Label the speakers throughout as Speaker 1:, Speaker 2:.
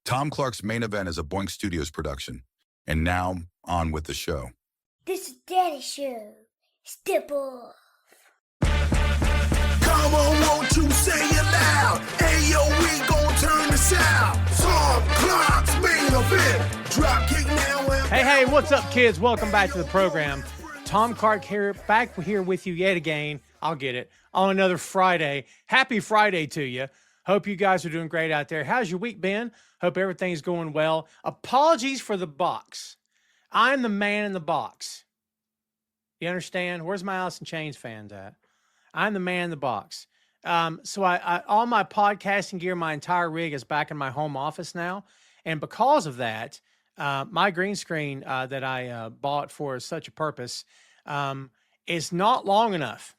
Speaker 1: Tom Clark's Main Event is a Boink Studios production. And now, on with the show.
Speaker 2: This is Daddy's show. Step off.
Speaker 3: Come on, won't you say it loud? Ayo, we gon' turn this out. Tom Clark's Main Event. Drop kick now.
Speaker 4: Hey, what's up, kids? Welcome back to the program. Tom Clark here, back here with you yet again. I'll get it. On another Friday. Happy Friday to you. Hope you guys are doing great out there. How's your week been? Hope everything's going well. Apologies for the box. I'm the man in the box. You understand? Where's my Alice in Chains fans at? I'm the man in the box. So I all my podcasting gear, my entire rig is back in my home office now. And because of that, my green screen that I bought for such a purpose is not long enough.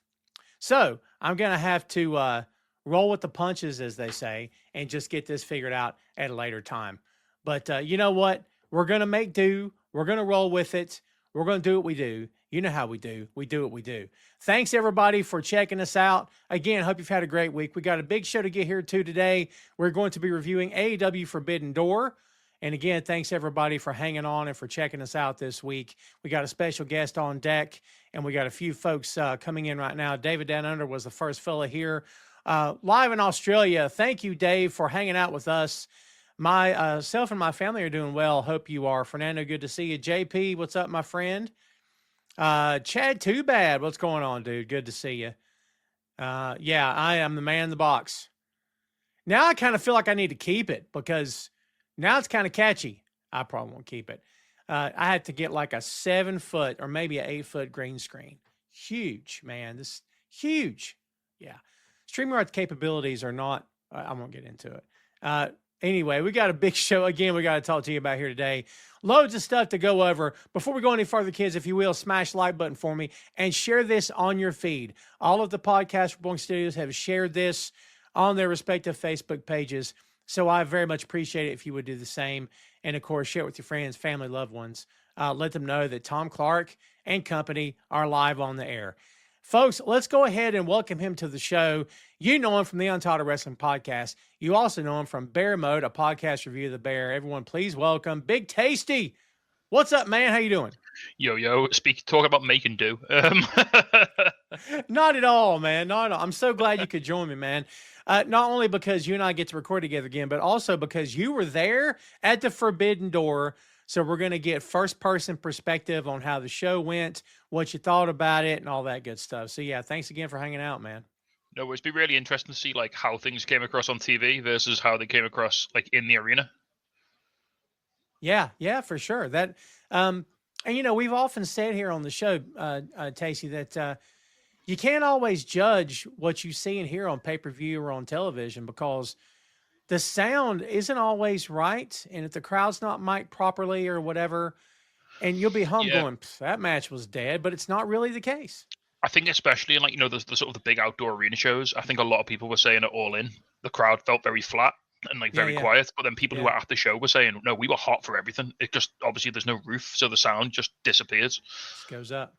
Speaker 4: So I'm going to have to roll with the punches, as they say, and just get this figured out at a later time. But you know what? We're going to make do. We're going to roll with it. We're going to do what we do. You know how we do. We do what we do. Thanks, everybody, for checking us out. Again, hope you've had a great week. We got a big show to get here to today. We're going to be reviewing AEW Forbidden Door. And again, thanks, everybody, for hanging on and for checking us out this week. We got a special guest on deck, and we got a few folks coming in right now. David Down Under was the first fella here. Live in Australia. Thank you, Dave, for hanging out with us. Myself and my family are doing well. Hope you are. Fernando, good to see you. JP, what's up, my friend? Chad, too bad. What's going on, dude? Good to see you. Yeah, I am the man in the box. Now I kind of feel like I need to keep it because now it's kind of catchy. I probably won't keep it. I had to get like a 7-foot or maybe an 8-foot green screen. Huge, man. This huge. Yeah. StreamYard's capabilities are not, I won't get into it. Anyway, we got a big show. Again, we got to talk to you about here today. Loads of stuff to go over. Before we go any further, kids, if you will, smash the like button for me and share this on your feed. All of the podcasts from Boink Studios have shared this on their respective Facebook pages. So I very much appreciate it if you would do the same. And, of course, share it with your friends, family, loved ones. Let them know that Tom Clark and company are live on the air. Folks, let's go ahead and welcome him to the show. You know him from the Untitled Wrestling Podcast. You also know him from Bear Mode, a podcast review of the Bear. Everyone, please welcome Big Tasty. What's up, man? How you doing?
Speaker 5: Yo, talk about making do.
Speaker 4: Not at all, man. Not at all. I'm so glad you could join me, man. Not only because you and I get to record together again, but also because you were there at the Forbidden Door. So we're going to get first-person perspective on how the show went, what you thought about it, and all that good stuff. So, yeah, thanks again for hanging out, man.
Speaker 5: No, it's been really interesting to see like how things came across on TV versus how they came across like in the arena.
Speaker 4: Yeah, for sure. That, and you know, we've often said here on the show, Tasty, that you can't always judge what you see and hear on pay-per-view or on television because the sound isn't always right, and if the crowd's not mic'd properly or whatever, and you'll be home going, that match was dead, but it's not really the case.
Speaker 5: I think especially in like, you know, the sort of the big outdoor arena shows, I think a lot of people were saying it all in. The crowd felt very flat and like very quiet, but then people who were at the show were saying, no, we were hot for everything. It just, obviously there's no roof, so the sound just disappears.
Speaker 4: Just goes up.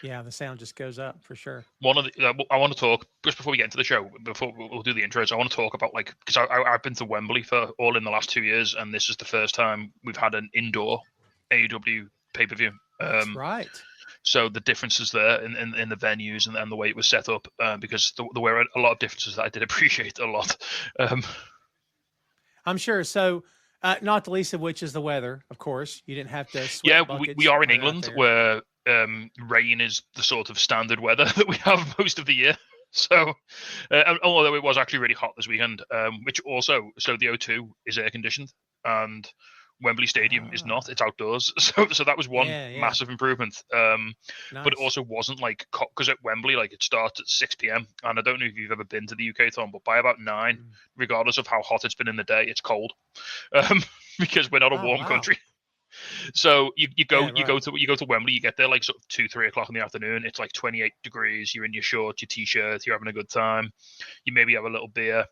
Speaker 4: Yeah, the sound just goes up for sure.
Speaker 5: I want to talk just before we get into the show. Before we'll do the intros, I want to talk about like because I've been to Wembley for all in the last 2 years, and this is the first time we've had an indoor AEW pay-per-view.
Speaker 4: That's right.
Speaker 5: So the differences there in the venues and the way it was set up, because there were a lot of differences that I did appreciate a lot.
Speaker 4: I'm sure. So. Not the least of which is the weather, of course. You didn't have to sweat buckets.
Speaker 5: We are in England where rain is the sort of standard weather that we have most of the year. So, although it was actually really hot this weekend, which also, so the O2 is air conditioned and Wembley Stadium is not, it's outdoors. So that was one massive improvement. Nice. But it also wasn't like, because at Wembley, like it starts at 6 p.m. And I don't know if you've ever been to the UK, Tom, but by about 9, regardless of how hot it's been in the day, it's cold. Because we're not a warm country. So you go to Wembley, you get there like sort of 2-3 o'clock in the afternoon. It's like 28 degrees. You're in your shorts, your t-shirt. You're having a good time. You maybe have a little beer,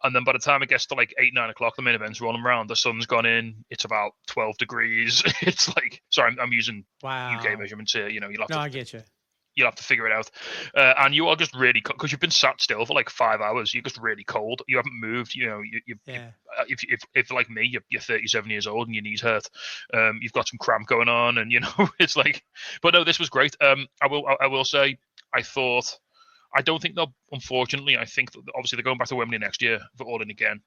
Speaker 5: and then by the time it gets to like 8-9 o'clock, the main event's rolling around. The sun's gone in. It's about 12 degrees. It's like, sorry, I'm using UK measurements here. You know, I get you. you'll have to figure it out. And you are just really, because you've been sat still for like 5 hours, you're just really cold. You haven't moved. You know, if like me, you're 37 years old and your knees hurt, you've got some cramp going on, and you know, it's like. But no, this was great. I will say, I don't think they'll. Unfortunately, I think that obviously they're going back to Wembley next year for All In again.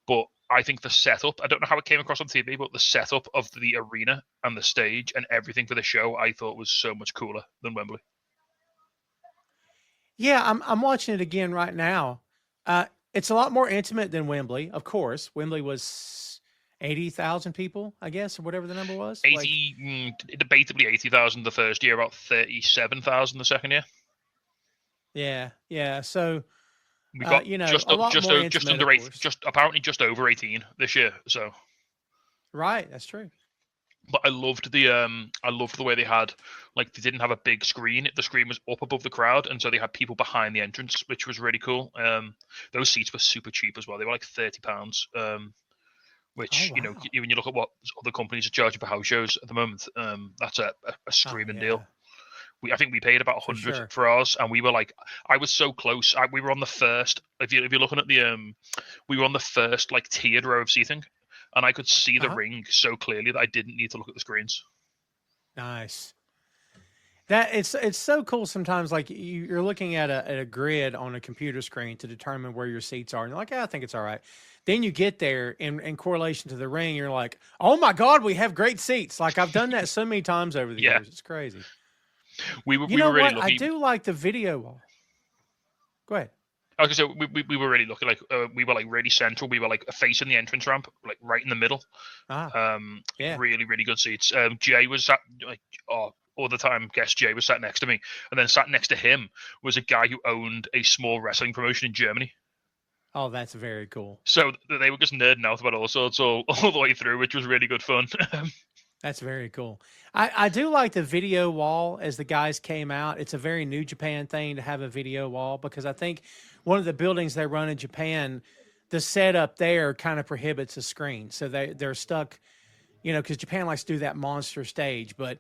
Speaker 5: But I think the setup, I don't know how it came across on TV, but the setup of the arena and the stage and everything for the show, I thought was so much cooler than Wembley.
Speaker 4: Yeah, I'm watching it again right now. It's a lot more intimate than Wembley, of course. Wembley was 80,000 people, I guess, or whatever the number was.
Speaker 5: 80, debatably 80,000 the first year, about 37,000 the second year.
Speaker 4: Yeah. So
Speaker 5: we got just over 18 this year. So
Speaker 4: right, that's true.
Speaker 5: But I loved the way they had, like, they didn't have a big screen. The screen was up above the crowd, and so they had people behind the entrance, which was really cool. Those seats were super cheap as well. They were like £30. Which, you know, when you look at what other companies are charging for house shows at the moment, that's a screaming deal. I think we paid about 100 for ours, and we were like, I was so close. We were on the first. If you're looking at the, we were on the first like tiered row of seating, and I could see the ring so clearly that I didn't need to look at the screens.
Speaker 4: Nice. That it's so cool. Sometimes, like you're looking at a grid on a computer screen to determine where your seats are, and you're like, I think it's all right. Then you get there in correlation to the ring, you're like, oh my God, we have great seats. Like I've done that so many times over the years. It's crazy.
Speaker 5: We were really lucky.
Speaker 4: I do like the video wall. Go ahead.
Speaker 5: Okay, so we were really lucky. Like we were like really central. We were like facing the entrance ramp, like right in the middle. Really, really good seats. Jay was sat all the time. Guest Jay was sat next to me, and then sat next to him was a guy who owned a small wrestling promotion in Germany.
Speaker 4: Oh, that's very cool.
Speaker 5: So they were just nerding out about all sorts all the way through, which was really good fun.
Speaker 4: That's very cool. I do like the video wall as the guys came out. It's a very New Japan thing to have a video wall, because I think one of the buildings they run in Japan, the setup there kind of prohibits a screen. So they're stuck, you know, because Japan likes to do that monster stage, but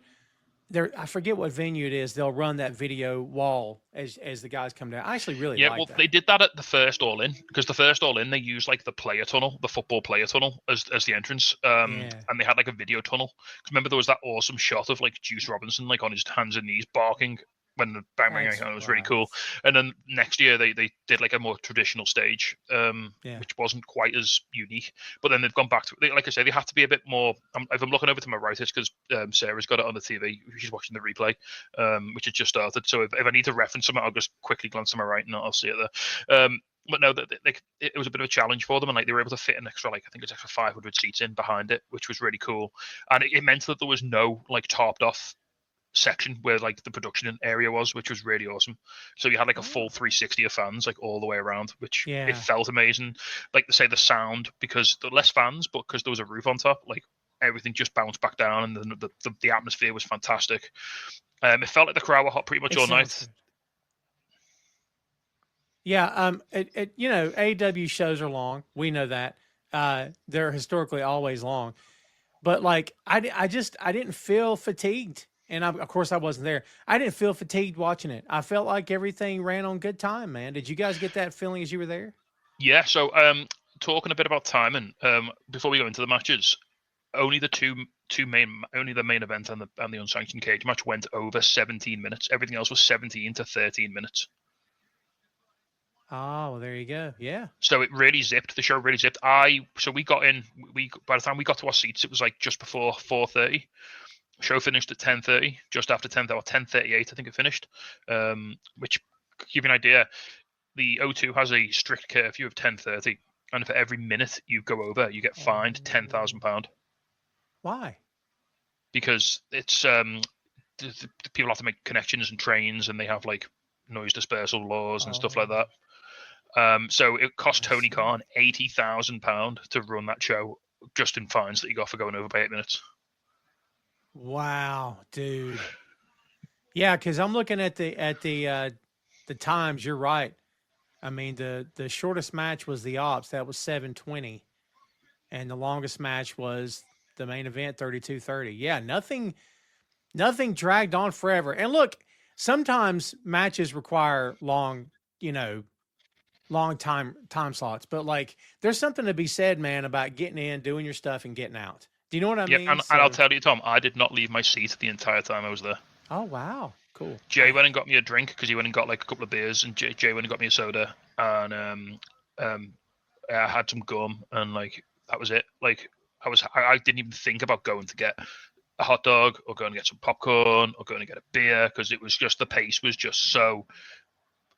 Speaker 4: I forget what venue it is. They'll run that video wall as the guys come down. I actually really like that.
Speaker 5: They did that at the first All In, because the first All In they used like the player tunnel, the football player tunnel as the entrance, and they had like a video tunnel. Because remember there was that awesome shot of like Juice Robinson like on his hands and knees barking when the bang bang, it was really cool. And then next year they did like a more traditional stage, which wasn't quite as unique. But then they've gone back to, like I said, they have to be a bit more. If I'm looking over to my right, it's because Sarah's got it on the TV. She's watching the replay, which had just started. So if I need to reference something, I'll just quickly glance to my right and I'll see it there. But no, it was a bit of a challenge for them, and like they were able to fit an extra, like I think it's extra 500 seats in behind it, which was really cool. And it meant that there was no like topped off section where like the production area was, which was really awesome. So you had like a full 360 of fans like all the way around, which it felt amazing. Like they say, the sound, because there were less fans, but because there was a roof on top, like everything just bounced back down, and the atmosphere was fantastic. It felt like the crowd were hot pretty much all night.
Speaker 4: Yeah, you know, AEW shows are long. We know that. They're historically always long. But like I didn't feel fatigued. And of course I wasn't there. I didn't feel fatigued watching it. I felt like everything ran on good time, man. Did you guys get that feeling as you were there?
Speaker 5: Yeah, so talking a bit about timing, before we go into the matches, only the main event and the unsanctioned cage match went over 17 minutes. Everything else was 17 to 13 minutes.
Speaker 4: Oh, well, there you go. Yeah.
Speaker 5: So it really zipped. The show really zipped. So we got in. By the time we got to our seats, it was like just before 4:30. Show finished at 10:30, just after 10 or 10:38, I think it finished. Which, to give you an idea, the O2 has a strict curfew of 10:30, and for every minute you go over, you get fined £10,000.
Speaker 4: Why?
Speaker 5: Because it's people have to make connections and trains, and they have like noise dispersal laws and stuff like that. So it cost Tony Khan £80,000 to run that show, just in fines that he got for going over by 8 minutes.
Speaker 4: Wow, dude. Yeah, because I'm looking at the times. You're right. I mean, the shortest match was the Ops. That was 7:20, and the longest match was the main event, 32:30. Yeah, nothing dragged on forever. And look, sometimes matches require long time slots, but like there's something to be said, man, about getting in, doing your stuff, and getting out. Do you know what I mean?
Speaker 5: And I'll tell you, Tom, I did not leave my seat the entire time I was there.
Speaker 4: Oh wow, cool.
Speaker 5: Jay went and got me a drink because he went and got like a couple of beers, and Jay went and got me a soda, and I had some gum, and like that was it. Like I didn't even think about going to get a hot dog or going to get some popcorn or going to get a beer, because it was just, the pace was just so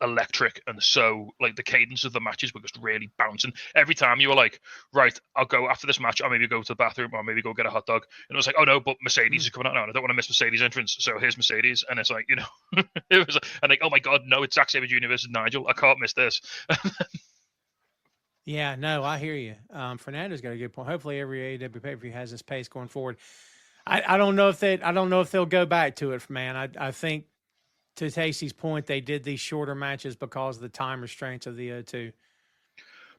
Speaker 5: electric, and so like the cadence of the matches were just really bouncing. Every time you were like, right, I'll go after this match, I'll maybe go to the bathroom, or maybe go get a hot dog, and it was like, oh no, but Mercedes is coming out now, and I don't want to miss Mercedes' entrance, so here's Mercedes. And it's like, you know, it was and like, oh my god, no, it's Zack Sabre Jr. versus Nigel, I can't miss this.
Speaker 4: Yeah, no, I hear you. Fernando's got a good point. Hopefully every AEW pay-per-view has this pace going forward. I don't know if they'll go back to it, man. I think, to Tacey's point, they did these shorter matches because of the time restraints of the O2.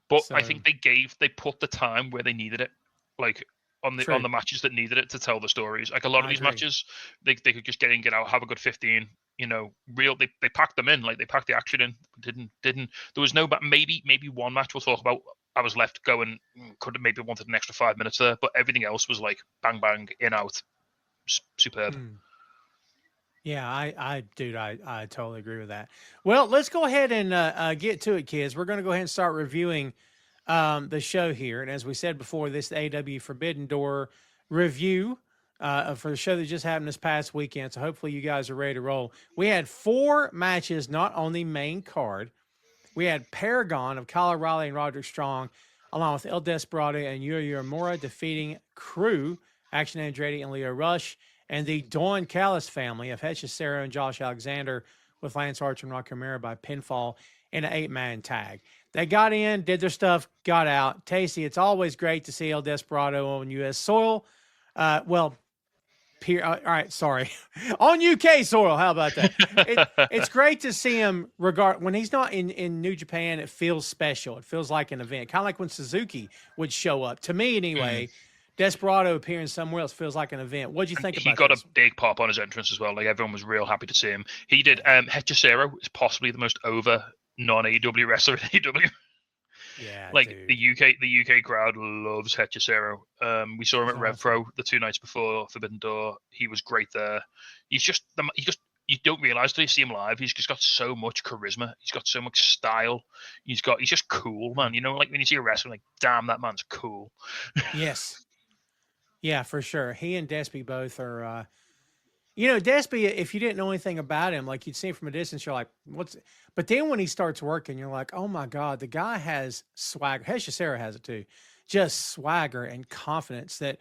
Speaker 5: But so, I think they put the time where they needed it, like on the matches that needed it to tell the stories. Like a lot of these matches, they could just get in, get out, have a good 15. You know, they packed them in, like they packed the action in. Didn't there was no, but maybe one match we'll talk about, I was left going, could have maybe wanted an extra 5 minutes there, but everything else was like bang bang, in, out, superb.
Speaker 4: Yeah, I totally agree with that. Well, let's go ahead and get to it, kids. We're going to go ahead and start reviewing the show here. And as we said before, this AEW Forbidden Door review for the show that just happened this past weekend. So hopefully you guys are ready to roll. We had 4 matches, not on the main card. We had Paragon of Kyle O'Reilly and Roderick Strong, along with El Desperado and Yuya Uemura, defeating Crew, Action Andretti and Leo Rush, and the Dawn Callis family of Hechicero and Josh Alexander with Lance Archer and Rocky Romero by pinfall in an 8-man tag. They got in, did their stuff, got out. Tacey, it's always great to see El Desperado on U.S. soil. All right, sorry. On UK soil, how about that? It's great to see him when he's not in New Japan, it feels special. It feels like an event, kind of like when Suzuki would show up. To me, anyway, Desperado appearing somewhere else feels like an event. What'd you think about
Speaker 5: He got a big pop on his entrance as well. Like everyone was real happy to see him. He did. Hechicero is possibly the most over non-AEW wrestler in AEW.
Speaker 4: Yeah,
Speaker 5: like
Speaker 4: dude.
Speaker 5: the UK crowd loves Hechicero. We saw him at RevPro the 2 nights before Forbidden Door. He was great there. You don't realize till you see him live. He's just got so much charisma. He's got so much style. He's just cool, man. You know, like when you see a wrestler, like, damn, that man's cool.
Speaker 4: Yes. Yeah, for sure. He and Despy both are, Despy, if you didn't know anything about him, like you'd see him from a distance, you're like, but then when he starts working, you're like, oh my God, the guy has swagger. Hechicero has it too. Just swagger and confidence that,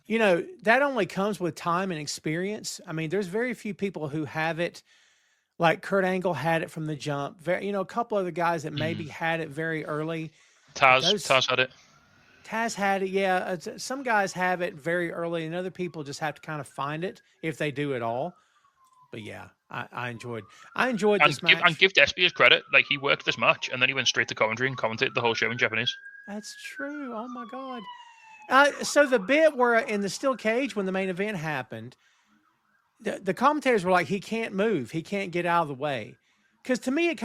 Speaker 4: that only comes with time and experience. I mean, there's very few people who have it. Like Kurt Angle had it from the jump. A couple other guys that maybe had it very early.
Speaker 5: Taz had it.
Speaker 4: Taz had it, yeah. Some guys have it very early, and other people just have to kind of find it if they do at all. But yeah, I enjoyed this match.
Speaker 5: And give Despy his credit. Like, he worked this match, and then he went straight to commentary and commentated the whole show in Japanese.
Speaker 4: That's true. Oh my God. So the bit where in the steel cage when the main event happened, the commentators were like, he can't move, he can't get out of the way. Because to me, it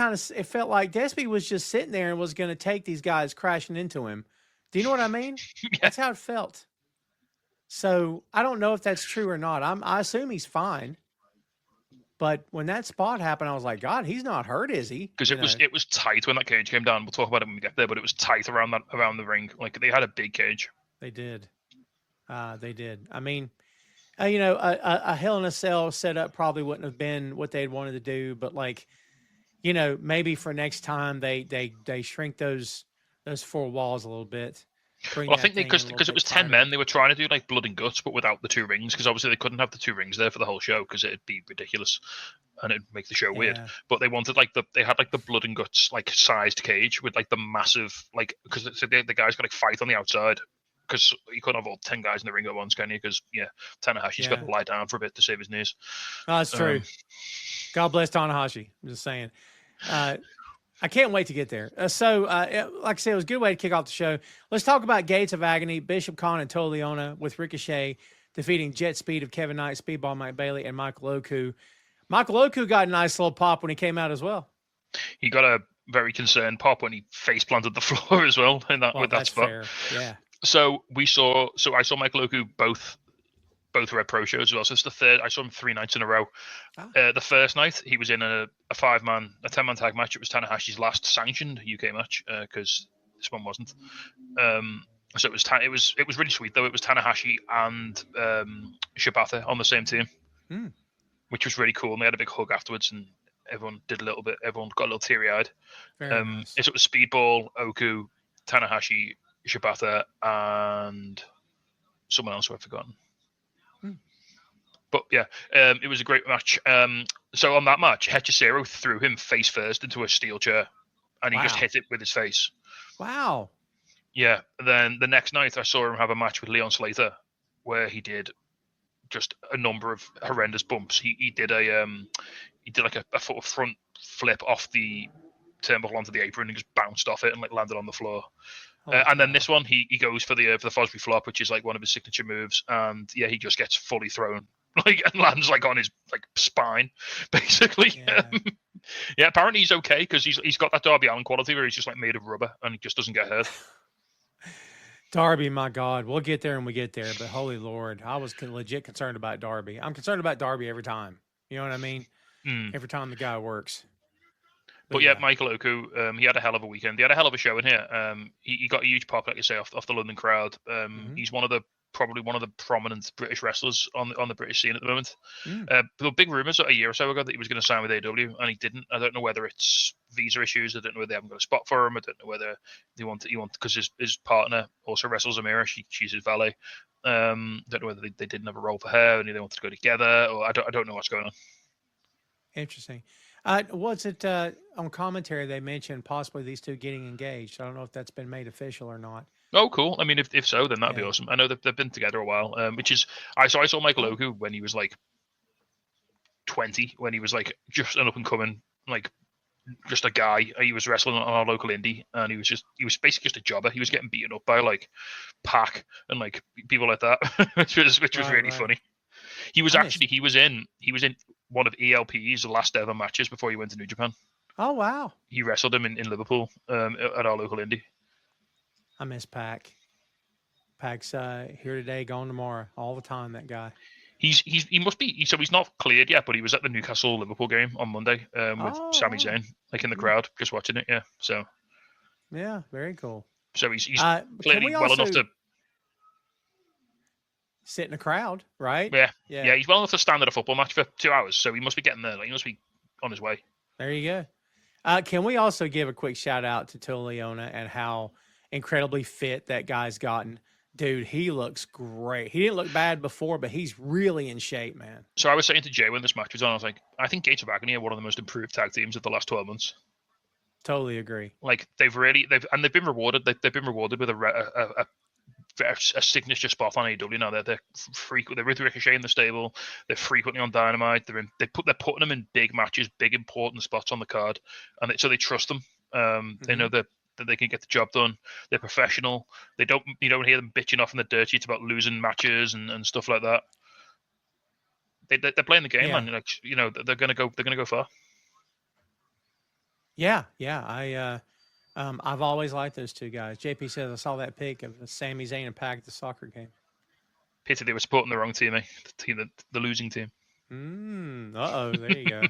Speaker 4: felt like Despy was just sitting there and was going to take these guys crashing into him. Do you know what I mean?
Speaker 5: Yeah.
Speaker 4: That's how it felt. So I don't know if that's true or not. I assume he's fine. But when that spot happened, I was like, God, he's not hurt, is he?
Speaker 5: Because it was tight when that cage came down. We'll talk about it when we get there, but it was tight around the ring. Like, they had a big cage.
Speaker 4: They did. They did. I mean, a Hell in a Cell setup probably wouldn't have been what they'd wanted to do, but like, maybe for next time they shrink those 4 walls a little bit.
Speaker 5: Well, I think because it was 10 men, they were trying to do like blood and guts, but without the 2 rings, because obviously they couldn't have the 2 rings there for the whole show because it'd be ridiculous and it'd make the show weird. But they wanted they had the blood and guts like sized cage with like the massive because the guys got fight on the outside because you couldn't have all 10 guys in the ring at once, can you? Because Tanahashi's got to lie down for a bit to save his knees.
Speaker 4: Oh, that's true. God bless Tanahashi. I'm just saying. I can't wait to get there. Like I said, it was a good way to kick off the show. Let's talk about Gates of Agony, Bishop Khan and Toa Liona with Ricochet defeating Jet Speed of Kevin Knight, Speedball Mike Bailey, and Michael Oku Michael Oku got a nice little pop when he came out as well.
Speaker 5: He got a very concerned pop when he face planted the floor as well in that with that
Speaker 4: that's
Speaker 5: spot.
Speaker 4: fair. Yeah.
Speaker 5: So I saw Michael Oku both Red Pro shows as well. So it's the third. I saw him 3 nights in a row. The first night he was in a 10-man tag match. It was Tanahashi's last sanctioned UK match because this one wasn't. So it was really sweet though. It was Tanahashi and Shibata on the same team, which was really cool. And they had a big hug afterwards, and everyone did a little bit. Everyone got a little teary-eyed.
Speaker 4: Nice.
Speaker 5: So it was Speedball, Oku, Tanahashi, Shibata, and someone else who I've forgotten. But yeah, it was a great match. So on that match, Hechicero threw him face first into a steel chair, and he just hit it with his face.
Speaker 4: Wow.
Speaker 5: Yeah. Then the next night, I saw him have a match with Leon Slater, where he did just a number of horrendous bumps. He did like a sort of front flip off the turnbuckle onto the apron and just bounced off it and like landed on the floor. And then this one, he goes for the Fosbury flop, which is like one of his signature moves, and yeah, he just gets fully thrown like and lands like on his like spine, basically. Yeah, apparently he's okay because he's got that Darby Allin quality where he's just like made of rubber and he just doesn't get hurt.
Speaker 4: Darby, my God, we'll get there when we get there. But holy Lord, I was legit concerned about Darby. I'm concerned about Darby every time. You know what I mean? Every time the guy works.
Speaker 5: But yeah, Michael Oku, he had a hell of a weekend. He had a hell of a show in here. He got a huge pop, like you say, off the London crowd. He's probably one of the prominent British wrestlers on the British scene at the moment. There were big rumours a year or so ago that he was going to sign with AEW, and he didn't. I don't know whether it's visa issues. I don't know whether they haven't got a spot for him. I don't know whether they want because his partner also wrestles Amira. She's his valet. Don't know whether they didn't have a role for her and they wanted to go together, or I don't know what's going on.
Speaker 4: Interesting. Was it on commentary they mentioned possibly these two getting engaged? I don't know if that's been made official or not.
Speaker 5: Oh, cool. I mean, if so, then that'd be awesome. I know they've been together a while, I saw Michael Oku when he was like 20, when he was like just an up and coming, like just a guy. He was wrestling on our local indie, and he was basically just a jobber. He was getting beaten up by like Pac and like people like that, which was really funny. He was in one of ELP's last ever matches before he went to New Japan.
Speaker 4: Oh wow!
Speaker 5: He wrestled him in Liverpool at our local indie.
Speaker 4: I miss Pac. Pac's here today, gone tomorrow, all the time. That guy.
Speaker 5: He must be. So he's not cleared yet, but he was at the Newcastle Liverpool game on Monday with Sami Zayn, like in the crowd, just watching it. Yeah. So.
Speaker 4: Yeah, very cool.
Speaker 5: So he's clearly well enough to
Speaker 4: sit in a crowd, right?
Speaker 5: Yeah. He's well enough to stand at a football match for 2 hours, so he must be getting there. Like, he must be on his way.
Speaker 4: There you go. Can we also give a quick shout out to Till Leona and how incredibly fit that guy's gotten? Dude, he looks great. He didn't look bad before, but he's really in shape, man.
Speaker 5: So I was saying to Jay when this match was on, I was like, I think Gates of Agony are one of the most improved tag teams of the last 12 months.
Speaker 4: Totally agree.
Speaker 5: Like they've been rewarded. They've been rewarded with a signature spot on AEW now. They're with Ricochet in the stable. They're frequently on Dynamite. They're putting them in big matches, big important spots on the card, and so they trust them. They know that they can get the job done. They're professional. You don't hear them bitching off in the dirt sheets about losing matches and stuff like that. They're playing the game, man. Like, they're gonna go far. Yeah.
Speaker 4: I've always liked those two guys. JP says I saw that pic of Sami Zayn and Pac at the soccer game.
Speaker 5: Pity they were supporting the wrong team, eh? The losing team.
Speaker 4: There you go.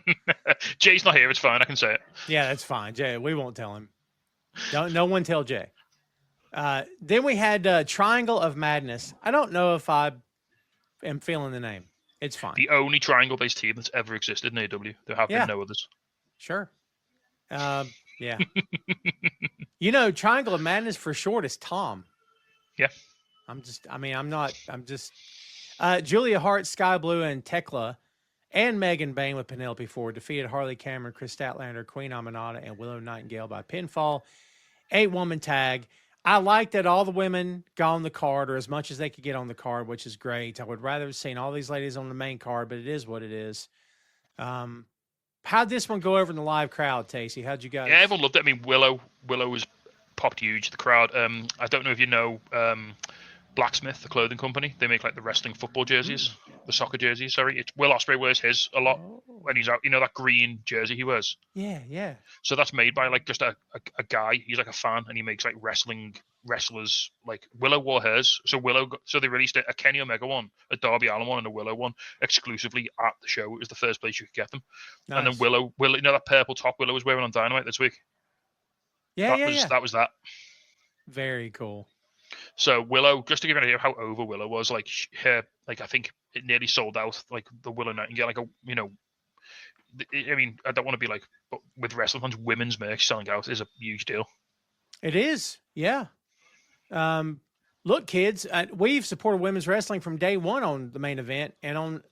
Speaker 5: Jay's not here. It's fine. I can say it.
Speaker 4: Yeah, that's fine. Jay, we won't tell him. No one tell Jay. Then we had Triangle of Madness. I don't know if I am feeling the name. It's fine.
Speaker 5: The only triangle-based team that's ever existed in AEW. There have been no others.
Speaker 4: Sure. Yeah. Triangle of Madness for short is Tom.
Speaker 5: Yeah.
Speaker 4: Julia Hart, Sky Blue, and Tekla and Megan Bain with Penelope Ford defeated Harley Cameron, Chris Statlander, Queen Aminata, and Willow Nightingale by pinfall. 8-woman tag. I like that all the women got on the card, or as much as they could get on the card, which is great. I would rather have seen all these ladies on the main card, but it is what it is. How'd this one go over in the live crowd, Tacey? How'd you guys?
Speaker 5: Yeah, everyone loved it. I mean, Willow was popped huge. The crowd. I don't know if you know Blacksmith, the clothing company. They make like the wrestling football jerseys, the soccer jerseys. Sorry, it's Will Ospreay wears his a lot when he's out. You know that green jersey he wears.
Speaker 4: Yeah.
Speaker 5: So that's made by like just a guy. He's like a fan, and he makes like wrestlers. Like Willow wore hers. So they released a Kenny Omega one, a Darby Allin one, and a Willow one exclusively at the show. It was the first place you could get them. Nice. And then Willow, you know that purple top Willow was wearing on Dynamite this week. That was that.
Speaker 4: Very cool.
Speaker 5: So Willow, just to give you an idea of how over Willow was, like her, like I think it nearly sold out. Like the Willow Nightingale, like I mean, I don't want to be like, but with wrestling fans, women's merch selling out is a huge deal.
Speaker 4: It is, yeah. Look, kids, we've supported women's wrestling from day one on the main event and on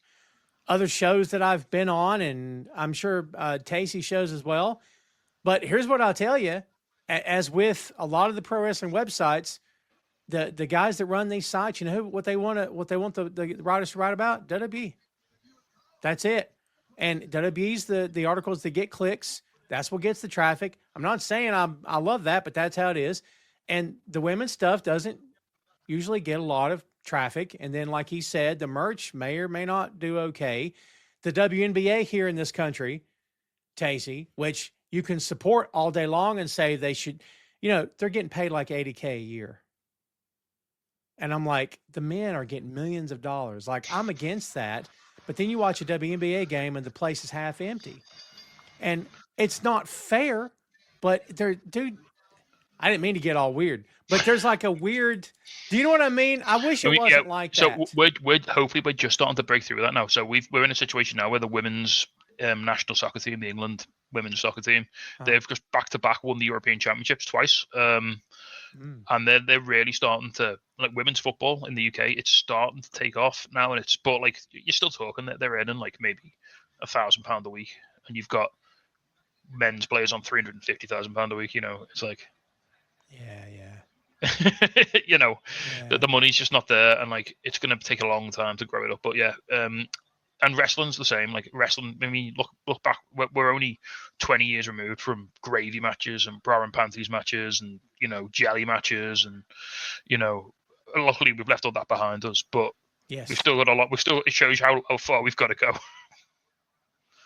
Speaker 4: other shows that I've been on, and I'm sure Tacey shows as well. But here's what I'll tell you. As with a lot of the pro wrestling websites, the guys that run these sites, you know what they want the writers to write about? WWE. That's it. And WWE's the articles that get clicks. That's what gets the traffic. I'm not saying I love that, but that's how it is. And the women's stuff doesn't usually get a lot of traffic. And then, like he said, the merch may or may not do okay. The WNBA here in this country, Tacey, which you can support all day long and say they should, they're getting paid like $80K a year. And I'm like, the men are getting millions of dollars. Like, I'm against that. But then you watch a WNBA game and the place is half empty. And it's not fair, but dude, I didn't mean to get all weird, but there's like a weird, do you know what I mean? I wish it wasn't like that.
Speaker 5: So we're just starting to break through that now. So we're in a situation now where the women's national soccer team, the England women's soccer team, they've just back-to-back won the European Championships twice. And they're really starting to, like women's football in the UK, it's starting to take off now. And but like, you're still talking that they're earning like maybe £1,000 a week. And you've got men's players on £350,000 a week, it's like, the money's just not there, and like it's going to take a long time to grow it up. But and wrestling's the same. Like wrestling, I mean, look back, we're only 20 years removed from gravy matches and bra and panties matches and jelly matches, and luckily we've left all that behind us. But we've still got a lot. It shows how far we've got to go.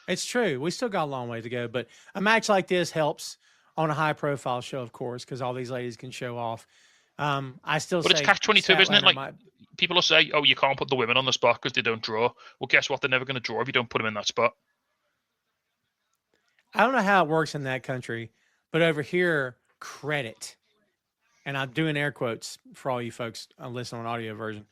Speaker 4: It's true. We still got a long way to go, but a match like this helps on a high-profile show, of course, because all these ladies can show off. I still
Speaker 5: but
Speaker 4: say,
Speaker 5: it's catch-22, isn't it? Like people will say, "Oh, you can't put the women on the spot because they don't draw." Well, guess what? They're never going to draw if you don't put them in that spot.
Speaker 4: I don't know how it works in that country, but over here, credit, and I'm doing air quotes for all you folks listening on audio version.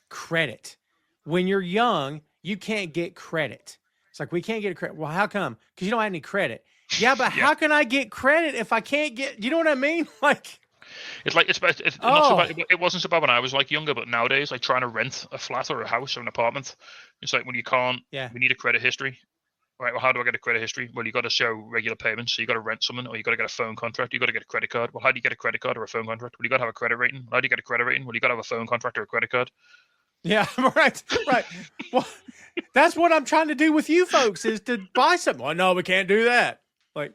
Speaker 4: Credit. When you're young, you can't get credit. It's like, we can't get credit. Well, how come? Because you don't have any credit. Yeah, but how can I get credit if I can't get, you know what I mean? Like,
Speaker 5: it's like, not so bad. It wasn't so bad when I was like younger, but nowadays, like trying to rent a flat or a house or an apartment, it's like when you can't, we need a credit history. All right, well, how do I get a credit history? Well, you got to show regular payments. So you got to rent something, or you got to get a phone contract. You got to get a credit card. Well, how do you get a credit card or a phone contract? Well, you got to have a credit rating. How do you get a credit rating? Well, you got to have a phone contract or a credit card.
Speaker 4: Yeah, right. Well, that's what I'm trying to do with you folks, is to buy something. Well, no, we can't do that. Like,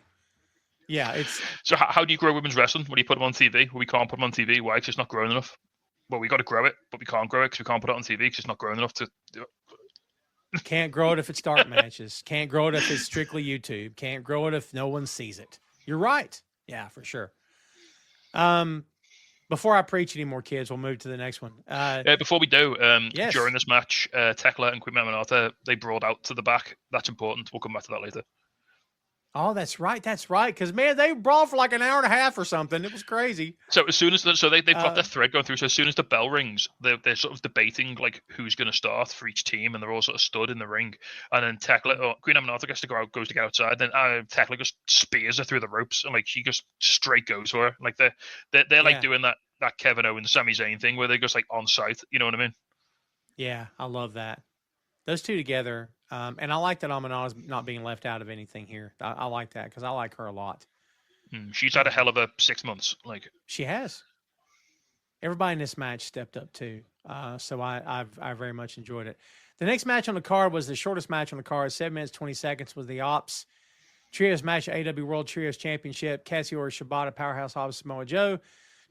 Speaker 4: yeah, it's.
Speaker 5: So how do you grow women's wrestling? When you put them on TV? Well, we can't put them on TV. Why? Because it's not growing enough. Well, we got to grow it, but we can't grow it because we can't put it on TV because it's not growing enough to.
Speaker 4: Can't grow it if it's dark matches. Can't grow it if it's strictly YouTube. Can't grow it if no one sees it. You're right. Yeah, for sure. Before I preach anymore, kids, we'll move to the next one.
Speaker 5: Before we do,
Speaker 4: yes.
Speaker 5: During this match, Tekla and Queen Mamanata, they brawled out to the back. That's important. We'll come back to that later.
Speaker 4: Oh, that's right. That's right. Because, man, they brawled for like an hour and a half or something. It was crazy.
Speaker 5: So as soon as they've got their thread going through. So as soon as the bell rings, they're sort of debating like who's going to start for each team, and they're all sort of stood in the ring. And then Queen Mamanata goes to get outside. Then Tekla just spears her through the ropes, and like she just straight goes for her. Like they're like doing that Kevin Owens, Sami Zayn thing where they're just like on site. You know what I mean? Yeah,
Speaker 4: I love that. Those two together. And I like that Amanata's not being left out of anything here. I like that because I like her a lot.
Speaker 5: She's had a hell of a 6 months. Like
Speaker 4: she has. Everybody in this match stepped up too. So I very much enjoyed it. The next match on the card was the shortest match on the card. 7 minutes, 20 seconds was the Ops Trios match, AEW World Trios Championship. Katsuyori Shibata, Powerhouse Hobbs, Samoa Joe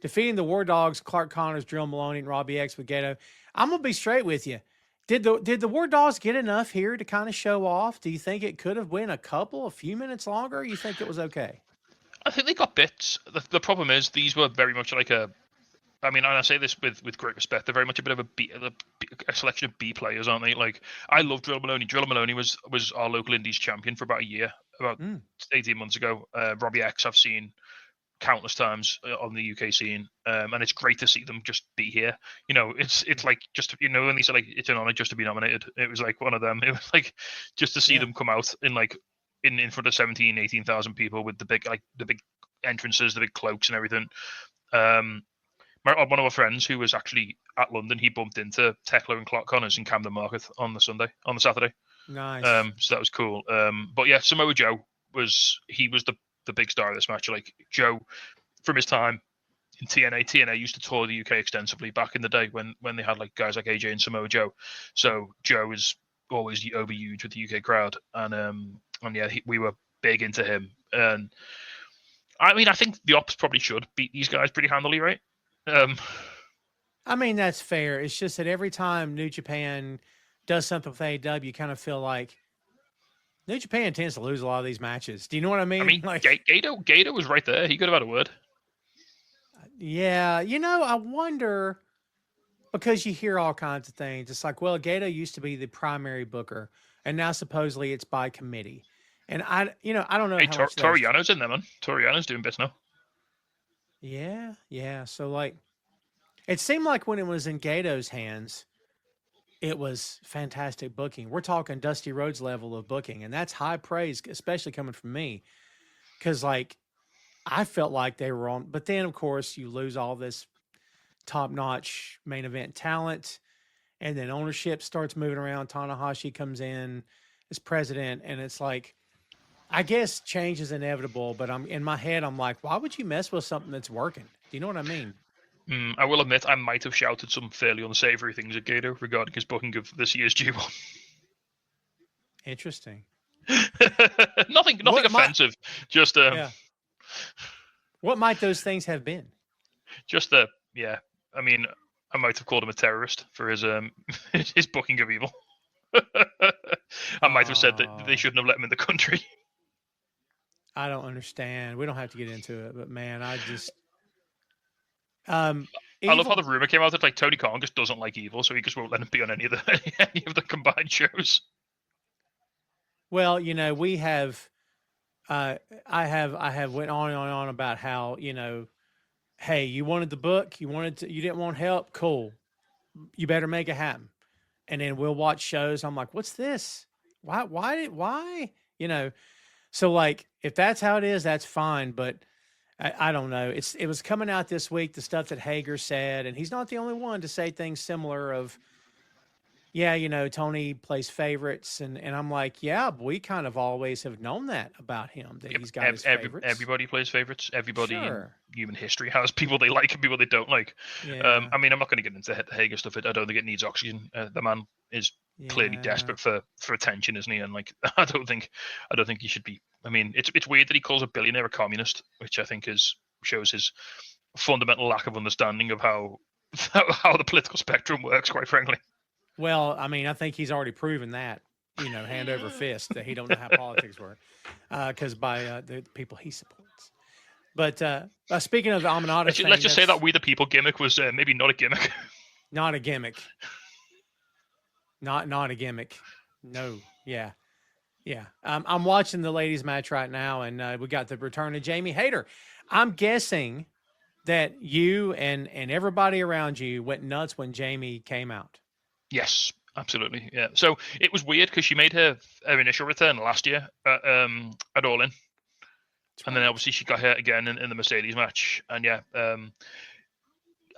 Speaker 4: defeating the War Dogs, Clark Connors, Drill Maloney, and Robbie X with Gato. I'm gonna be straight with you. Did the War Dogs get enough here to kind of show off? Do you think it could have been a few minutes longer? Or you think it was okay?
Speaker 5: I think they got bits. The problem is these were very much like a. I mean, and I say this with great respect. They're very much a bit of a selection of B players, aren't they? Like, I love Drill Maloney. Drill Maloney was our local Indies champion for about a year, about 18 months ago. Robbie X, I've seen countless times on the UK scene, and it's great to see them just be here. You know, it's like just when they say like it's an honor just to be nominated. It was like one of them. It was like just to see them come out in like in front of 17, 18,000 people with the big entrances, the big cloaks and everything. One of our friends who was actually at London, he bumped into Tekla and Clark Connors in Camden Market on the Saturday.
Speaker 4: Nice.
Speaker 5: So that was cool. But yeah, Samoa Joe was the big star of this match. Like Joe, from his time in TNA used to tour the UK extensively back in the day when they had like guys like AJ and Samoa Joe. So Joe was always overused with the UK crowd, and yeah, we were big into him. And I mean, I think the Ops probably should beat these guys pretty handily, right?
Speaker 4: I mean, that's fair. It's just that every time New Japan does something with AEW, you kind of feel like New Japan tends to lose a lot of these matches. Do you know what I mean?
Speaker 5: I mean,
Speaker 4: like,
Speaker 5: Gato was right there. He could have had a word.
Speaker 4: Yeah, I wonder, because you hear all kinds of things. It's like, well, Gato used to be the primary booker, and now supposedly it's by committee. And I don't know.
Speaker 5: Hey,
Speaker 4: how much
Speaker 5: Toriano's in there, man. Toriano's doing bits now.
Speaker 4: Yeah. So like, it seemed like when it was in Gato's hands, it was fantastic booking. We're talking Dusty Rhodes level of booking, and that's high praise, especially coming from me, because like I felt like they were on. But then, of course, you lose all this top-notch main event talent, and then ownership starts moving around. Tanahashi comes in as president, and it's like, I guess change is inevitable, but in my head, I'm like, why would you mess with something that's working? Do you know what I mean?
Speaker 5: I will admit, I might have shouted some fairly unsavory things at Gato regarding his booking of this year's G1.
Speaker 4: Interesting.
Speaker 5: nothing offensive. Just
Speaker 4: yeah. What might those things have been?
Speaker 5: Just yeah. I mean, I might have called him a terrorist for his his booking of Evil. I might have said that they shouldn't have let him in the country.
Speaker 4: I don't understand. We don't have to get into it, but man, I just I
Speaker 5: love how the rumor came out that like Tony Khan just doesn't like Evil, so he just won't let him be on any of the combined shows.
Speaker 4: Well, we have I have went on and on about how, hey, you wanted the book, you didn't want help, cool. You better make it happen. And then we'll watch shows. I'm like, what's this? Why? So like, if that's how it is, that's fine. But I don't know. It was coming out this week, the stuff that Hager said, and he's not the only one to say things similar of, yeah, Tony plays favorites. And I'm like, yeah, we kind of always have known that about him, that he's got his favorites.
Speaker 5: Everybody plays favorites. Everybody
Speaker 4: Sure.
Speaker 5: in human history has people they like and people they don't like.
Speaker 4: Yeah.
Speaker 5: I mean, I'm not going to get into the Hager stuff. I don't think it needs oxygen. The man is clearly desperate for attention, isn't he? And like, I don't think he should be. I mean, it's weird that he calls a billionaire a communist, which I think shows his fundamental lack of understanding of how the political spectrum works, quite frankly.
Speaker 4: Well, I mean, I think he's already proven that, hand over fist, that he don't know how politics work, because by the people he supports. But speaking of the Aminata thing,
Speaker 5: let's just say that We the People gimmick was maybe not a gimmick.
Speaker 4: Not a gimmick. Not a gimmick. No. Yeah. I'm watching the ladies' match right now, and we got the return of Jamie Hayter. I'm guessing that you and everybody around you went nuts when Jamie came out.
Speaker 5: Yes, absolutely. Yeah. So it was weird because she made her initial return last year at All In. And then obviously she got hurt again in the Mercedes match. And yeah,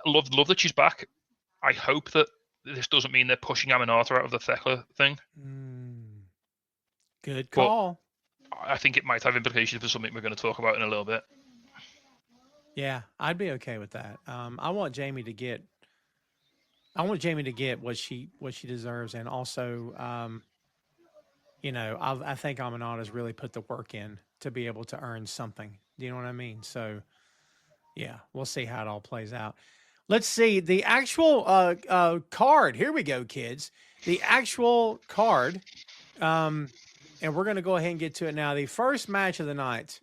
Speaker 5: love that she's back. I hope that this doesn't mean they're pushing Aminata out of the Thekla thing.
Speaker 4: Good call.
Speaker 5: But I think it might have implications for something we're going to talk about in a little bit.
Speaker 4: Yeah, I'd be okay with that. I want Jamie to get what she deserves, and also, I think Aminata's really put the work in to be able to earn something. Do you know what I mean? So, Yeah, we'll see how it all plays out. Let's see the actual card. Here we go, kids. The actual card. And we're going to go ahead and get to it now. The first match of the night.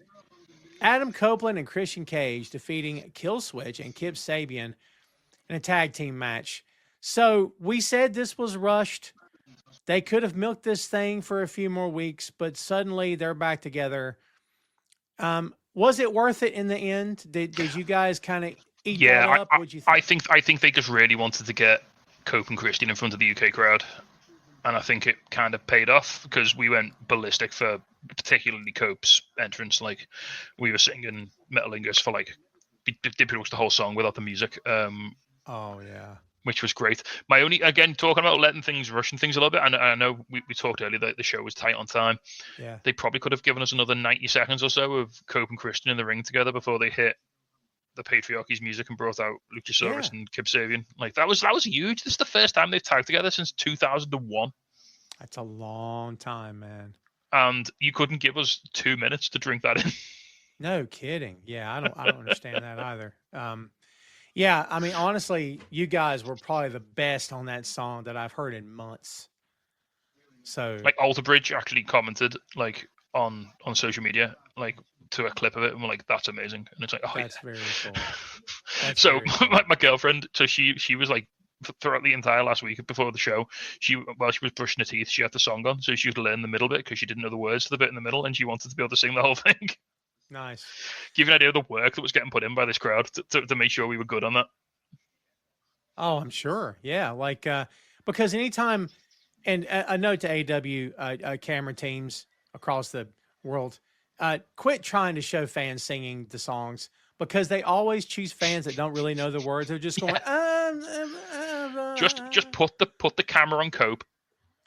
Speaker 4: Adam Copeland and Christian Cage defeating Killswitch and Kip Sabian in a tag team match. So we said this was rushed. They could have milked this thing for a few more weeks, but suddenly they're back together. Was it worth it in the end? Did you guys kind of eat that up? What'd you think?
Speaker 5: I think they just really wanted to get Cope and Christian in front of the UK crowd, and I think it kind of paid off because we went ballistic for particularly Cope's entrance. Like we were singing Metalingus for like pretty much the whole song without the music.
Speaker 4: Oh yeah.
Speaker 5: Which was great. My only, again, talking about letting things, rushing things a little bit, and I know we talked earlier that the show was tight on time.
Speaker 4: Yeah.
Speaker 5: They probably could have given us another 90 seconds or so of Cope and Christian in the ring together before they hit the Patriarchy's music and brought out Luchasaurus and Kip Sabian. Like that was huge. This is the first time they've tagged together since 2001.
Speaker 4: That's a long time, man.
Speaker 5: And you couldn't give us 2 minutes to drink that in.
Speaker 4: No kidding. Yeah, I don't understand that either. Yeah, I mean, honestly, you guys were probably the best on that song that I've heard in months. So,
Speaker 5: like, Alter Bridge actually commented, like, on social media, like, to a clip of it, and we're like, "That's amazing," and it's like, "Oh,
Speaker 4: that's very cool." That's
Speaker 5: so
Speaker 4: very cool.
Speaker 5: my girlfriend, so she was like, throughout the entire last week before the show, while she was brushing her teeth, she had the song on, so she would learn the middle bit because she didn't know the words to the bit in the middle, and she wanted to be able to sing the whole thing.
Speaker 4: Nice.
Speaker 5: Give you an idea of the work that was getting put in by this crowd to make sure we were good on that.
Speaker 4: Oh, I'm sure. Yeah, like because anytime, and a note to AEW camera teams across the world, quit trying to show fans singing the songs because they always choose fans that don't really know the words. They're just going,
Speaker 5: just put the camera on Cope,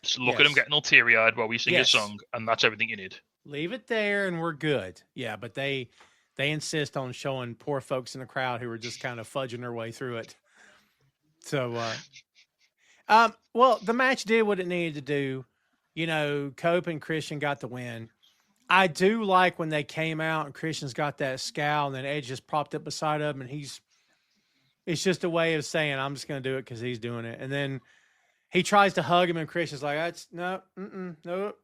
Speaker 5: just look at him getting all teary-eyed while we sing his song, and that's everything you need.
Speaker 4: Leave it there and we're good. Yeah, but they insist on showing poor folks in the crowd who are just kind of fudging their way through it. So, well, the match did what it needed to do. You know, Cope and Christian got the win. I do like when they came out and Christian's got that scowl and then Edge just propped up beside him and it's just a way of saying, I'm just going to do it because he's doing it. And then he tries to hug him and Christian's like, no,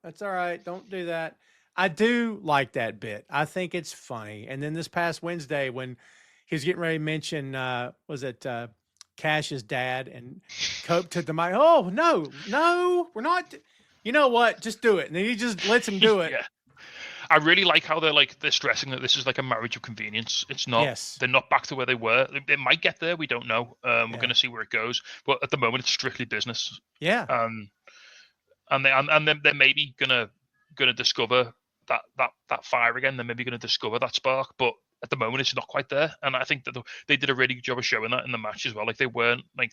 Speaker 4: that's all right. Don't do that. I do like that bit. I think it's funny. And then this past Wednesday when he was getting ready to mention, was it Cash's dad, and Cope took the mic. Oh, no, we're not. You know what? Just do it. And then he just lets him do it.
Speaker 5: Yeah. I really like how they're stressing that this is like a marriage of convenience. It's not.
Speaker 4: Yes.
Speaker 5: They're not back to where they were. They might get there. We don't know. We're going to see where it goes. But at the moment, it's strictly business.
Speaker 4: Yeah.
Speaker 5: And they're maybe gonna discover that fire again. They're maybe gonna discover that spark. But at the moment, it's not quite there. And I think that they did a really good job of showing that in the match as well. Like they weren't like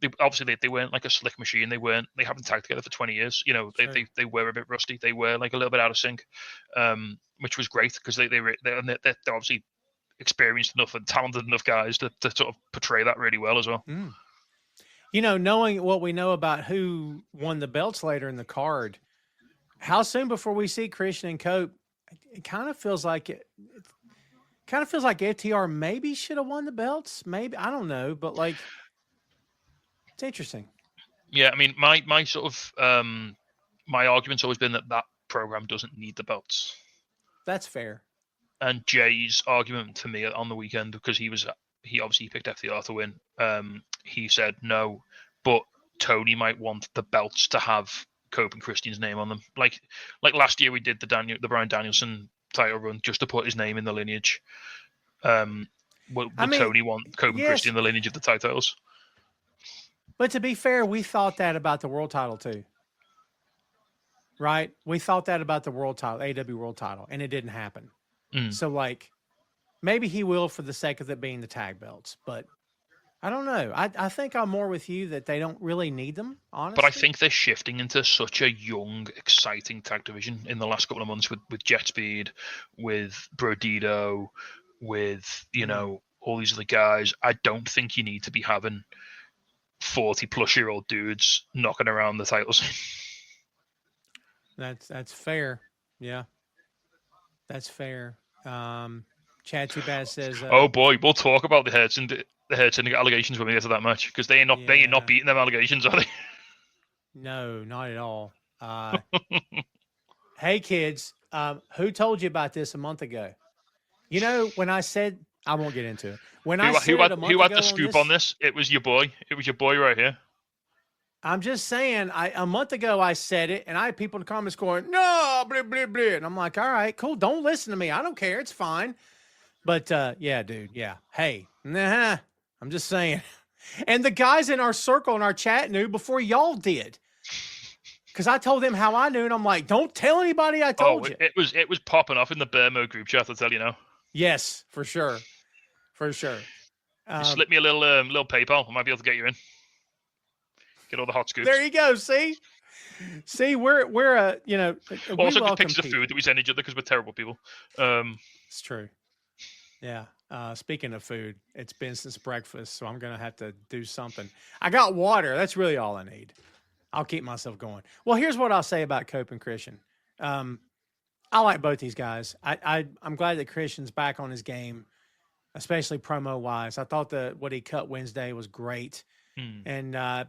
Speaker 5: they weren't like a slick machine. They haven't tagged together for 20 years. You know,
Speaker 4: sure.
Speaker 5: they were a bit rusty. They were like a little bit out of sync, which was great because they're obviously experienced enough and talented enough guys to sort of portray that really well as well.
Speaker 4: Mm. You know, knowing what we know about who won the belts later in the card, how soon before we see Christian and Cope? It kind of feels like FTR maybe should have won the belts. Maybe, I don't know, but like it's interesting.
Speaker 5: Yeah, I mean, my sort of my argument's always been that program doesn't need the belts.
Speaker 4: That's fair.
Speaker 5: And Jay's argument to me on the weekend, because he obviously picked FTR to win. He said no, but Tony might want the belts to have Cope and Christian's name on them. Like last year we did the Bryan Danielson title run just to put his name in the lineage. Would Tony want Cope and Christian in the lineage of the titles?
Speaker 4: But to be fair, we thought that about the world title too. Right? We thought that about the world title, AEW world title, and it didn't happen. So like maybe he will for the sake of it being the tag belts, but I don't know. I think I'm more with you that they don't really need them, honestly.
Speaker 5: But I think they're shifting into such a young, exciting tag division in the last couple of months with Jet Speed, with Brodito, with, you know, all these other guys. I don't think you need to be having 40-plus-year-old dudes knocking around the titles.
Speaker 4: That's fair. Yeah. That's fair. Chad Too Bad says,
Speaker 5: oh boy, we'll talk about the Hurt Syndicate allegations when we get to that match, because they ain't not beating them allegations, are they?
Speaker 4: no, not at all. Hey kids, who told you about this a month ago? You know, when I said, I won't get into it. When I said it a month
Speaker 5: who had
Speaker 4: ago
Speaker 5: the scoop on this? It was your boy. It was your boy right here.
Speaker 4: I'm just saying, a month ago I said it, and I had people in the comments going, no, blah, blah, blah. And I'm like, all right, cool. Don't listen to me. I don't care. It's fine. But yeah, dude. Yeah. Hey, nah, I'm just saying. And the guys in our circle in our chat knew before y'all did. Because I told them how I knew, and I'm like, don't tell anybody I told you.
Speaker 5: It was popping off in the Bear Mode group chat, I'll tell you now.
Speaker 4: Yes, for sure. For sure.
Speaker 5: Slip me a little PayPal. I might be able to get you in. Get all the hot scoops.
Speaker 4: There you go. See, we're you know.
Speaker 5: Also, good pictures of food that we send each other because we're terrible people.
Speaker 4: It's true. Yeah. Speaking of food, it's been since breakfast, so I'm gonna have to do something. I got water. That's really all I need. I'll keep myself going. Well, here's what I'll say about Cope and Christian. I like both these guys. I'm glad that Christian's back on his game, especially promo wise. I thought what he cut Wednesday was great, and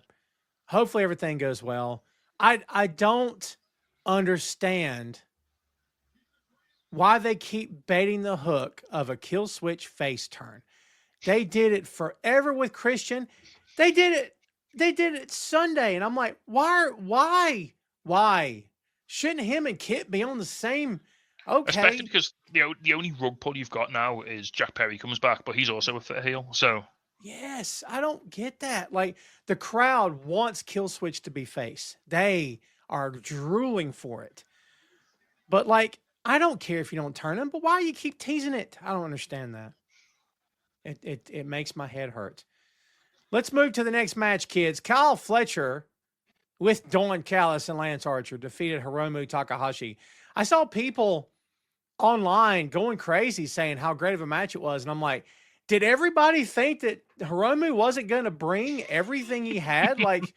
Speaker 4: hopefully everything goes well. I don't understand why they keep baiting the hook of a kill switch face turn. They did it forever with Christian. They did it Sunday, and I'm like, why? Shouldn't him and Kit be on the same? Okay,
Speaker 5: especially because the only rug pull you've got now is Jack Perry comes back, but he's also a fit heel. So
Speaker 4: yes, I don't get that. Like, the crowd wants kill switch to be face. They are drooling for it. But like, I don't care if you don't turn him, but why you keep teasing it? I don't understand that. It makes my head hurt. Let's move to the next match, kids. Kyle Fletcher with Dawn Callis and Lance Archer defeated Hiromu Takahashi. I saw people online going crazy saying how great of a match it was. And I'm like, did everybody think that Hiromu wasn't going to bring everything he had? Like,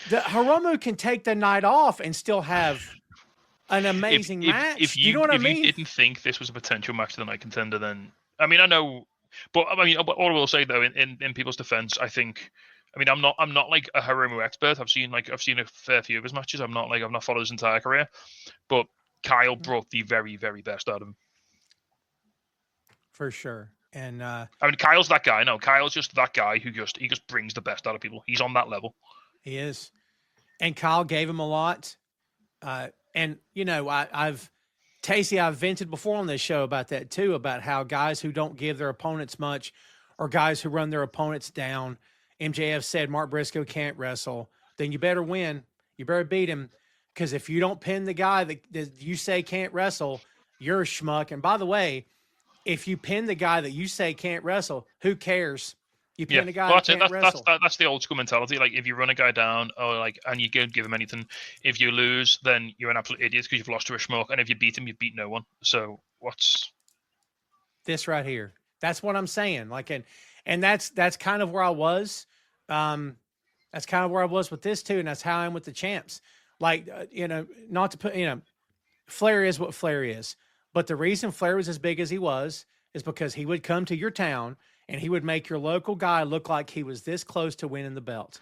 Speaker 4: Hiromu can take the night off and still have an amazing match. Do you know what I mean?
Speaker 5: If you didn't think this was a potential match of the night contender, then I mean, I know, but I mean, all I will say though, in people's defense, I think, I mean, I'm not like a Hiromu expert. I've seen a fair few of his matches. I've not followed his entire career, but Kyle brought the very, very best out of him.
Speaker 4: For sure. And
Speaker 5: I mean, Kyle's that guy. No, Kyle's just that guy who he just brings the best out of people. He's on that level.
Speaker 4: He is. And Kyle gave him a lot. And you know, I've vented before on this show about that too, about how guys who don't give their opponents much or guys who run their opponents down. MJF said Mark Briscoe can't wrestle. Then you better win. You better beat him. Because if you don't pin the guy that you say can't wrestle, you're a schmuck. And by the way, if you pin the guy that you say can't wrestle, who cares? You pin the guy that can't wrestle.
Speaker 5: That's the old school mentality. Like, if you run a guy down and you don't give him anything, if you lose, then you're an absolute idiot because you've lost to a schmuck. And if you beat him, you beat no one. So what's
Speaker 4: this right here? That's what I'm saying. Like, and that's kind of where I was. That's kind of where I was with this too. And that's how I am with the champs. Like, not to put, Flair is what Flair is. But the reason Flair was as big as he was is because he would come to your town and he would make your local guy look like he was this close to winning the belt.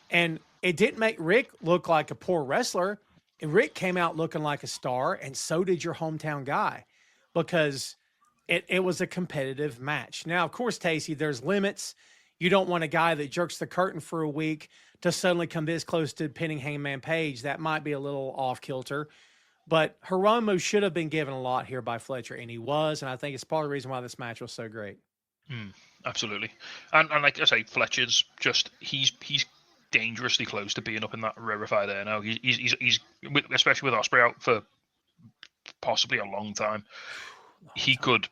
Speaker 4: And it didn't make Rick look like a poor wrestler. And Rick came out looking like a star, and so did your hometown guy, because it was a competitive match. Now, of course, Tacey, there's limits. You don't want a guy that jerks the curtain for a week to suddenly come this close to pinning Hangman Page. That might be a little off kilter. But Hiromu should have been given a lot here by Fletcher, and he was, and I think it's part of the reason why this match was so great.
Speaker 5: Absolutely. And like I say, Fletcher's just, he's dangerously close to being up in that rarefied air now. He's especially with Ospreay out for possibly a long time. He could,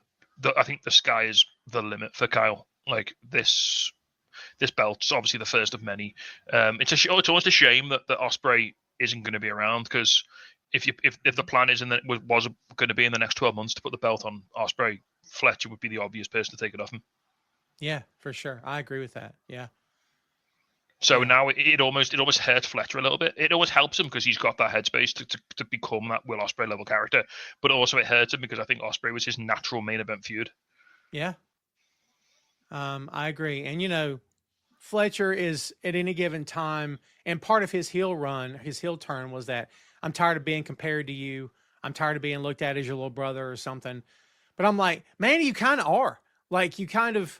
Speaker 5: I think the sky is the limit for Kyle. Like, this belt's obviously the first of many. It's almost a shame that Ospreay isn't going to be around, because if the plan is and that was going to be in the next 12 months to put the belt on Ospreay, Fletcher would be the obvious person to take it off him.
Speaker 4: Yeah, for sure. I agree with that. Yeah.
Speaker 5: So now it almost hurts Fletcher a little bit. It always helps him because he's got that headspace to become that Will Ospreay level character. But also it hurts him because I think Ospreay was his natural main event feud.
Speaker 4: Yeah. I agree. And, Fletcher is at any given time, and part of his heel turn was that I'm tired of being compared to you. I'm tired of being looked at as your little brother or something. But I'm like, man, you kind of are. Like, you kind of,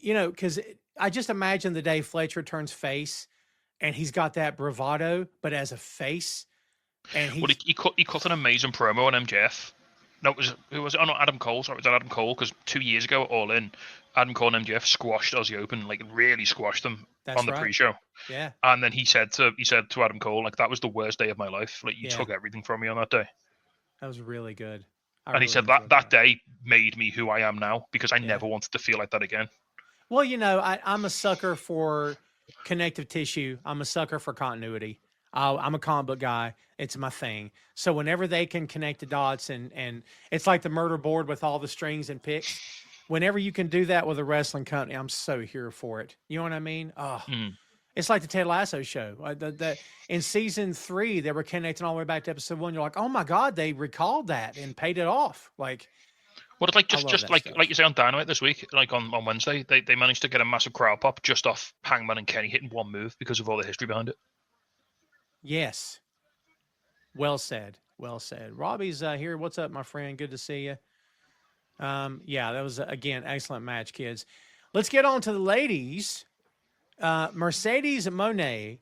Speaker 4: because I just imagine the day Fletcher turns face and he's got that bravado, but as a face. And
Speaker 5: he cut an amazing promo on MJF. No, it was on Adam Cole. Sorry, it was on Adam Cole because 2 years ago, All In, Adam Cole and MJF squashed Aussie Open, like really squashed them on the pre-show.
Speaker 4: Yeah.
Speaker 5: And then he said to Adam Cole, like, that was the worst day of my life. Like, you took everything from me on that day.
Speaker 4: That was really good.
Speaker 5: And he said that day made me who I am now because I never wanted to feel like that again.
Speaker 4: Well, I'm a sucker for connective tissue. I'm a sucker for continuity. I'm a comic book guy. It's my thing. So whenever they can connect the dots and it's like the murder board with all the strings and picks, whenever you can do that with a wrestling company, I'm so here for it. You know what I mean? Oh, It's like the Ted Lasso show. In season 3, they were connecting all the way back to episode 1. You're like, oh my God, they recalled that and paid it off. Like,
Speaker 5: well, it's like just like you say on Dynamite this week, like on Wednesday, they managed to get a massive crowd pop just off Hangman and Kenny hitting one move because of all the history behind it.
Speaker 4: Yes. Well said. Well said. Robbie's here. What's up, my friend? Good to see you. Yeah, that was, again, excellent match, kids. Let's get on to the ladies. Mercedes Moné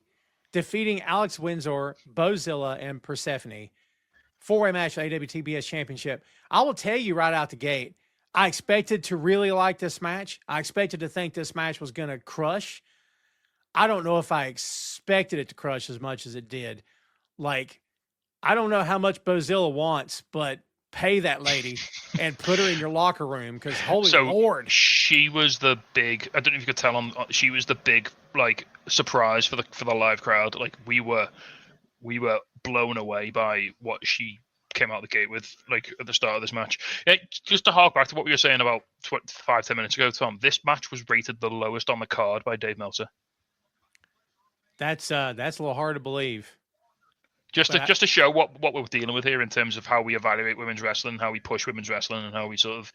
Speaker 4: defeating Alex Windsor, Bozilla, and Persephone. 4-way match for AWTBS Championship. I will tell you right out the gate, I expected to really like this match. I expected to think this match was going to crush. I don't know if I expected it to crush as much as it did. Like, I don't know how much Bozilla wants, but pay that lady and put her in your locker room because holy Lord.
Speaker 5: She was the big, I don't know if you could tell she was the big, like, surprise for the live crowd. Like, we were blown away by what she came out the gate with, like, at the start of this match. Just to hark back to what we were saying about 5-10 minutes ago, Tom, this match was rated the lowest on the card by Dave Meltzer.
Speaker 4: That's a little hard to believe.
Speaker 5: Just to show what we're dealing with here in terms of how we evaluate women's wrestling, how we push women's wrestling, and how we sort of,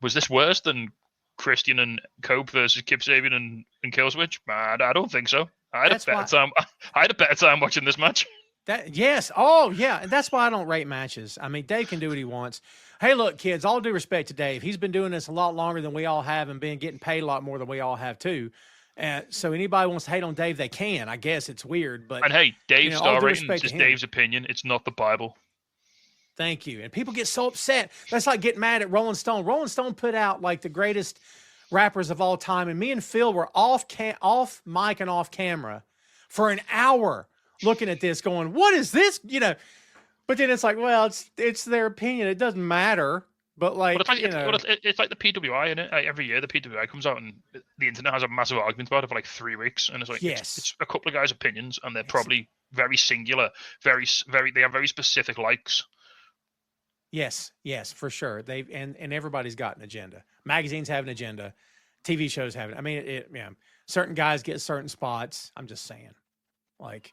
Speaker 5: was this worse than Christian and Cope versus Kip Sabian and Killswitch? Man, I don't think so. I had a better time watching this match.
Speaker 4: Yes. Oh, yeah. And that's why I don't rate matches. I mean, Dave can do what he wants. Hey, look, kids, all due respect to Dave. He's been doing this a lot longer than we all have and been getting paid a lot more than we all have, too. So anybody wants to hate on Dave, they can. I guess it's weird, but
Speaker 5: and hey, Dave's star rating is just Dave's opinion. It's not the Bible.
Speaker 4: Thank you. And people get so upset. That's like getting mad at Rolling Stone. Rolling Stone put out like the greatest rappers of all time, and me and Phil were off mic and off camera for an hour looking at this, going, "What is this?" But then it's like, well, it's their opinion. It doesn't matter. But like,
Speaker 5: it's like the PWI, isn't it? Like every year the PWI comes out and the internet has a massive argument about it for like 3 weeks, and it's like it's a couple of guys' opinions, and they're probably very singular, they have very specific likes.
Speaker 4: Yes, for sure. And everybody's got an agenda. Magazines have an agenda. TV shows have it. I mean, certain guys get certain spots. I'm just saying. Like,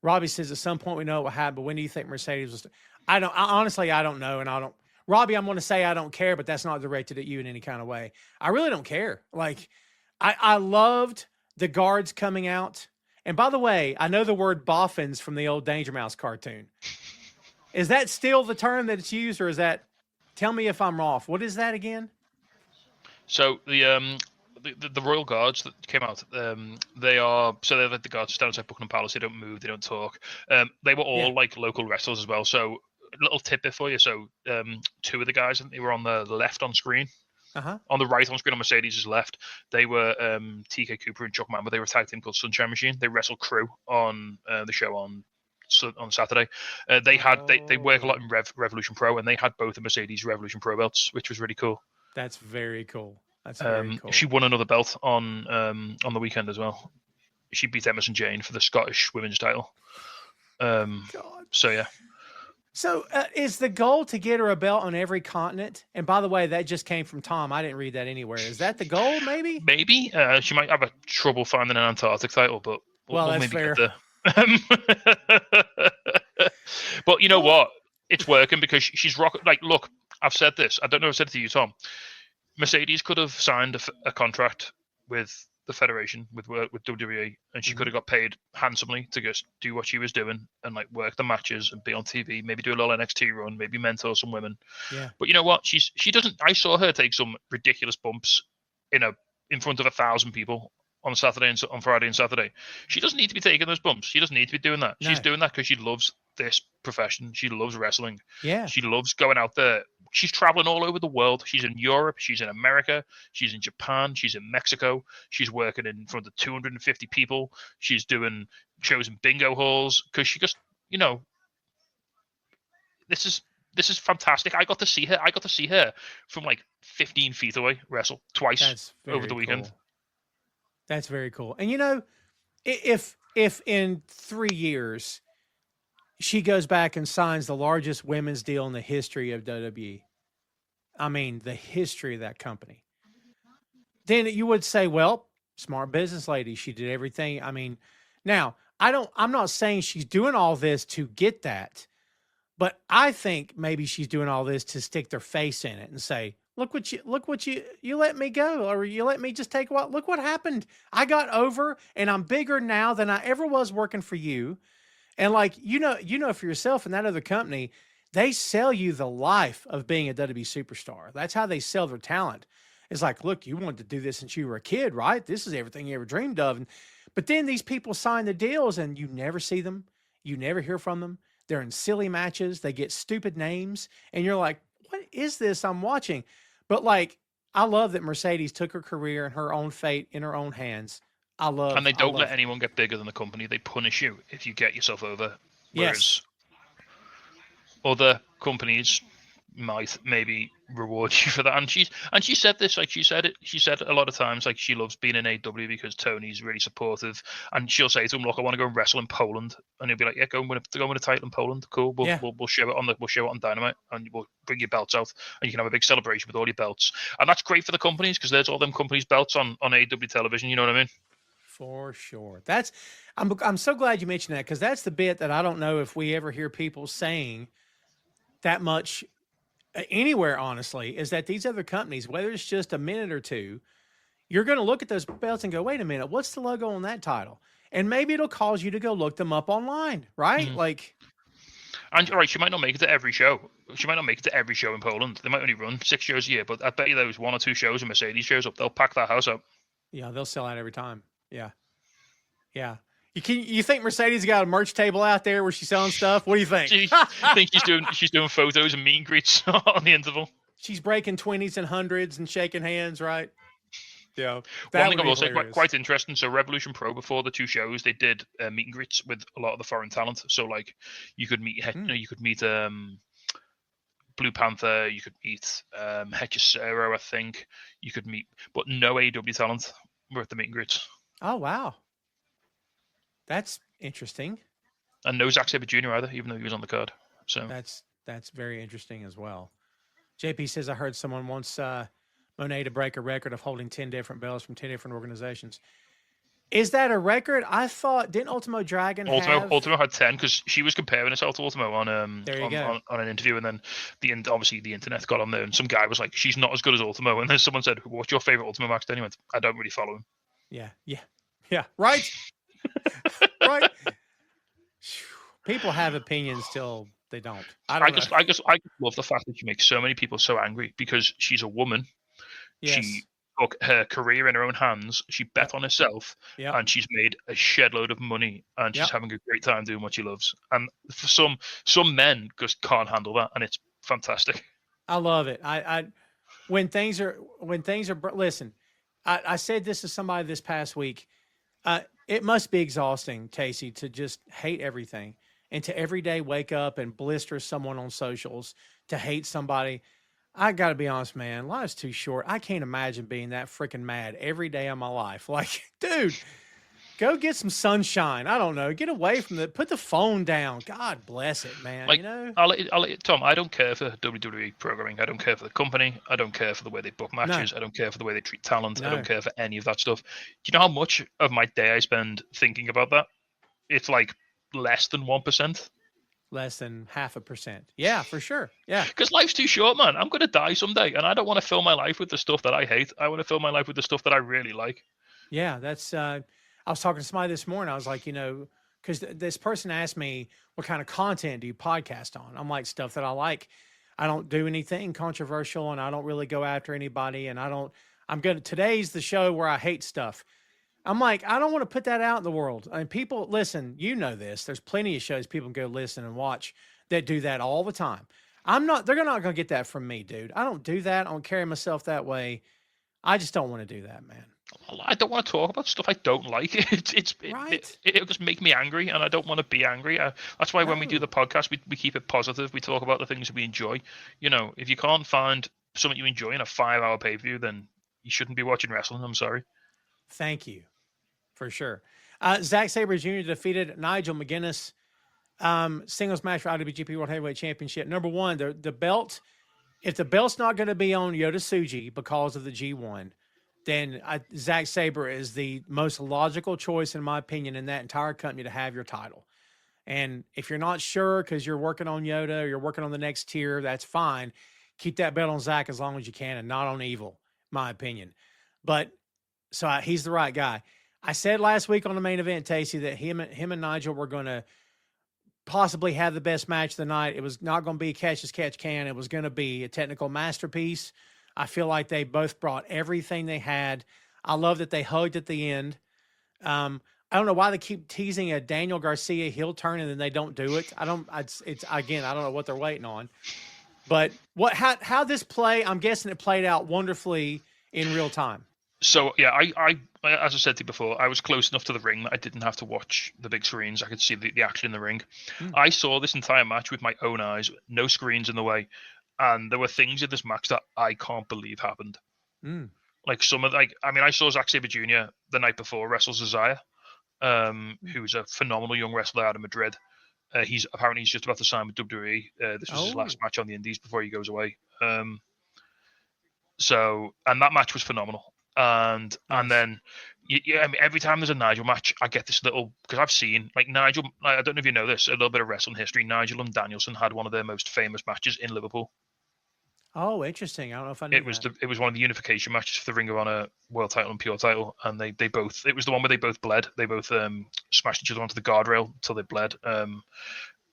Speaker 4: Robbie says at some point we know what happened, but when do you think Mercedes was? Honestly, I don't know, and I don't. Robbie, I'm going to say I don't care, but that's not directed at you in any kind of way. I really don't care. Like, I loved the guards coming out. And by the way, I know the word boffins from the old Danger Mouse cartoon. Is that still the term that it's used, or is that? Tell me if I'm off. What is that again?
Speaker 5: So the Royal Guards that came out, they're like the guards stand outside Buckingham Palace. They don't move. They don't talk. They were all like local wrestlers as well. So. Little tidbit for you. So 2 of the guys, I think they were on the left on screen. On the right on screen on Mercedes' left, they were TK Cooper and Chuck Mamba. They were a tag team called Sunshine Machine. They wrestled Crew on the show on Saturday. They work a lot in Revolution Pro, and they had both the Mercedes Revolution Pro belts, which was really cool.
Speaker 4: That's very cool. That's very cool.
Speaker 5: She won another belt on the weekend as well. She beat Emerson Jane for the Scottish women's title. So yeah.
Speaker 4: So is the goal to get her a belt on every continent? And by the way, that just came from Tom. I didn't read that anywhere. Is that the goal? Maybe.
Speaker 5: Maybe she might have a trouble finding an Antarctic title, but
Speaker 4: Well,
Speaker 5: we'll
Speaker 4: that's
Speaker 5: maybe
Speaker 4: fair.
Speaker 5: get there. But you know what? It's working because she's rocking. Like, look, I've said this. I don't know if I said it to you, Tom. Mercedes could have signed a contract with the Federation, with WWE, and she could have got paid handsomely to just do what she was doing and like work the matches and be on TV, maybe do a little NXT run, maybe mentor some women.
Speaker 4: Yeah.
Speaker 5: But you know what? She doesn't. I saw her take some ridiculous bumps in front of 1,000 people on Friday and Saturday. She doesn't need to be taking those bumps. She doesn't need to be doing that.
Speaker 4: No.
Speaker 5: She's doing that because she loves this profession. She loves wrestling.
Speaker 4: Yeah.
Speaker 5: She loves going out there. She's traveling all over the world. She's in Europe. She's in America. She's in Japan. She's in Mexico. She's working in front of 250 people. She's doing shows in bingo halls because she just, this is fantastic. I got to see her from like 15 feet away wrestle twice over the weekend.
Speaker 4: Cool. That's very cool. And if in 3 years she goes back and signs the largest women's deal in the history of WWE, I mean the history of that company, then you would say, well, smart business lady. She did everything. I mean, now I'm not saying she's doing all this to get that, but I think maybe she's doing all this to stick their face in it and say, look what you let me go, or you let me just take a while. Look what happened. I got over and I'm bigger now than I ever was working for you. And like, for yourself in that other company, they sell you the life of being a WWE superstar. That's how they sell their talent. It's like, look, you wanted to do this since you were a kid, right? This is everything you ever dreamed of. But then these people sign the deals and you never see them. You never hear from them. They're in silly matches. They get stupid names. And you're like, what is this I'm watching? But like, I love that Mercedes took her career and her own fate in her own hands.
Speaker 5: And they don't let anyone get bigger than the company. They punish you if you get yourself over. Whereas other companies might maybe reward you for that. And she said this, like she said a lot of times, like she loves being in AEW because Tony's really supportive. And she'll say to him, look, I want to go and wrestle in Poland. And he'll be like, yeah, go and win a title in Poland. Cool. We'll show it on Dynamite and we'll bring your belts out and you can have a big celebration with all your belts. And that's great for the companies because there's all them companies' belts on AEW television. You know what I mean?
Speaker 4: For sure. I'm so glad you mentioned that because that's the bit that I don't know if we ever hear people saying that much anywhere, honestly, is that these other companies, whether it's just a minute or two, you're going to look at those belts and go, wait a minute, what's the logo on that title? And maybe it'll cause you to go look them up online, right?
Speaker 5: Mm-hmm.
Speaker 4: Like,
Speaker 5: and all right, she might not make it to every show. She might not make it to every show in Poland. They might only run 6 shows a year, but I bet you those 1 or 2 shows and Mercedes shows up, they'll pack that house up.
Speaker 4: Yeah, they'll sell out every time. Yeah. Yeah. You think Mercedes got a merch table out there where she's selling stuff? What do you think?
Speaker 5: I think she's doing photos and meet and greets on the interval.
Speaker 4: She's breaking 20s and 100s and shaking hands, right? Yeah.
Speaker 5: One thing I will say, quite interesting. So Revolution Pro, before the 2 shows, they did meet and greets with a lot of the foreign talent. So like, you could meet Blue Panther, you could meet Hechicero, I think. You could meet, but no AEW talent were at the meet and greets.
Speaker 4: Oh wow. That's interesting.
Speaker 5: And no Zack Sabre Jr. either, even though he was on the card. So
Speaker 4: that's very interesting as well. JP says, I heard someone wants Monet to break a record of holding 10 different belts from 10 different organizations. Is that a record? I thought, didn't Ultimo Dragon have...
Speaker 5: Ultimo had 10 because she was comparing herself to Ultimo on an interview, and then obviously the internet got on there and some guy was like, she's not as good as Ultimo, and then someone said, what's your favorite Ultimo match? Then he went, I don't really follow him.
Speaker 4: Yeah, right. Right. People have opinions till they don't. I just
Speaker 5: love the fact that she makes so many people so angry because she's a woman.
Speaker 4: Yes.
Speaker 5: She took her career in her own hands. She bet on herself, and she's made a shed load of money, and she's having a great time doing what she loves. And for some men just can't handle that, and it's fantastic.
Speaker 4: I love it. When things are listen. I said this to somebody this past week. It must be exhausting, Casey, to just hate everything and to every day wake up and blister someone on socials, to hate somebody. I got to be honest, man, life's too short. I can't imagine being that freaking mad every day of my life. Like, dude, Go get some sunshine. I don't know. Get away from put the phone down. God bless it, man.
Speaker 5: Like,
Speaker 4: you know?
Speaker 5: Tom, I don't care for WWE programming. I don't care for the company. I don't care for the way they book matches. I don't care for the way they treat talent. I
Speaker 4: No.
Speaker 5: don't care for any of that stuff. Do you know how much of my day I spend thinking about that? It's like less than 1%.
Speaker 4: Less than 0.5%. Yeah, for sure. Yeah.
Speaker 5: Because life's too short, man. I'm going to die someday, and I don't want to fill my life with the stuff that I hate. I want to fill my life with the stuff that I really like.
Speaker 4: Yeah, that's I was talking to somebody this morning. I was like, because this person asked me, what kind of content do you podcast on? I'm like, stuff that I like. I don't do anything controversial, and I don't really go after anybody. And today's the show where I hate stuff. I'm like, I don't want to put that out in the world. I mean, people, listen, you know this. There's plenty of shows people can go listen and watch that do that all the time. They're not going to get that from me, dude. I don't do that. I don't carry myself that way. I just don't want to do that, man.
Speaker 5: I don't want to talk about stuff I don't like. It'll just make me angry, and I don't want to be angry. That's why when we do the podcast, we keep it positive. We talk about the things that we enjoy. If you can't find something you enjoy in a 5-hour pay-per-view, then you shouldn't be watching wrestling. I'm sorry.
Speaker 4: Thank you, for sure. Zack Sabre Jr. defeated Nigel McGuinness. Singles match for IWGP World Heavyweight Championship. Number one, the belt. If the belt's not going to be on Yota Tsuji because of the G1, then Zack Sabre is the most logical choice, in my opinion, in that entire company to have your title. And if you're not sure because you're working on Yota or you're working on the next tier, that's fine. Keep that belt on Zack as long as you can and not on Evil, my opinion. But he's the right guy. I said last week on the main event, Tacey, that him and Nigel were going to possibly have the best match of the night. It was not going to be catch as catch can. It was going to be a technical masterpiece. I feel like they both brought everything they had. I love that they hugged at the end. I don't know why they keep teasing a Daniel Garcia heel turn and then they don't do it. I don't know what they're waiting on. But how this play, I'm guessing it played out wonderfully in real time.
Speaker 5: So yeah, I as I said to you before, I was close enough to the ring that I didn't have to watch the big screens. I could see the action in the ring. I saw this entire match with my own eyes, no screens in the way. And there were things in this match that I can't believe happened. Like I saw Zack Sabre Jr. the night before wrestle Zazaya, who's a phenomenal young wrestler out of Madrid. He's just about to sign with WWE. This was his last match on the Indies before he goes away. And that match was phenomenal. And then every time there's a Nigel match, I get this little, because I've seen like Nigel. I don't know if you know this, a little bit of wrestling history. Nigel and Danielson had one of their most famous matches in Liverpool.
Speaker 4: Oh, interesting. I don't know if I knew
Speaker 5: it was one of the unification matches for the Ring of Honor World Title and Pure Title, and they both, it was the one where they both bled. They both smashed each other onto the guardrail until they bled.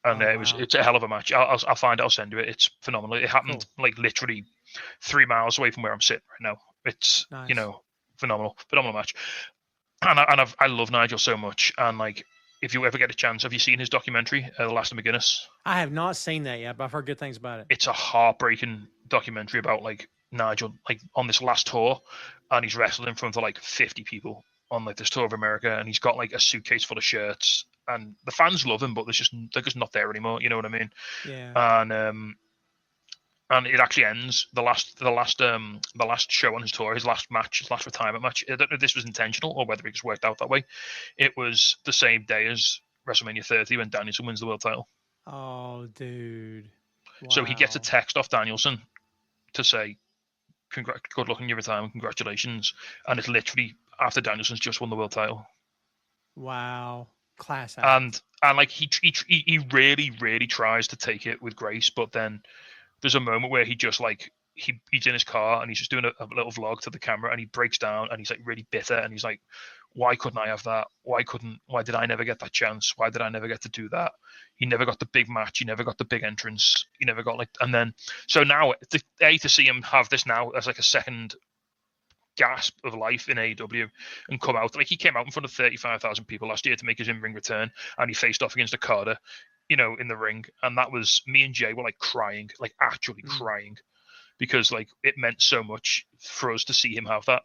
Speaker 5: It's a hell of a match. I'll find it. I'll send you it. It's phenomenal. It happened like literally 3 miles away from where I'm sitting right now. It's
Speaker 4: nice.
Speaker 5: Phenomenal match. And I love Nigel so much. And like, if you ever get a chance, have you seen his documentary, The Last of McGuinness?
Speaker 4: I have not seen that yet, but I've heard good things about it.
Speaker 5: It's a heartbreaking documentary about like Nigel, like on this last tour, and he's wrestled in front of like 50 people on like this tour of America, and he's got like a suitcase full of shirts, and the fans love him, but they're just not there anymore. You know what I mean?
Speaker 4: Yeah.
Speaker 5: And it actually ends the last show on his tour, his last retirement match. I don't know if this was intentional or whether it just worked out that way. It was the same day as WrestleMania 30 when Danielson wins the world title.
Speaker 4: Oh, dude! Wow.
Speaker 5: So he gets a text off Danielson to say, "Good luck in your retirement, congratulations." And it's literally after Danielson's just won the world title.
Speaker 4: Wow, class act.
Speaker 5: And like he really tries to take it with grace, but then there's a moment where he just like he's in his car and he's just doing a little vlog to the camera and he breaks down and he's like really bitter and he's like, why couldn't I have that? Why did I never get that chance? Why did I never get to do that? He never got the big match. He never got the big entrance. He never got and then, so now to see him have this now as like a second gasp of life in AEW and come out, like he came out in front of 35,000 people last year to make his in-ring return and he faced off against Okada, in the ring, and that was, me and Jay were like crying, like actually crying, because like it meant so much for us to see him have that.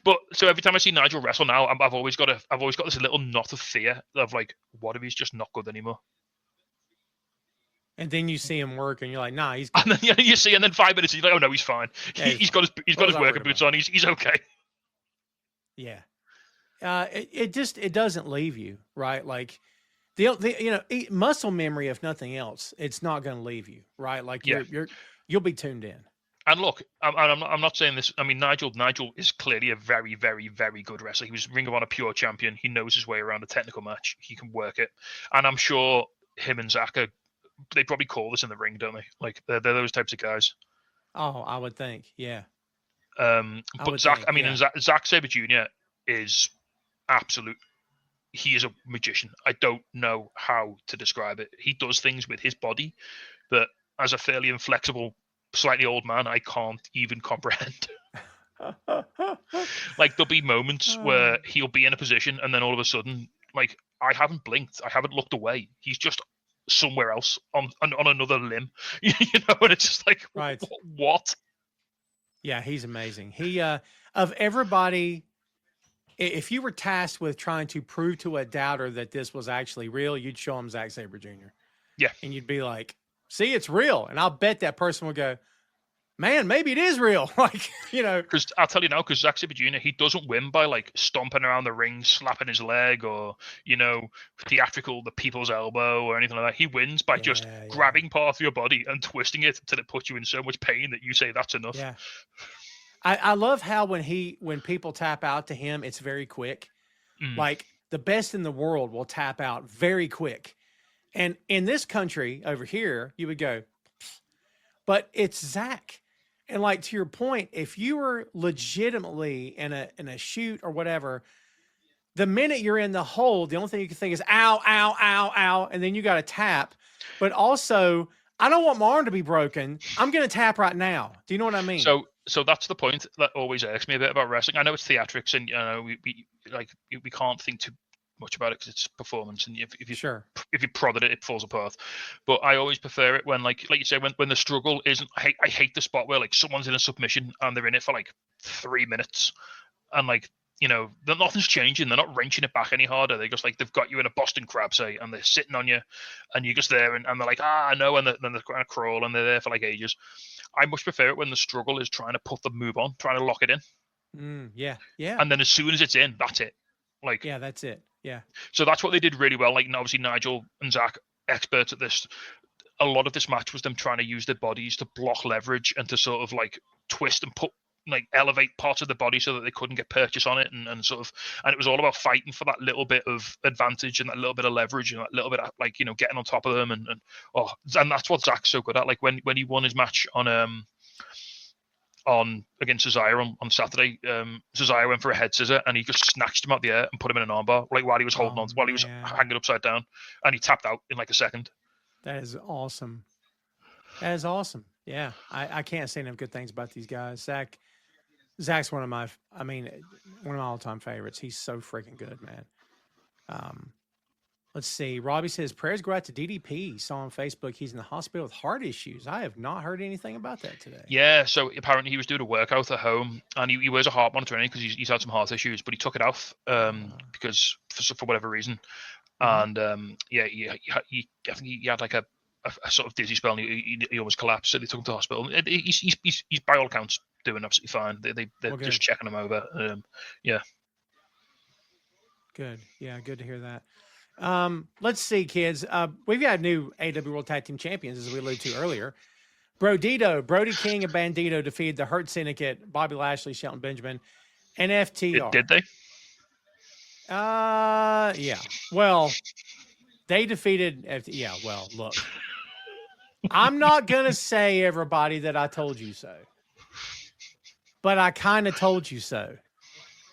Speaker 5: But so every time I see Nigel wrestle now, I've always got this little knot of fear of like, what if he's just not good anymore?
Speaker 4: And then you see him work, and you're like, nah, he's good.
Speaker 5: And then you see, and then 5 minutes, he's like, oh no, he's fine.
Speaker 4: Yeah,
Speaker 5: he's got his working boots on. He's okay.
Speaker 4: Yeah. it doesn't leave you, right? Like muscle memory, if nothing else, it's not going to leave you, right? Like
Speaker 5: Yeah.
Speaker 4: you'll be tuned in.
Speaker 5: And look, I'm not saying this. I mean, Nigel is clearly a very, very, very good wrestler. He was Ring of Honor pure champion. He knows his way around a technical match. He can work it. And I'm sure him and Zach they probably call this in the ring, don't they? Like they're those types of guys.
Speaker 4: Oh, I would think, yeah.
Speaker 5: But Zach, and Zack Sabre Jr. is absolute. He is a magician. I don't know how to describe it. He does things with his body that, as a fairly inflexible, slightly old man, I can't even comprehend. Like there'll be moments where he'll be in a position and then all of a sudden, like I haven't blinked, I haven't looked away. He's just somewhere else on another limb, you know, and it's just like,
Speaker 4: right.
Speaker 5: What?
Speaker 4: Yeah, he's amazing. He of everybody, if you were tasked with trying to prove to a doubter that this was actually real, you'd show him Zack Sabre Jr.
Speaker 5: Yeah,
Speaker 4: and you'd be like, see, it's real. And I'll bet that person will go, man, maybe it is real. Like, you know.
Speaker 5: Because I'll tell you now, because Zack Sabre Jr., he doesn't win by, like, stomping around the ring, slapping his leg, or, you know, theatrical, the people's elbow, or anything like that. He wins by just grabbing part of your body and twisting it until it puts you in so much pain that you say, that's enough.
Speaker 4: Yeah. I love how when people tap out to him, it's very quick. Like, the best in the world will tap out very quick. And in this country over here, you would go, but it's Zach. And like, to your point, if you were legitimately in a shoot or whatever, the minute you're in the hole, the only thing you can think is ow, ow, ow, ow. And then you got to tap. But also, I don't want my arm to be broken. I'm going to tap right now. Do you know what I mean?
Speaker 5: So that's the point that always irks me a bit about wrestling. I know it's theatrics, and you know we can't think too much about it because it's performance, and if you prodded it falls apart. But I always prefer it when like you say when the struggle isn't. I hate the spot where like someone's in a submission and they're in it for like 3 minutes, and like, you know, nothing's changing. They're not wrenching it back any harder. They just like they've got you in a Boston crab, say, and they're sitting on you, and you're just there, and they're like, no, and then they're going to crawl, and they're there for like ages. I much prefer it when the struggle is trying to put the move on, trying to lock it in.
Speaker 4: Yeah.
Speaker 5: And then as soon as it's in, that's it. Like,
Speaker 4: yeah, that's it. Yeah.
Speaker 5: So that's what they did really well. Like, obviously Nigel and Zach, experts at this. A lot of this match was them trying to use their bodies to block leverage and to sort of like twist and put, like, elevate parts of the body so that they couldn't get purchase on it, and it was all about fighting for that little bit of advantage and that little bit of leverage and that little bit of, like, you know, getting on top of them, and that's what Zach's so good at. Like when he won his match on against Cesaro on Saturday, Cesaro went for a head scissor and he just snatched him out the air and put him in an armbar, like while he was holding on, while he was hanging upside down, and he tapped out in like a second.
Speaker 4: That is awesome. Yeah, I can't say enough good things about these guys. Zach's one of my all-time favorites. He's so freaking good, man. Let's see. Robbie says, prayers go out to DDP. Saw on Facebook he's in the hospital with heart issues. I have not heard anything about that today.
Speaker 5: Yeah, so apparently he was doing a workout at home, and he wears a heart monitor because he's had some heart issues, but he took it off because for whatever reason. And I think he had like a sort of dizzy spell, and he almost collapsed, so they took him to the hospital. He's by all accounts doing absolutely fine. They're just checking him over.
Speaker 4: Good. Yeah, good to hear that. Let's see, kids. We've got new AEW World Tag Team Champions, as we alluded to earlier. Brody King and Bandito defeated the Hurt Syndicate, Bobby Lashley, Shelton Benjamin, and FTR.
Speaker 5: Did they?
Speaker 4: Yeah. Well, they defeated yeah, well, look. I'm not going to say, everybody, that I told you so. But I kind of told you so.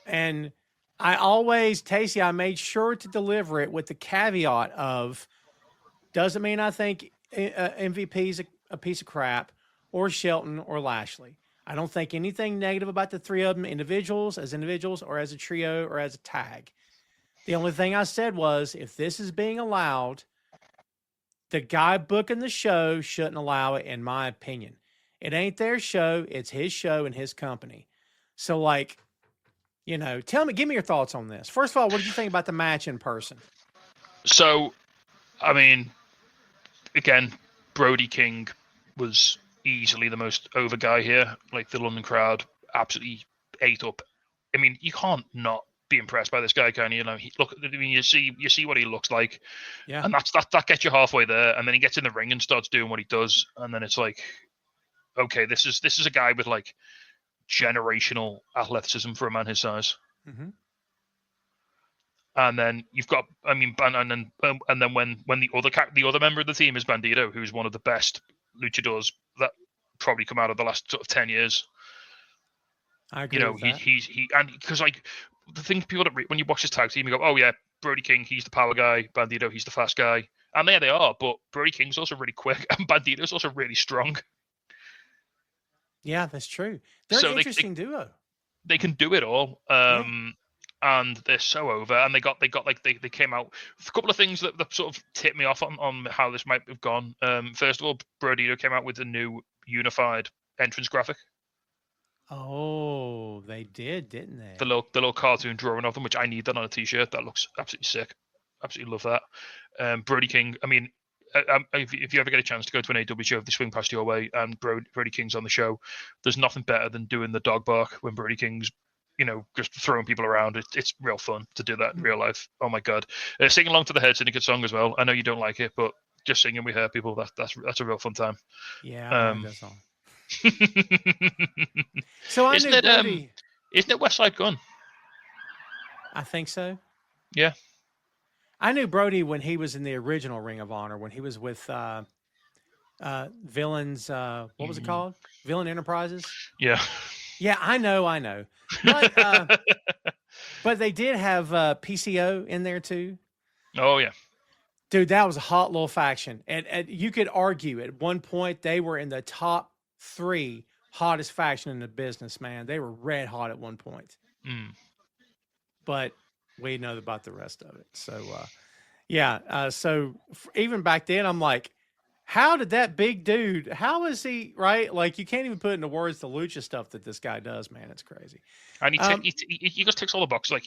Speaker 4: And I always, Tacey, I made sure to deliver it with the caveat of, doesn't mean I think MVP's a piece of crap, or Shelton or Lashley. I don't think anything negative about the three of them individuals, or as a trio, or as a tag. The only thing I said was, if this is being allowed, the guy booking the show shouldn't allow it, in my opinion. It ain't their show. It's his show and his company. So, like, you know, give me your thoughts on this. First of all, what did you think about the match in person?
Speaker 5: So, I mean, again, Brody King was easily the most over guy here. Like, the London crowd absolutely ate up. I mean, you can't not be impressed by this guy, can you? Look, I mean, you see what he looks like,
Speaker 4: Yeah.
Speaker 5: and that gets you halfway there, and then he gets in the ring and starts doing what he does, and then it's like, okay, this is a guy with like generational athleticism for a man his size.
Speaker 4: Mm-hmm.
Speaker 5: And then you've got, I mean, and then when the other member of the team is Bandito, who's one of the best luchadors that probably come out of the last sort of 10 years.
Speaker 4: I agree.
Speaker 5: You know,
Speaker 4: with that.
Speaker 5: he and because like the thing people that when you watch his tag team, you go, oh yeah, Brody King, he's the power guy, Bandito, he's the fast guy, and there they are. But Brody King's also really quick, and Bandito's also really strong.
Speaker 4: Yeah, that's true. They're
Speaker 5: So
Speaker 4: an interesting duo.
Speaker 5: They can do it all. And they're so over. And they came out with a couple of things that sort of tipped me off on how this might have gone. First of all, Brodito came out with a new unified entrance graphic.
Speaker 4: Oh, they did, didn't they?
Speaker 5: The little cartoon drawing of them, which I need that on a t-shirt. That looks absolutely sick. Absolutely love that. Brody King. I mean, if you ever get a chance to go to an AEW show, if they swing past your way and Brody King's on the show, there's nothing better than doing the dog bark when Brody King's, you know, just throwing people around. It's real fun to do that in real life. Oh my god, sing along to the Herd Syndicate song as well. I know you don't like it, but just singing with her people, that's a real fun time.
Speaker 4: Yeah, I like that song. So
Speaker 5: isn't it West Side Gun?
Speaker 4: I think so.
Speaker 5: Yeah.
Speaker 4: I knew Brody when he was in the original Ring of Honor, when he was with Villains. What was it called? Villain Enterprises.
Speaker 5: Yeah.
Speaker 4: Yeah, I know. But, but they did have PCO in there too.
Speaker 5: Oh yeah.
Speaker 4: Dude, that was a hot little faction. And you could argue at one point they were in the top 3 hottest faction in the business, man. They were red hot at one point. But we know about the rest of it. So, so even back then, I'm like, how did that big dude, how is he, right? Like, you can't even put into words the lucha stuff that this guy does, man. It's crazy.
Speaker 5: And he just ticks all the boxes. Like,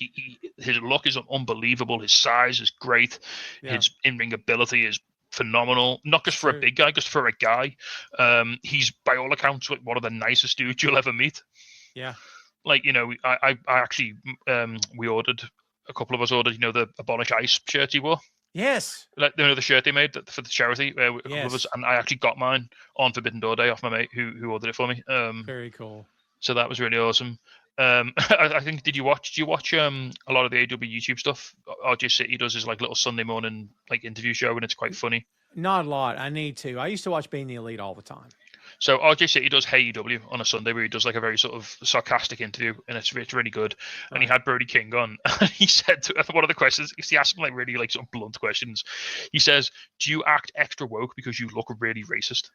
Speaker 5: his look is unbelievable. His size is great. Yeah. His in-ring ability is phenomenal. Not just for a big guy, just for a guy. He's, by all accounts, one of the nicest dudes you'll ever meet.
Speaker 4: Yeah.
Speaker 5: Like, you know, I actually, a couple of us ordered, you know, the Abolish Ice shirt he wore.
Speaker 4: Yes.
Speaker 5: Like, you know, the shirt they made for the charity. A couple of us, and I actually got mine on Forbidden Door Day off my mate who ordered it for me.
Speaker 4: Very cool.
Speaker 5: So that was really awesome. I think, did you watch a lot of the AEW YouTube stuff? RJ City does his like little Sunday morning like interview show, and it's quite funny.
Speaker 4: Not a lot. I need to. I used to watch Being the Elite all the time.
Speaker 5: So RJ City does AEW on a Sunday where he does like a very sort of sarcastic interview, and it's really good. Right. And he had Brody King on, and he said to one of the questions, he asked him like really like sort of blunt questions. He says, "Do you act extra woke because you look really racist?"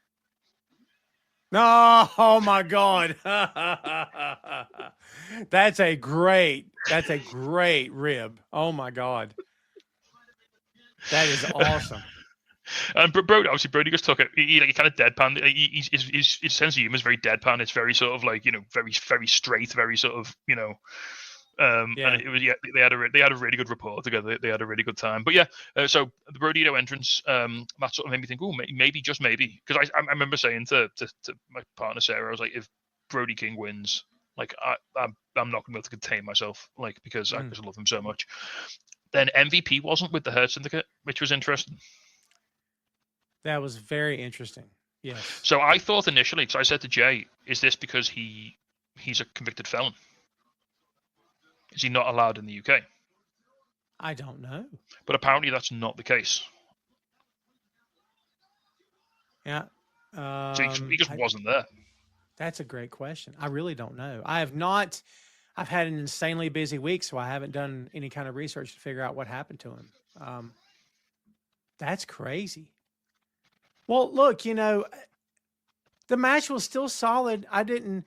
Speaker 4: No, oh my God. That's a great rib. Oh my God. That is awesome.
Speaker 5: And Brody, obviously, Brody just took it. He kind of deadpan. His sense of humor is very deadpan. It's very sort of like, you know, very very straight, very sort of, you know. And it was they had a really good rapport together. They had a really good time. But yeah, so the Brodito entrance, that sort of made me think, oh, maybe just maybe, because I remember saying to my partner Sarah, I was like, if Brody King wins, like I'm not going to be able to contain myself, like because I just love him so much. Then MVP wasn't with the Herd Syndicate, which was interesting.
Speaker 4: That was very interesting. Yes.
Speaker 5: So I thought initially, because I said to Jay, is this because he's a convicted felon? Is he not allowed in the UK?
Speaker 4: I don't know.
Speaker 5: But apparently that's not the case.
Speaker 4: Yeah.
Speaker 5: So he just wasn't there.
Speaker 4: That's a great question. I really don't know. I've had an insanely busy week, so I haven't done any kind of research to figure out what happened to him. That's crazy. Well, look, you know, the match was still solid. I didn't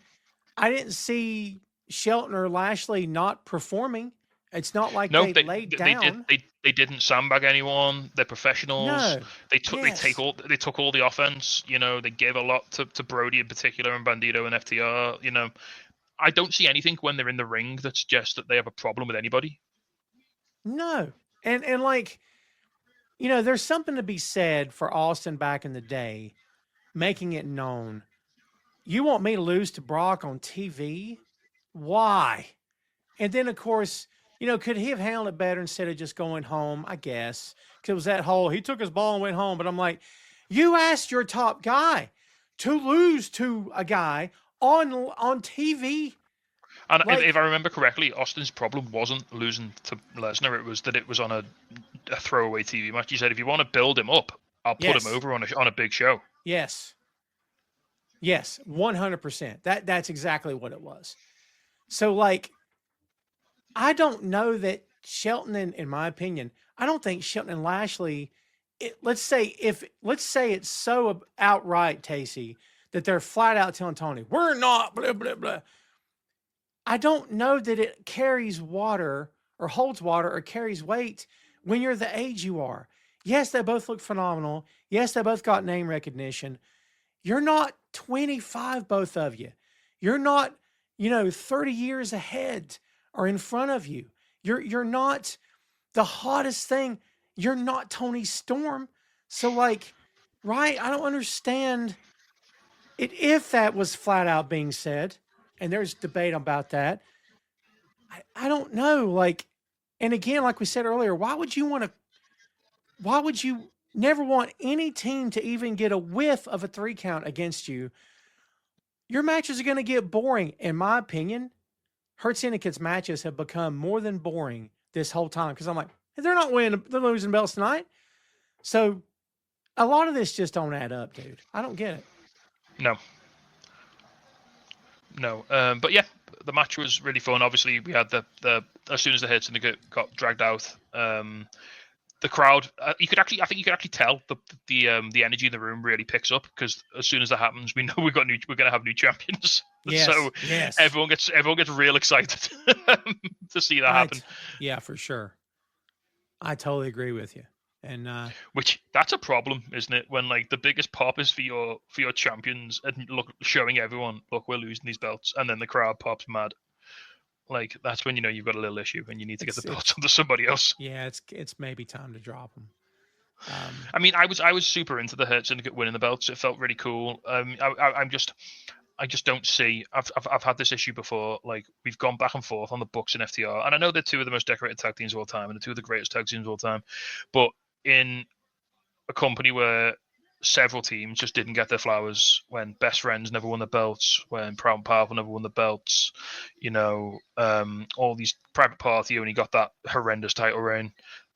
Speaker 4: see Shelton or Lashley not performing. It's not like they laid down.
Speaker 5: They didn't sandbag anyone. They're professionals.
Speaker 4: No.
Speaker 5: They took all the offense. You know, they gave a lot to Brody in particular and Bandito and FTR. You know, I don't see anything when they're in the ring that suggests that they have a problem with anybody.
Speaker 4: No, and like, you know, there's something to be said for Austin back in the day, making it known. You want me to lose to Brock on TV? Why? And then, of course, could he have handled it better instead of just going home? I guess. Because it was that whole, he took his ball and went home. But I'm like, you asked your top guy to lose to a guy on TV.
Speaker 5: And if I remember correctly, Austin's problem wasn't losing to Lesnar. It was that it was on a throwaway TV match. He said, if you want to build him up, I'll put him over on a big show.
Speaker 4: Yes. Yes, 100%. That's exactly what it was. So, like, I don't know that Shelton, in my opinion, I don't think Shelton and Lashley, let's say it's so outright, Tacey, that they're flat out telling Tony, we're not, blah, blah, blah. I don't know that it carries water or holds water or carries weight when you're the age you are. Yes, they both look phenomenal. Yes, they both got name recognition. You're not 25, both of you. You're not, 30 years ahead or in front of you. You're not the hottest thing. You're not Tony Storm. So, like, right? I don't understand it if that was flat out being said. And there's debate about that. I don't know. Like, and again, like we said earlier, why would you never want any team to even get a whiff of a 3 count against you? Your matches are going to get boring. In my opinion, Hurt Syndicate's matches have become more than boring this whole time. Because I'm like, they're not winning, they're losing belts tonight. So a lot of this just don't add up, dude. I don't get it.
Speaker 5: No, but yeah, the match was really fun. Obviously, we had the as soon as the Hurt Syndicate got dragged out, the crowd. I think you could actually tell the energy in the room really picks up, because as soon as that happens, we know we're going to have new champions.
Speaker 4: Yes,
Speaker 5: so
Speaker 4: yes.
Speaker 5: everyone gets real excited to see that happen.
Speaker 4: Yeah, for sure. I totally agree with you. And
Speaker 5: which that's a problem, isn't it? When like the biggest pop is for your champions and showing everyone, look, we're losing these belts, and then the crowd pops mad. Like that's when you've got a little issue and you need to get the belts onto somebody else.
Speaker 4: Yeah, it's maybe time to drop them.
Speaker 5: I mean, I was super into the Hurt Syndicate winning the belts. It felt really cool. I just don't see. I've had this issue before. Like we've gone back and forth on the Bucks and FTR, and I know they're two of the most decorated tag teams of all time, and they're two of the greatest tag teams of all time. But in a company where several teams just didn't get their flowers, when Best Friends never won the belts, when Proud and Powerful never won the belts, all these Private Party only got that horrendous title reign.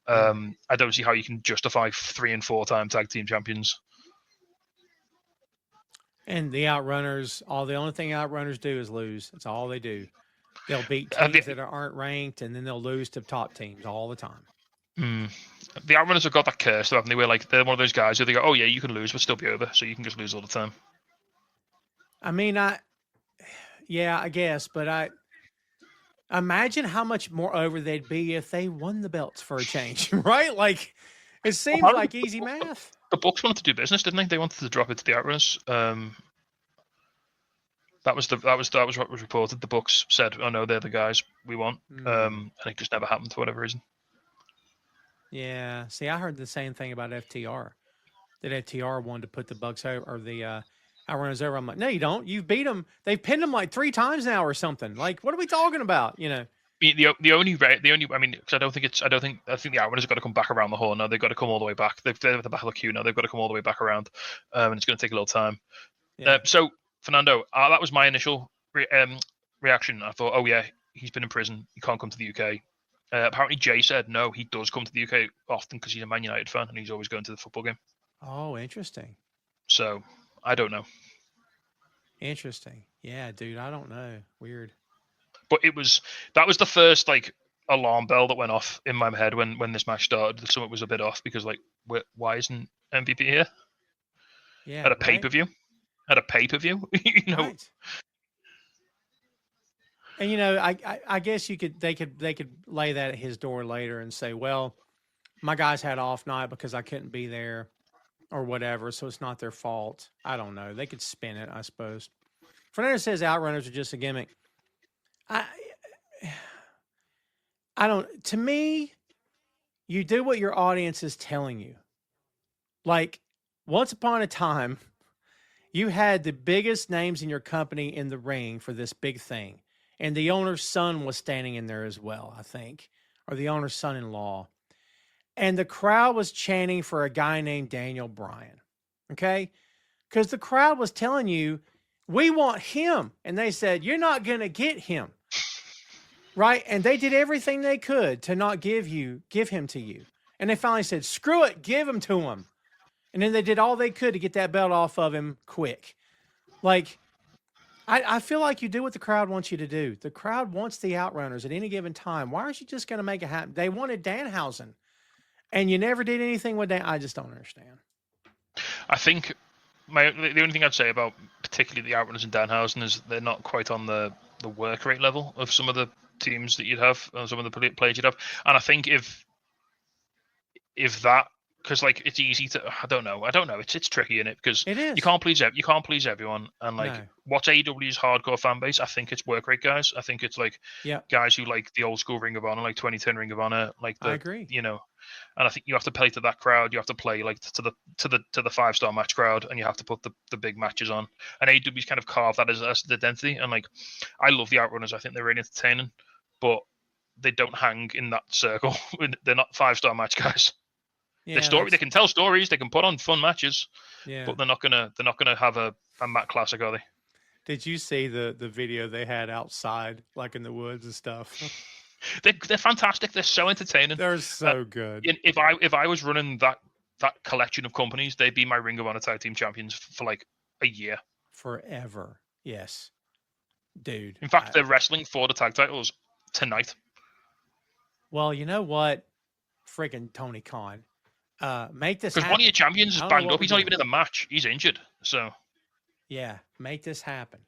Speaker 5: I don't see how you can justify 3 and 4 time tag team champions.
Speaker 4: And the Outrunners, the only thing Outrunners do is lose. That's all they do. They'll beat teams that aren't ranked, and then they'll lose to top teams all the time.
Speaker 5: The Outrunners have got that curse, though, haven't they? Where like they're one of those guys who they go, oh yeah, you can lose but still be over, so you can just lose all the time.
Speaker 4: I mean, I guess, but I imagine how much more over they'd be if they won the belts for a change, right? Like, it seems like easy math.
Speaker 5: The Bucks wanted to do business, didn't they? They wanted to drop it to the Outrunners. That was what was reported. The Bucks said, "Oh no, they're the guys we want," and it just never happened for whatever reason.
Speaker 4: Yeah. See, I heard the same thing about FTR. That FTR wanted to put the Bucks over, or the Outrunners over. I'm like, no, you don't. You've beat them. They've pinned them like 3 times now or something. Like, what are we talking about?
Speaker 5: The only I mean, because I think the Outrunners have got to come back around the horn now. They've got to come all the way back. They're at the back of the queue now. They've got to come all the way back around, and it's going to take a little time. Yeah. So Fernando, that was my initial reaction. I thought, oh yeah, he's been in prison. He can't come to the UK. Apparently, Jay said no. He does come to the UK often because he's a Man United fan and he's always going to the football game.
Speaker 4: Oh, interesting.
Speaker 5: So I don't know.
Speaker 4: Interesting. Yeah, dude, I don't know. Weird.
Speaker 5: But that was the first like alarm bell that went off in my head when this match started. Something was a bit off because like, why isn't MVP here?
Speaker 4: Yeah.
Speaker 5: At a pay-per-view. At a pay-per-view, Right.
Speaker 4: And I guess they could lay that at his door later and say, well, my guys had off night because I couldn't be there or whatever, so it's not their fault. I don't know. They could spin it, I suppose. Fernando says Outrunners are just a gimmick. I don't. To me, you do what your audience is telling you. Like, once upon a time, you had the biggest names in your company in the ring for this big thing. and the owner's son was standing in there as well, I think, or the owner's son-in-law. And the crowd was chanting for a guy named Daniel Bryan. Okay? Because the crowd was telling you, we want him. And they said, you're not going to get him. Right? And they did everything they could to not give him to you. And they finally said, screw it, give him to him. And then they did all they could to get that belt off of him quick. Like, I feel like you do what the crowd wants you to do. The crowd wants the Outrunners at any given time. Why aren't you just going to make it happen? They wanted Danhausen, and you never did anything with Dan. I just don't understand.
Speaker 5: I think the only thing I'd say about particularly the Outrunners and Danhausen is they're not quite on the work rate level of some of the teams that you'd have, or some of the players you'd have. And I think if that, because like it's easy to, I don't know, it's tricky in it because
Speaker 4: It is.
Speaker 5: you can't please everyone, and like
Speaker 4: No.
Speaker 5: what's AEW's hardcore fan base? I think it's work rate guys. I think it's like
Speaker 4: Yeah,
Speaker 5: guys who like the old school Ring of Honor, like 2010 Ring of Honor, like
Speaker 4: I agree.
Speaker 5: you know. And I think you have to play to that crowd. You have to play like to the 5-star match crowd, and you have to put the big matches on. And AEW's kind of carved that as the identity. And like, I love the Outrunners. I think they're really entertaining, but they don't hang in that circle. They're not 5-star match guys.
Speaker 4: Yeah,
Speaker 5: They can tell stories. They can put on fun matches,
Speaker 4: yeah.
Speaker 5: but they're not gonna have a Matt Classic, are they?
Speaker 4: Did you see the video they had outside, like in the woods and stuff?
Speaker 5: They're fantastic. They're so entertaining.
Speaker 4: They're so good.
Speaker 5: If I was running that collection of companies, they'd be my Ring of Honor Tag Team Champions for like a year.
Speaker 4: Forever. Yes. Dude.
Speaker 5: In fact, they're wrestling for the tag titles tonight.
Speaker 4: Well, you know what? Freaking Tony Khan. Make this
Speaker 5: Because
Speaker 4: happen.
Speaker 5: one of your champions is
Speaker 4: I don't know
Speaker 5: banged
Speaker 4: what
Speaker 5: up.
Speaker 4: we're
Speaker 5: He's not
Speaker 4: doing.
Speaker 5: even in the match. He's injured. So
Speaker 4: Yeah, make this happen.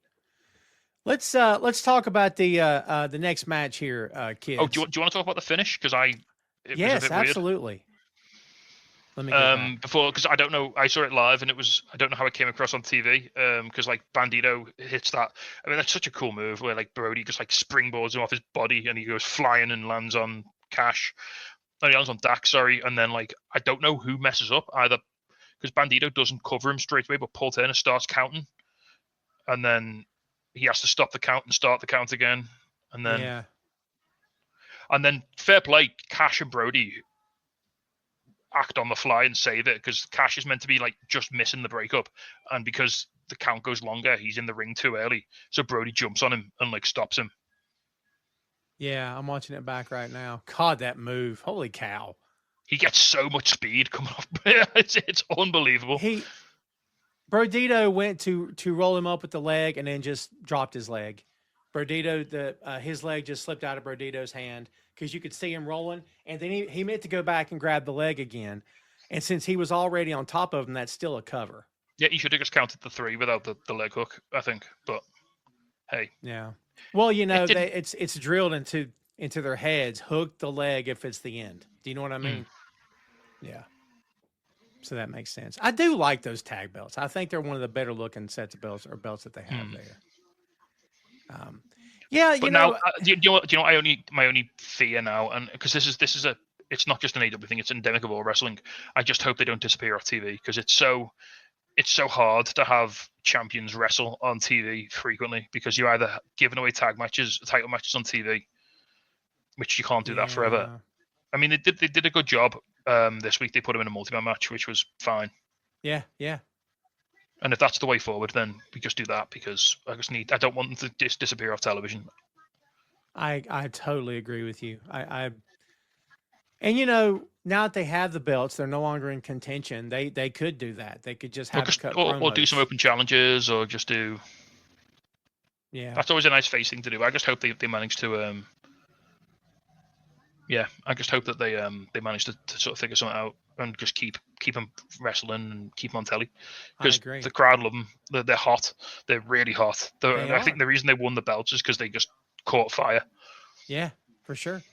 Speaker 4: Let's talk about the next match here, kids.
Speaker 5: do you want to talk about the finish? Because it was a
Speaker 4: Yes,
Speaker 5: bit weird.
Speaker 4: absolutely. Let me get back.
Speaker 5: Before, because I don't know, I saw it live and I don't know how it came across on TV. Because like Bandito hits that. I mean, that's such a cool move where like Brody just like springboards him off his body and he goes flying and lands on Cash. No, he lands on Dax, sorry. And then like I don't know who messes up either, because Bandito doesn't cover him straight away, but Paul Turner starts counting, and then he has to stop the count and start the count again, and then
Speaker 4: Yeah.
Speaker 5: and then fair play, Cash and Brody act on the fly and save it, because Cash is meant to be like just missing the breakup, and because the count goes longer, he's in the ring too early, so Brody jumps on him and like stops him.
Speaker 4: Yeah, I'm watching it back right now. God, that move. Holy cow.
Speaker 5: He gets so much speed coming off. It's unbelievable.
Speaker 4: Brodito went to roll him up with the leg and then just dropped his leg. Brodito, his leg just slipped out of Brodito's hand because you could see him rolling, and then he meant to go back and grab the leg again. And since he was already on top of him, that's still a cover.
Speaker 5: Yeah, he should have just counted the 3 without the leg hook, I think. But hey,
Speaker 4: Yeah. Well, you know,
Speaker 5: It didn't-
Speaker 4: it's drilled into their heads. Hook the leg if it's the end. Do you know what I mean? Yeah. So that makes sense. I do like those tag belts. I think they're one of the better looking sets of belts or belts that they have there. Yeah,
Speaker 5: but
Speaker 4: you
Speaker 5: now
Speaker 4: know,
Speaker 5: do you know what my only fear now, and because this is it's not just an AEW thing, it's endemic of all wrestling. I just hope they don't disappear off TV, because it's so hard to have champions wrestle on TV frequently, because you're either giving away title matches on TV, which you can't do that forever.
Speaker 4: Yeah.
Speaker 5: I mean, they did a good job this week. They put him in a multi-man match, which was fine.
Speaker 4: Yeah.
Speaker 5: And if that's the way forward, then we just do that, because I don't want them to disappear off television.
Speaker 4: I totally agree with you. And you know, now that they have the belts, they're no longer in contention. They could do that. They could just have
Speaker 5: Or do some open challenges, or just do.
Speaker 4: Yeah.
Speaker 5: That's always a nice face thing to do. I just hope they manage to. I just hope that they manage to sort of figure something out and just keep them wrestling and keep them on telly, because
Speaker 4: agree.
Speaker 5: the crowd love them. They're hot. They're really hot. I think
Speaker 4: are.
Speaker 5: the reason they won the belts is because they just caught fire.
Speaker 4: Yeah, for sure.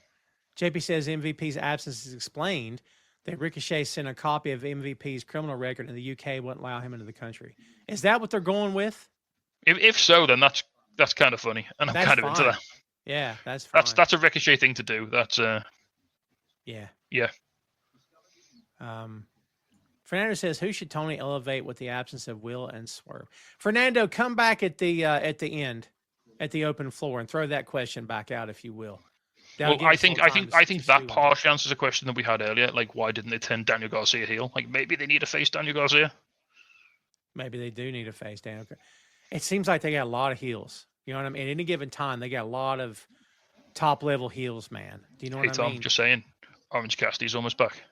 Speaker 4: JP says MVP's absence is explained that Ricochet sent a copy of MVP's criminal record and the UK wouldn't allow him into the country. Is that what they're going with?
Speaker 5: If so, then that's kind of funny, and I'm
Speaker 4: That's
Speaker 5: kind of into
Speaker 4: fine.
Speaker 5: that.
Speaker 4: Yeah, that's fine.
Speaker 5: That's a Ricochet thing to do. That's
Speaker 4: Yeah.
Speaker 5: yeah.
Speaker 4: Fernando says, who should Tony elevate with the absence of Will and Swerve? Fernando, come back at the end. at the open floor? And throw that question back out, if you will.
Speaker 5: Well, I think
Speaker 4: to
Speaker 5: that
Speaker 4: stew on.
Speaker 5: partially answers a question that we had earlier. Like, why didn't they turn Daniel Garcia heel? Like, maybe they need to face Daniel Garcia.
Speaker 4: Maybe they do need to face Daniel. It seems like they got a lot of heels. You know what I mean? At any given time, they got a lot of top level heels, man. Do you know what
Speaker 5: Hey,
Speaker 4: I
Speaker 5: Tom,
Speaker 4: mean?
Speaker 5: just saying, Orange Cassidy's almost back.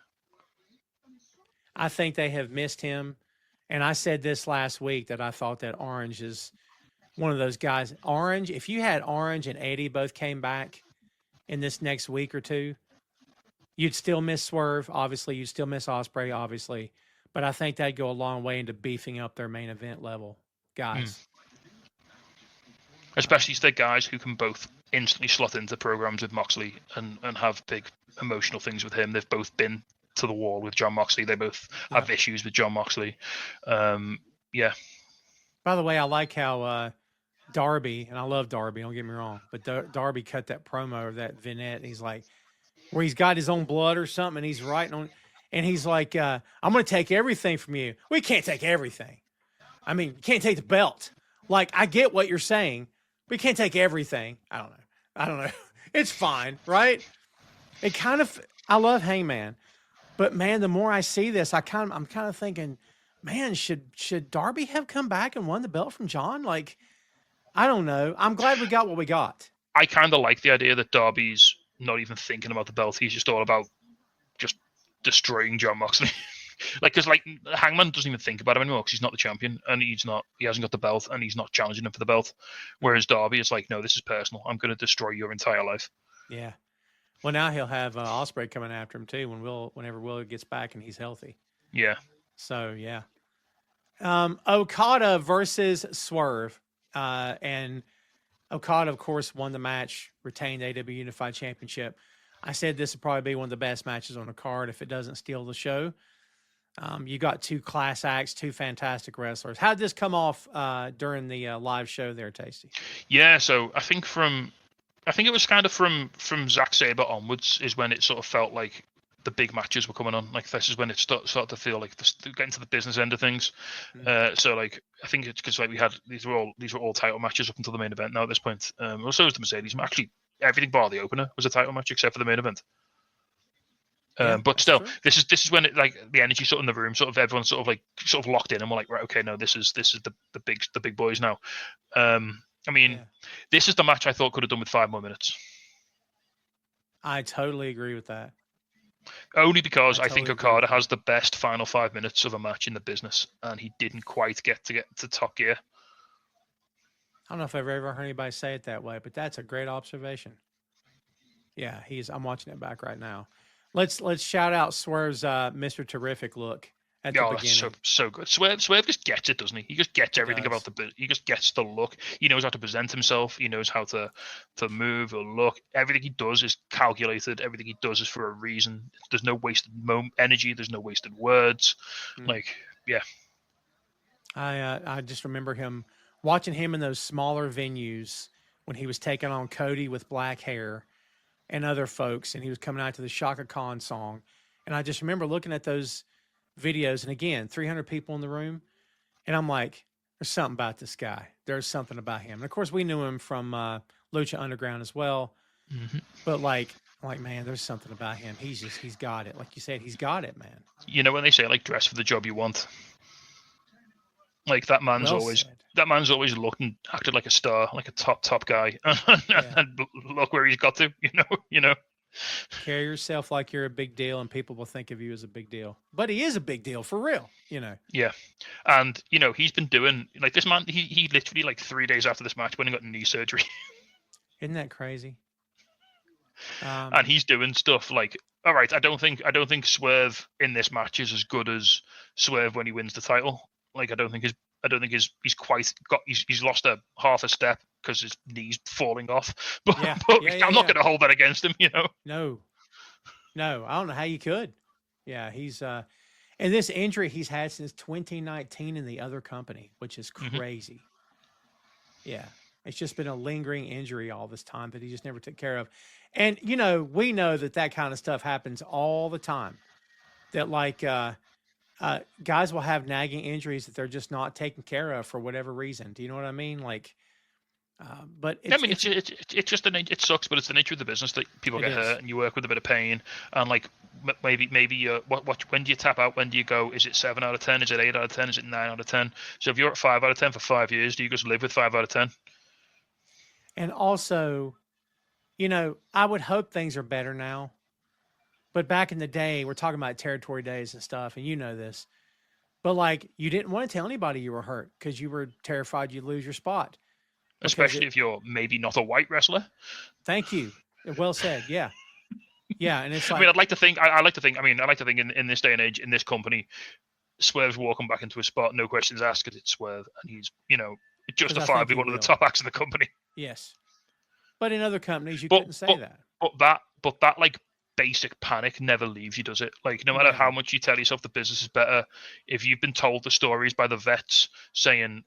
Speaker 4: I think they have missed him. And I said this last week that I thought that Orange is one of those guys. Orange, if you had Orange and Eddie both came back in this next week or two, you'd still miss Swerve. Obviously, you'd still miss Ospreay, obviously. But I think that'd go a long way into beefing up their main event level guys.
Speaker 5: Especially the guys who can both instantly slot into programs with Moxley and have big emotional things with him. They've both been to the wall with John Moxley. They both have issues with John Moxley. Yeah.
Speaker 4: By the way, I like how Darby, and I love Darby, don't get me wrong, but Darby cut that promo or that vignette, and he's like, where he's got his own blood or something, and he's writing on, and he's like, I'm going to take everything from you. We can't take everything. I mean, you can't take the belt. Like, I get what you're saying. We can't take everything. I don't know. It's fine, right? It kind of, I love Hangman, but man, the more I see this, I'm kind of thinking, man, should Darby have come back and won the belt from John? Like, I don't know. I'm glad we got what we got.
Speaker 5: I kind of like the idea that Darby's not even thinking about the belt. He's just all about just destroying John Moxley. Because Hangman doesn't even think about him anymore because he's not the champion and he hasn't got the belt and he's not challenging him for the belt. Whereas Darby is like, no, this is personal. I'm going to destroy your entire life.
Speaker 4: Yeah. Well, now he'll have Ospreay coming after him too whenever Will gets back and he's healthy.
Speaker 5: Yeah.
Speaker 4: So yeah. Okada versus Swerve, and Okada, of course, won the match, retained the AEW Unified Championship. I said this would probably be one of the best matches on the card if it doesn't steal the show. You got two class acts, two fantastic wrestlers. How did this come off during the live show there, Tasty?
Speaker 5: Yeah, so I think it was kind of from Zack Sabre onwards is when it sort of felt like the big matches were coming on. Like this is when it started to feel like getting to the business end of things. So like I think it's because like we had these were all title matches up until the main event. Now at this point, also was the Mercedes. Actually, everything bar the opener was a title match except for the main event. But still, true. This is when it like the energy sort of in the room, sort of everyone sort of locked in, and we're like, right, okay, no, this is the big boys now. I mean, this is the match I thought could have done with 5 more minutes.
Speaker 4: I totally agree with that.
Speaker 5: Only because I think Okada has the best final 5 minutes of a match in the business, and he didn't quite get to top gear.
Speaker 4: I don't know if I've ever heard anybody say it that way, but that's a great observation. Yeah, I'm watching it back right now. Let's shout out Swerve's Mr. Terrific look at the beginning.
Speaker 5: So good. Swerve just gets it, doesn't he? He just gets everything about the bit. He just gets the look. He knows how to present himself. He knows how to move or look. Everything he does is calculated. Everything he does is for a reason. There's no wasted energy. There's no wasted words.
Speaker 4: I just remember watching him in those smaller venues when he was taking on Cody with black hair and other folks, and he was coming out to the Shaka Khan song. And I just remember looking at those videos, and again, 300 people in the room, and I'm like, there's something about this guy. There's something about him. And of course, we knew him from Lucha Underground as well. Mm-hmm. But like, man, there's something about him. He's got it. Like you said, he's got it, man.
Speaker 5: You know when they say like dress for the job you want? Like that man's always looked and acted like a star, like a top guy. And look where he's got to, you know.
Speaker 4: Carry yourself like you're a big deal and people will think of you as a big deal. But he is a big deal for real, Yeah.
Speaker 5: And, he's been doing like this man, he literally like 3 days after this match went and got knee surgery.
Speaker 4: Isn't that crazy?
Speaker 5: And he's doing stuff like, all right, I don't think Swerve in this match is as good as Swerve when he wins the title. Like I don't think he's lost a half a step because his knee's falling off. But I'm not going to hold that against him,
Speaker 4: No, I don't know how you could. Yeah, he's and this injury he's had since 2019 in the other company, which is crazy. Mm-hmm. Yeah, it's just been a lingering injury all this time that he just never took care of. And we know that kind of stuff happens all the time. That like guys will have nagging injuries that they're just not taken care of for whatever reason. Do you know what I mean? Like But
Speaker 5: I mean, it's just it sucks, but it's the nature of the business that people get hurt and you work with a bit of pain, and like maybe when do you tap out? When do you go? Is it 7 out of 10? Is it 8 out of 10? Is it 9 out of 10? So if you're at 5 out of 10 for 5 years, do you just live with 5 out of 10?
Speaker 4: And also, I would hope things are better now. But back in the day, we're talking about territory days and stuff, and you know this. But like, you didn't want to tell anybody you were hurt because you were terrified you'd lose your spot.
Speaker 5: Especially if you're maybe not a white wrestler.
Speaker 4: Thank you. Well said. Yeah. Yeah. And it's like,
Speaker 5: I mean, I like to think in this day and age, in this company, Swerve's walking back into a spot, no questions asked, because it's Swerve, and he's, justifiably one of the top acts in the company.
Speaker 4: Yes. But in other companies, you couldn't say that.
Speaker 5: But that like basic panic never leaves you, does it? Like, no matter how much you tell yourself the business is better, if you've been told the stories by the vets saying,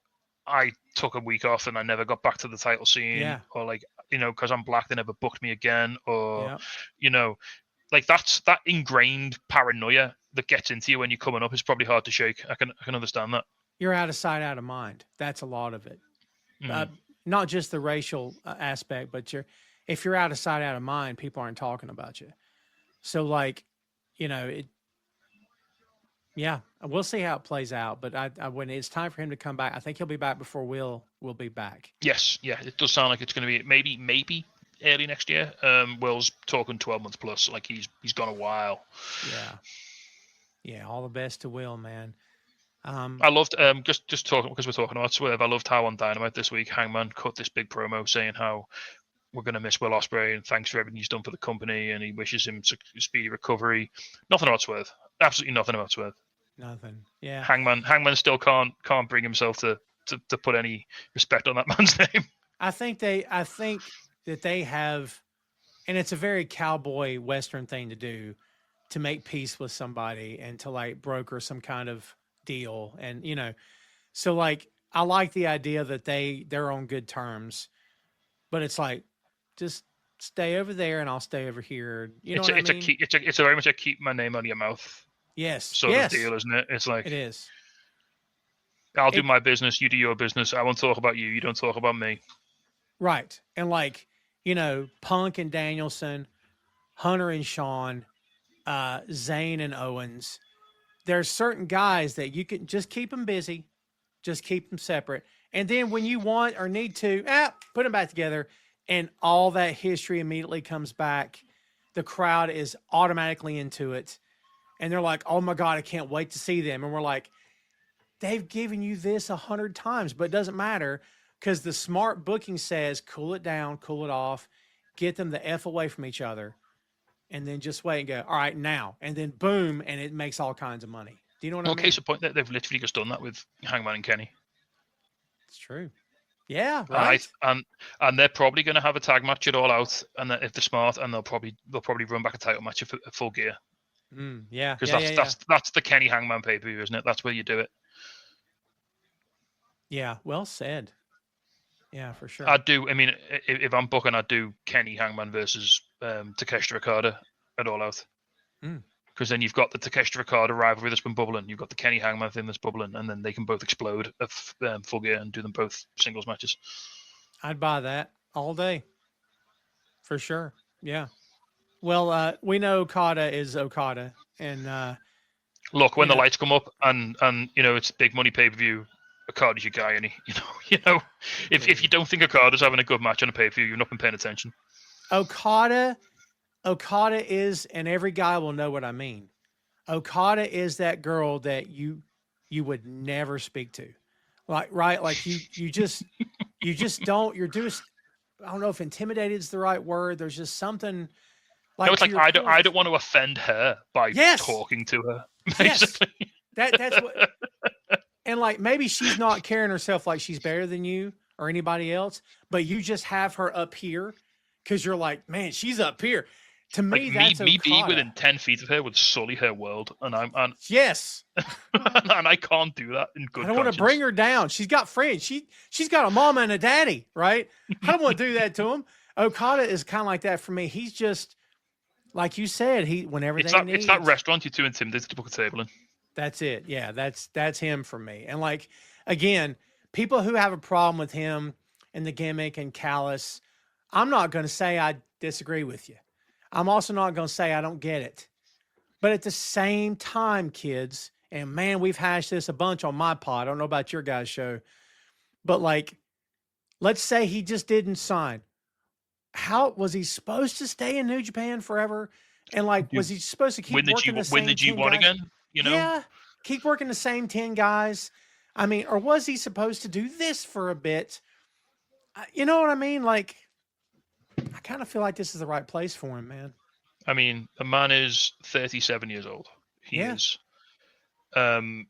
Speaker 5: I took a week off and I never got back to the title scene, or like, because I'm black, they never booked me again, or, like that ingrained paranoia that gets into you when you're coming up is probably hard to shake. I can understand that.
Speaker 4: You're out of sight, out of mind. That's a lot of it. Not just the racial aspect, but if you're out of sight, out of mind, people aren't talking about you. So like, we'll see how it plays out. But when it's time for him to come back, I think he'll be back before we'll be back.
Speaker 5: Yes, yeah, it does sound like it's going to be maybe early next year. Will's talking 12 months plus. Like he's gone a while.
Speaker 4: Yeah. All the best to Will, man.
Speaker 5: I loved just talking, because we're talking about Swerve. I loved how on Dynamite this week, Hangman cut this big promo saying how we're going to miss Will Ospreay and thanks for everything he's done for the company, and he wishes him speedy recovery. Nothing about Swerve. Absolutely nothing about Swerve.
Speaker 4: Nothing. Yeah.
Speaker 5: Hangman still can't bring himself to put any respect on that man's name.
Speaker 4: I think that they have, and it's a very cowboy Western thing to do, to make peace with somebody and to like broker some kind of deal. And, so like, I like the idea that they're on good terms, but it's like, just stay over there and I'll stay over here. It's
Speaker 5: a very much a keep my name out of your mouth.
Speaker 4: Yes.
Speaker 5: Sort of deal, isn't it? It's like,
Speaker 4: it is.
Speaker 5: I'll do my business. You do your business. I won't talk about you. You don't talk about me.
Speaker 4: Right. And like, Punk and Danielson, Hunter and Sean, Zayn and Owens, there's certain guys that you can just keep them busy, just keep them separate. And then when you want or need to, put them back together, and all that history immediately comes back. The crowd is automatically into it. And they're like, oh my God, I can't wait to see them. And we're like, they've given you this 100 times, but it doesn't matter, because the smart booking says, cool it down, cool it off, get them the F away from each other, and then just wait and go, all right, now. And then boom, and it makes all kinds of money. Do you know what I mean?
Speaker 5: Case in point, that they've literally just done that with Hangman and Kenny.
Speaker 4: It's true. Yeah, right.
Speaker 5: And they're probably going to have a tag match at All Out, and if they're smart, and they'll probably run back a title match at Full Gear.
Speaker 4: Yeah,
Speaker 5: because that's the Kenny Hangman pay-per-view, isn't it? That's where you do it.
Speaker 4: Yeah, well said. Yeah, for sure.
Speaker 5: I do. I mean, if I'm booking, I'd do Kenny Hangman versus Takeshita Okada at All Out. Because then you've got the Takeshita Okada rivalry that's been bubbling. You've got the Kenny Hangman thing that's bubbling, and then they can both explode at Full Gear and do them both singles matches.
Speaker 4: I'd buy that all day. For sure. Yeah. Well, we know Okada is Okada, and
Speaker 5: look, when the lights come up and it's big money pay-per-view, Okada's your guy, and if you don't think Okada's having a good match on a pay-per-view, you've not been paying attention.
Speaker 4: Okada is, and every guy will know what I mean. Okada is that girl that you would never speak to, like you just don't. You're just, I don't know if intimidated is the right word. There's just something.
Speaker 5: No, it's like I don't want to offend her by talking to her. Basically.
Speaker 4: Yes. That's what. And like, maybe she's not carrying herself like she's better than you or anybody else, but you just have her up here because you're like, man, she's up here. To me, that's
Speaker 5: me being within 10 feet of her would sully her world, and
Speaker 4: yes,
Speaker 5: and I can't do that in good.
Speaker 4: I don't want to bring her down. She's got friends. She's got a mama and a daddy, right? I don't want to do that to him. Okada is kind of like that for me. He's just like you said. It's
Speaker 5: that restaurant you're too intimidated to book a table in.
Speaker 4: That's it. Yeah, that's him for me. And like, again, people who have a problem with him and the gimmick and callous. I'm not going to say I disagree with you. I'm also not going to say I don't get it. But at the same time, kids, and man, we've hashed this a bunch on my pod. I don't know about your guys' show, but like, let's say he just didn't sign. How was he supposed to stay in New Japan forever? And like, was he supposed to keep working the same 10
Speaker 5: G1
Speaker 4: guys?
Speaker 5: again? You know?
Speaker 4: Yeah, keep working the same 10 guys. I mean, or was he supposed to do this for a bit? You know what I mean? Like, I kind of feel like this is the right place for him, man.
Speaker 5: I mean, the man is 37 years old. He is.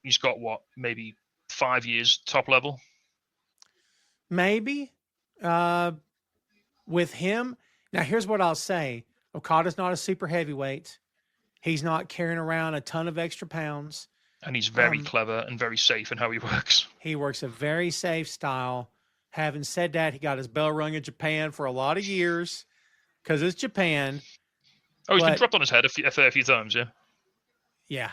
Speaker 5: He's got what, maybe 5 years top level?
Speaker 4: Maybe. With him, now here's what I'll say. Okada's not a super heavyweight. He's not carrying around a ton of extra pounds.
Speaker 5: And he's very clever and very safe in how he works.
Speaker 4: He works a very safe style. Having said that, he got his bell rung in Japan for a lot of years because it's Japan.
Speaker 5: Oh, he's been dropped on his head a fair few times, yeah?
Speaker 4: Yeah.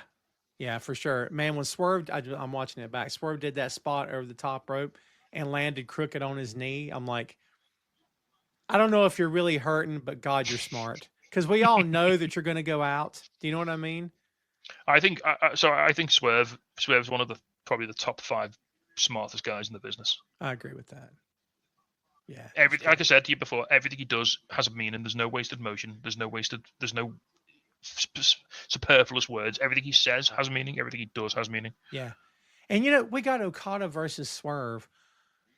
Speaker 4: Yeah, for sure. Man, when Swerve, I'm watching it back, Swerve did that spot over the top rope and landed crooked on his knee. I'm like, I don't know if you're really hurting, but God, you're smart. Because we all know that you're going to go out. Do you know what I mean?
Speaker 5: I think Swerve's one of probably the top 5 smartest guys in the business.
Speaker 4: I agree with that. Yeah.
Speaker 5: Like I said to you before, everything he does has a meaning. There's no wasted motion. There's no superfluous words. Everything he says has meaning. Everything he does has meaning.
Speaker 4: Yeah. And you know, we got Okada versus Swerve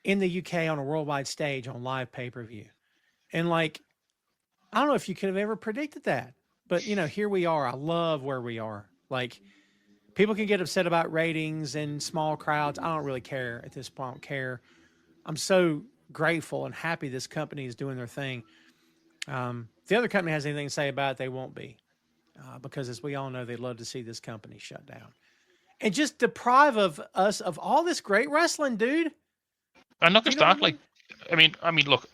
Speaker 4: in the UK on a worldwide stage on live pay-per-view. And like, I don't know if you could have ever predicted that, but you know, here we are. I love where we are. Like, people can get upset about ratings and small crowds. I don't really care at this point. I don't care. I'm so grateful and happy this company is doing their thing. If the other company has anything to say about it, they won't be. Because as we all know, they'd love to see this company shut down. And just deprive of us of all this great wrestling, dude.
Speaker 5: And not just that, like, I mean, look,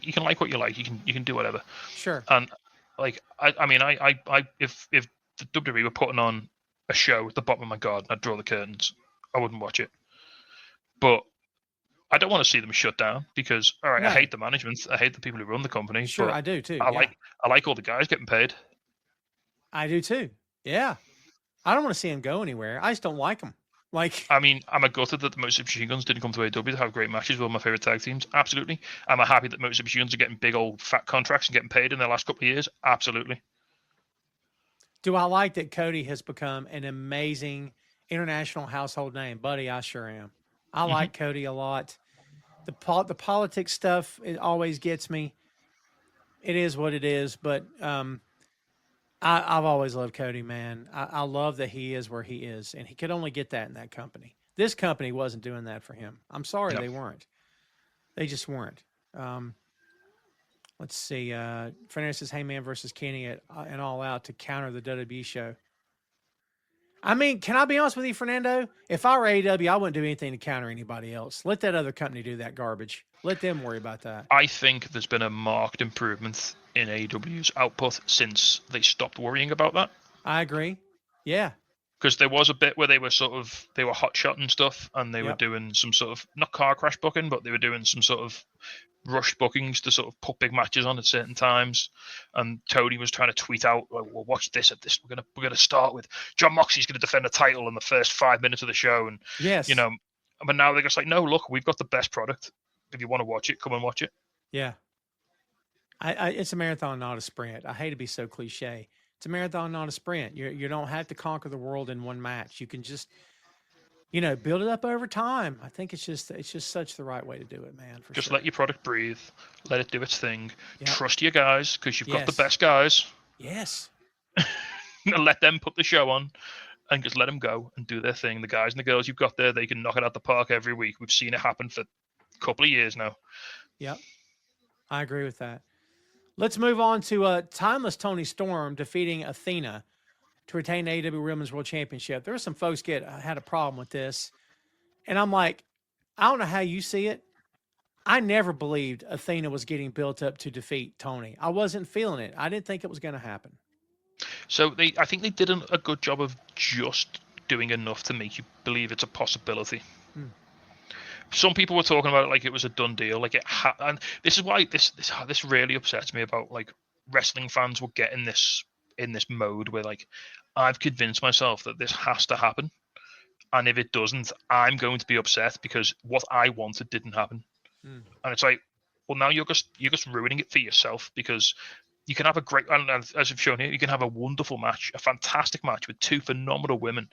Speaker 5: you can like what you like. You can do whatever.
Speaker 4: Sure.
Speaker 5: And like, if the WWE were putting on a show at the bottom of my garden, I'd draw the curtains. I wouldn't watch it. But I don't want to see them shut down because, all right, no. I hate the management. I hate the people who run the company.
Speaker 4: Sure,
Speaker 5: but
Speaker 4: I do too.
Speaker 5: I like all the guys getting paid.
Speaker 4: I do too. Yeah. I don't want to see him go anywhere. I just don't like him. Like,
Speaker 5: I mean, am I gutted that the Motor City Machine Guns didn't come to AEW to have great matches with my favorite tag teams? Absolutely. Am I happy that Motor City Machine Guns are getting big old fat contracts and getting paid in the last couple of years? Absolutely.
Speaker 4: Do I like that Cody has become an amazing international household name? Buddy, I sure am. I like Cody a lot. The politics stuff, it always gets me. It is what it is, but I've always loved Cody, man. I love that he is where he is, and he could only get that in that company. This company wasn't doing that for him. I'm sorry they weren't. They just weren't. Let's see. Fernandez says Heyman versus Kenny and All Out to counter the WWE show. I mean, can I be honest with you, Fernando? If I were AEW, I wouldn't do anything to counter anybody else. Let that other company do that garbage. Let them worry about that.
Speaker 5: I think there's been a marked improvement in AEW's output since they stopped worrying about that.
Speaker 4: I agree. Yeah.
Speaker 5: Because there was a bit where they were hot shotting stuff and they were doing some sort of, not car crash booking, but they were doing some sort of rushed bookings to sort of put big matches on at certain times. And Tony was trying to tweet out, well, watch this at this. We're gonna start with John Moxley's gonna defend the title in the first 5 minutes of the show. And you know, but now they're just like, no, look, we've got the best product. If you want to watch it, come and watch it. Yeah.
Speaker 4: It's a marathon, not a sprint. I hate to be so cliche. It's a marathon, not a sprint. You don't have to conquer the world in one match. You can just, build it up over time. I think it's just such the right way to do it, man.
Speaker 5: Just let your product breathe. Let it do its thing. Yep. Trust your guys because you've got the best guys.
Speaker 4: Yes.
Speaker 5: Let them put the show on and just let them go and do their thing. The guys and the girls you've got there, they can knock it out the park every week. We've seen it happen for a couple of years now.
Speaker 4: Yep. I agree with that. Let's move on to Timeless Tony Storm defeating Athena to retain the AEW Women's World Championship. There were some folks had a problem with this. And I'm like, I don't know how you see it. I never believed Athena was getting built up to defeat Tony. I wasn't feeling it. I didn't think it was going to happen.
Speaker 5: So I think they did a good job of just doing enough to make you believe it's a possibility. some people were talking about it like it was a done deal, like and this is why this really upsets me about like wrestling fans will get in this mode where like I've convinced myself that this has to happen, and if it doesn't, I'm going to be upset because what I wanted didn't happen. And it's like, well, now you're just ruining it for yourself, because you can have a great, and as I've shown here, you can have a wonderful match, a fantastic match with two phenomenal women,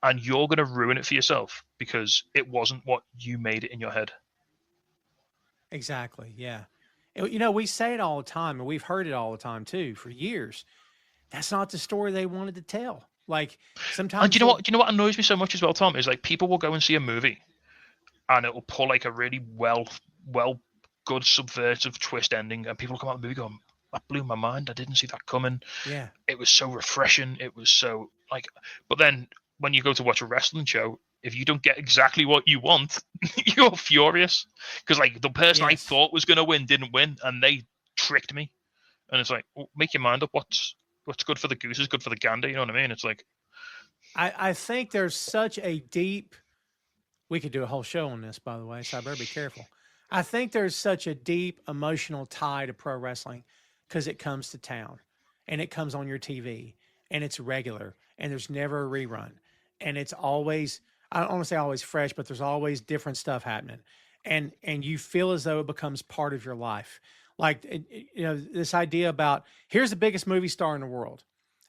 Speaker 5: and you're going to ruin it for yourself because it wasn't what you made it in your head.
Speaker 4: Exactly. Yeah. You know, we say it all the time, and we've heard it all the time too for years. That's not the story they wanted to tell. Like sometimes.
Speaker 5: And do you know what annoys me so much as well, Tom? Is like people will go and see a movie, and it will pull like a really good subversive twist ending, and people will come out of the movie going, "That blew my mind. I didn't see that coming.
Speaker 4: Yeah.
Speaker 5: It was so refreshing. It was so like." But then when you go to watch a wrestling show, if you don't get exactly what you want, you're furious because like the person I thought was going to win didn't win, and they tricked me. And it's like, well, make your mind up. What's good for the goose is good for the gander. You know what I mean? It's like,
Speaker 4: I think there's such a deep. We could do a whole show on this, by the way, so I better be careful. I think there's such a deep emotional tie to pro wrestling because it comes to town, and it comes on your TV, and it's regular, and there's never a rerun, and it's always, I don't want to say always fresh, but there's always different stuff happening, and you feel as though it becomes part of your life. Like, you know, this idea about here's the biggest movie star in the world.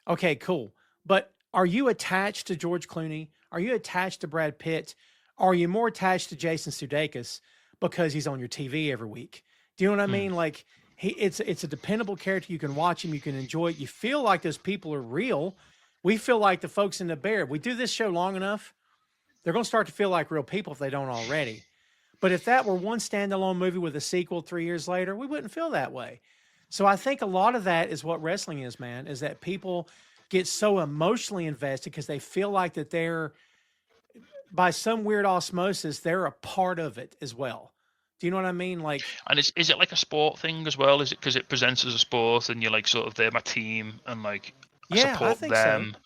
Speaker 4: Okay, cool. But are you attached to George Clooney? Are you attached to Brad Pitt? Are you more attached to Jason Sudeikis because he's on your TV every week? Do you know what I mean? Like, it's a dependable character. You can watch him. You can enjoy it. You feel like those people are real. We feel like the folks in the Bear. We do this show long enough, they're going to start to feel like real people if they don't already. But if that were one standalone movie with a sequel 3 years later, we wouldn't feel that way. So I think a lot of that is what wrestling is, man, is that people get so emotionally invested because they feel like that they're, by some weird osmosis, they're a part of it as well. Do you know what I mean? Like,
Speaker 5: and is it like a sport thing as well? Is it because it presents as a sport and you're like sort of they're my team and like I support them? So.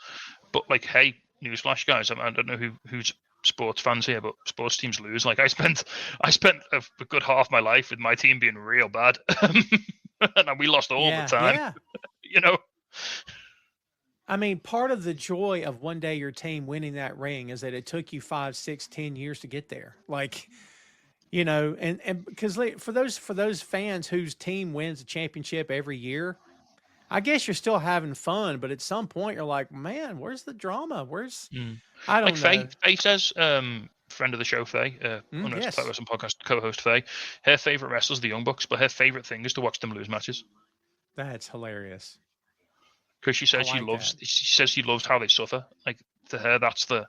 Speaker 5: But like, hey, newsflash, guys, I don't know who's sports fans here, but sports teams lose. Like I spent a good half my life with my team being real bad, and we lost all the time.
Speaker 4: Yeah.
Speaker 5: You know.
Speaker 4: I mean, part of the joy of one day your team winning that ring is that it took you 5, 6, 10 years to get there. Like, you know, and because for those fans whose team wins a championship every year, I guess you're still having fun, but at some point you're like, man, where's the drama? Where's I don't know.
Speaker 5: Faye says, friend of the show, Faye,
Speaker 4: yes.
Speaker 5: Wrestling Podcast co-host Faye, her favorite wrestlers are the Young Bucks, but her favorite thing is to watch them lose matches.
Speaker 4: That's hilarious.
Speaker 5: Because she says she says she loves how they suffer. Like to her, that's the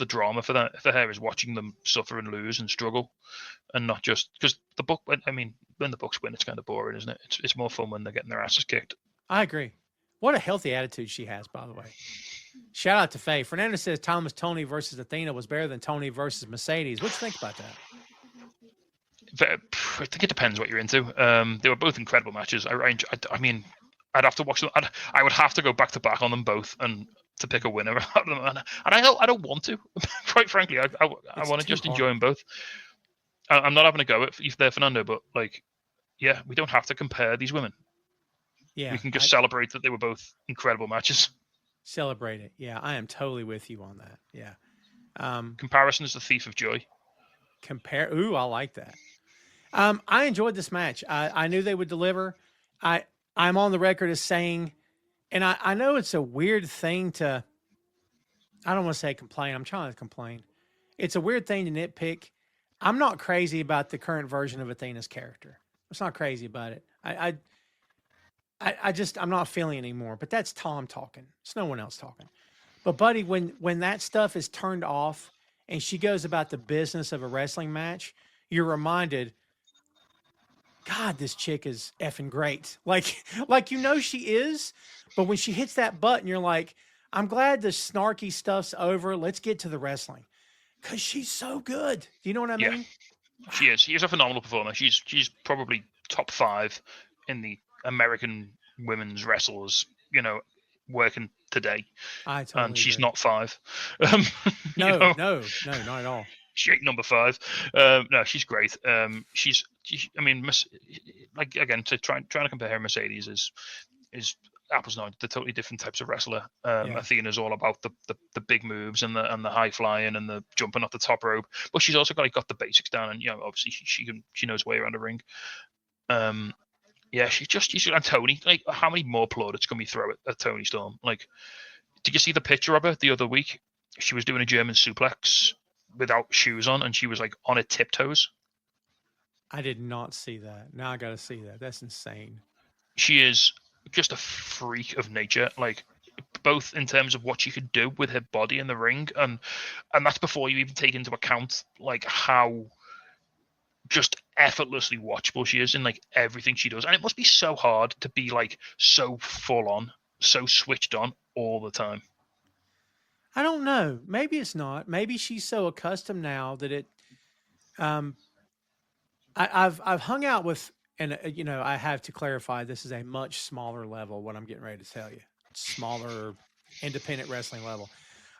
Speaker 5: drama for her is watching them suffer and lose and struggle, and not just because when the Bucks win, it's kind of boring, isn't it? It's more fun when they're getting their asses kicked.
Speaker 4: I agree. What a healthy attitude she has, by the way. Shout out to Faye. Fernando says Thomas Tony versus Athena was better than Tony versus Mercedes. What do you think about that?
Speaker 5: I think it depends what you're into. They were both incredible matches. I mean, I'd have to watch them. I would have to go back to back on them both and to pick a winner out of them. And I don't want to. Quite frankly, I want to just enjoy them both. I'm not having a go at you there, Fernando, but like, yeah, we don't have to compare these women.
Speaker 4: Yeah,
Speaker 5: we can just celebrate that they were both incredible matches.
Speaker 4: Celebrate it. Yeah, I am totally with you on that. Yeah.
Speaker 5: Comparison is the thief of joy.
Speaker 4: Ooh, I like that. I enjoyed this match. I knew they would deliver. I'm on the record as saying, and I know it's a weird thing to, I don't want to say complain. I'm trying to complain. It's a weird thing to nitpick. I'm not crazy about the current version of Athena's character. I'm not crazy about it. I'm not feeling it anymore, but that's Tom talking. It's no one else talking. But buddy, when that stuff is turned off and she goes about the business of a wrestling match, you're reminded, God, this chick is effing great. Like you know she is, but when she hits that button, you're like, I'm glad the snarky stuff's over. Let's get to the wrestling. Because she's so good. Do you know what I mean?
Speaker 5: She is. She is a phenomenal performer. She's probably top 5 in the American women's wrestlers, you know, working today.
Speaker 4: I totally
Speaker 5: and she's
Speaker 4: agree.
Speaker 5: not 5.
Speaker 4: No, not at all.
Speaker 5: She ain't number 5. No, she's great. I mean, like again, trying to compare her and Mercedes is apples and oranges. They're totally different types of wrestler. Athena's all about the big moves and the high flying and the jumping off the top rope, but she's also got the basics down, and obviously she knows her way around the ring. She's and Tony. Like, how many more plaudits can we throw at Tony Storm? Like, did you see the picture of her the other week? She was doing a German suplex without shoes on, and she was like on her tiptoes.
Speaker 4: I did not see that. Now I got to see that. That's insane.
Speaker 5: She is just a freak of nature, like both in terms of what she could do with her body in the ring, and that's before you even take into account like how just effortlessly watchable she is in like everything she does. And it must be so hard to be like so full on, so switched on all the time.
Speaker 4: I don't know. Maybe it's not. Maybe she's so accustomed now that it. I've hung out with, and I have to clarify, this is a much smaller level. What I'm getting ready to tell you, smaller, independent wrestling level.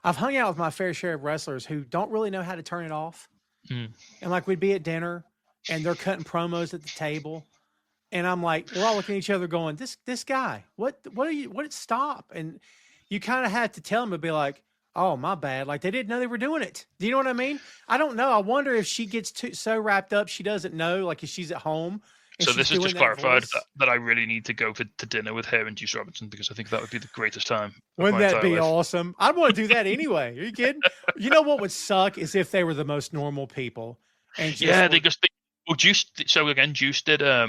Speaker 4: I've hung out with my fair share of wrestlers who don't really know how to turn it off, and like we'd be at dinner, and they're cutting promos at the table, and I'm like, we're all looking at each other, going, "This guy, what are you? What? Stop!" And you kind of had to tell them to be like, "Oh, my bad." Like they didn't know they were doing it. Do you know what I mean? I don't know. I wonder if she gets so wrapped up she doesn't know. Like if she's at home.
Speaker 5: So this is just clarified that I really need to go to dinner with her and Juice Robinson, because I think that would be the greatest time.
Speaker 4: Wouldn't that be awesome? I'd want to do that anyway. Are you kidding? You know what would suck is if they were the most normal people. And
Speaker 5: Juice. So again, Juice did a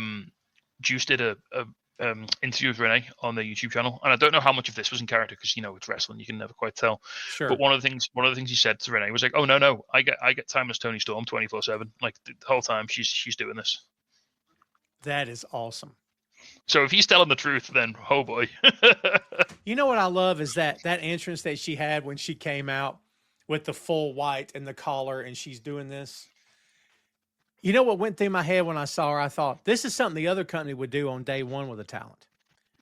Speaker 5: interview with Renee on the YouTube channel, and I don't know how much of this was in character because it's wrestling, you can never quite tell.
Speaker 4: Sure.
Speaker 5: But one of the things he said to Renee was like, "Oh no, I get time as Tony Storm 24/7. Like the whole time she's doing this."
Speaker 4: That is awesome.
Speaker 5: So if he's telling the truth, then oh boy.
Speaker 4: You know what I love is that entrance that she had when she came out with the full white and the collar, and she's doing this. You know what went through my head when I saw her? I thought this is something the other company would do on day one with a talent,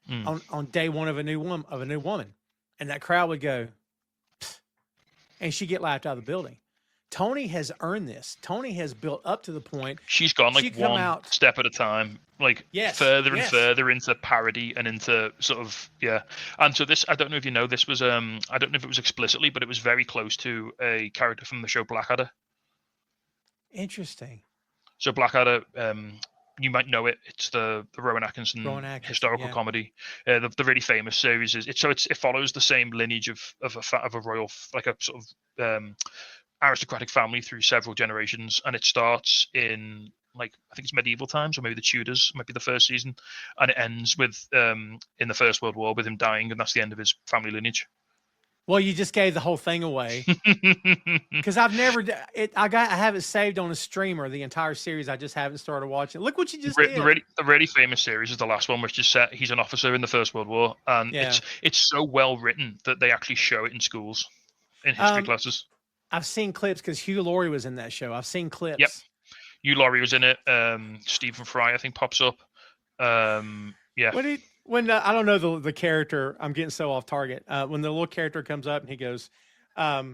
Speaker 4: on day one of a new woman, and that crowd would go, pfft, and she'd get laughed out of the building. Tony has earned this. Tony has built up to the point.
Speaker 5: She's gone like one step at a time, like further and further into parody and into sort of, yeah. And so this, I don't know if you know, this was, I don't know if it was explicitly, but it was very close to a character from the show Blackadder.
Speaker 4: Interesting.
Speaker 5: So Blackadder, you might know it. It's the Rowan Atkinson historical comedy. The really famous series is it follows the same lineage of a royal, like a sort of aristocratic family through several generations, and it starts in like I think it's medieval times, or maybe the Tudors might be the first season, and it ends with in the First World War with him dying, and that's the end of his family lineage.
Speaker 4: Well, you just gave the whole thing away because I've never it. I have it saved on a streamer, the entire series. I just haven't started watching. Look what you just did.
Speaker 5: The really famous series is the last one, which is set. He's an officer in the First World War, and it's so well written that they actually show it in schools, in history classes.
Speaker 4: I've seen clips because Hugh Laurie was in that show. I've seen clips.
Speaker 5: Yep, Hugh Laurie was in it. Stephen Fry, I think, pops up. Yeah.
Speaker 4: When I don't know the character, I'm getting so off target. When the little character comes up and he goes, what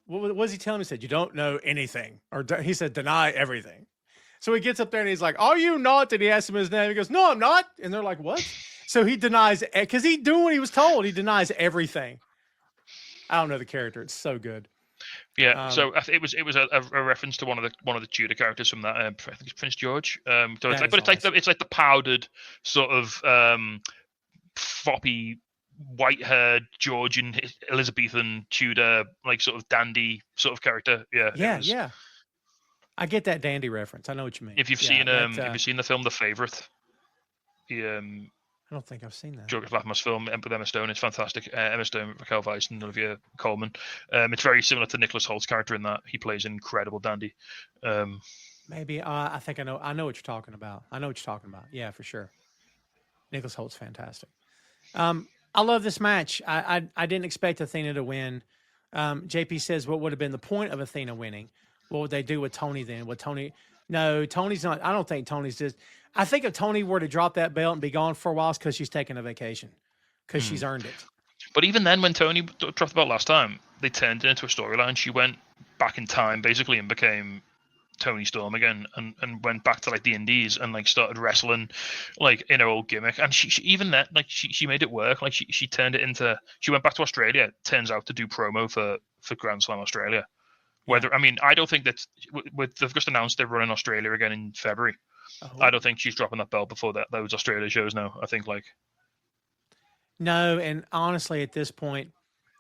Speaker 4: was he telling me? He said, "You don't know anything," or he said, "Deny everything." So he gets up there and he's like, "Are you not?" And he asks him his name. He goes, "No, I'm not." And they're like, "What?" So he denies because he's doing what he was told. He denies everything. I don't know the character. It's so good.
Speaker 5: Yeah, so it was a reference to one of the Tudor characters from that. I think it's Prince George. So it's like the powdered sort of foppy, white-haired Georgian Elizabethan Tudor, like sort of dandy sort of character. Yeah,
Speaker 4: yeah. I get that dandy reference. I know what you mean.
Speaker 5: If you've seen the film The Favourite,
Speaker 4: I don't think I've seen that.
Speaker 5: George Lathama's film with Emma Stone. It's fantastic. Emma Stone, Raquel Weisz, and Olivia Colman. It's very similar to Nicholas Holt's character in that. He plays an incredible dandy.
Speaker 4: Maybe I think I know what you're talking about. Yeah, for sure. Nicholas Holt's fantastic. I love this match. I didn't expect Athena to win. JP says, what would have been the point of Athena winning? What would they do with Tony then? No, Tony's not. I don't think Tony's just. I think if Tony were to drop that belt and be gone for a while, it's because she's taking a vacation, because she's earned it.
Speaker 5: But even then, when Tony dropped the belt last time, they turned it into a storyline. She went back in time basically and became Tony Storm again, and went back to like the indies and like started wrestling like in her old gimmick. And she even that, like she made it work. Like she turned it into, she went back to Australia, turns out, to do promo for Grand Slam Australia. Whether I mean, I don't think that they've just announced they're running Australia again in February. I don't think she's dropping that belt before those Australia shows now. I think like
Speaker 4: No, and honestly, at this point,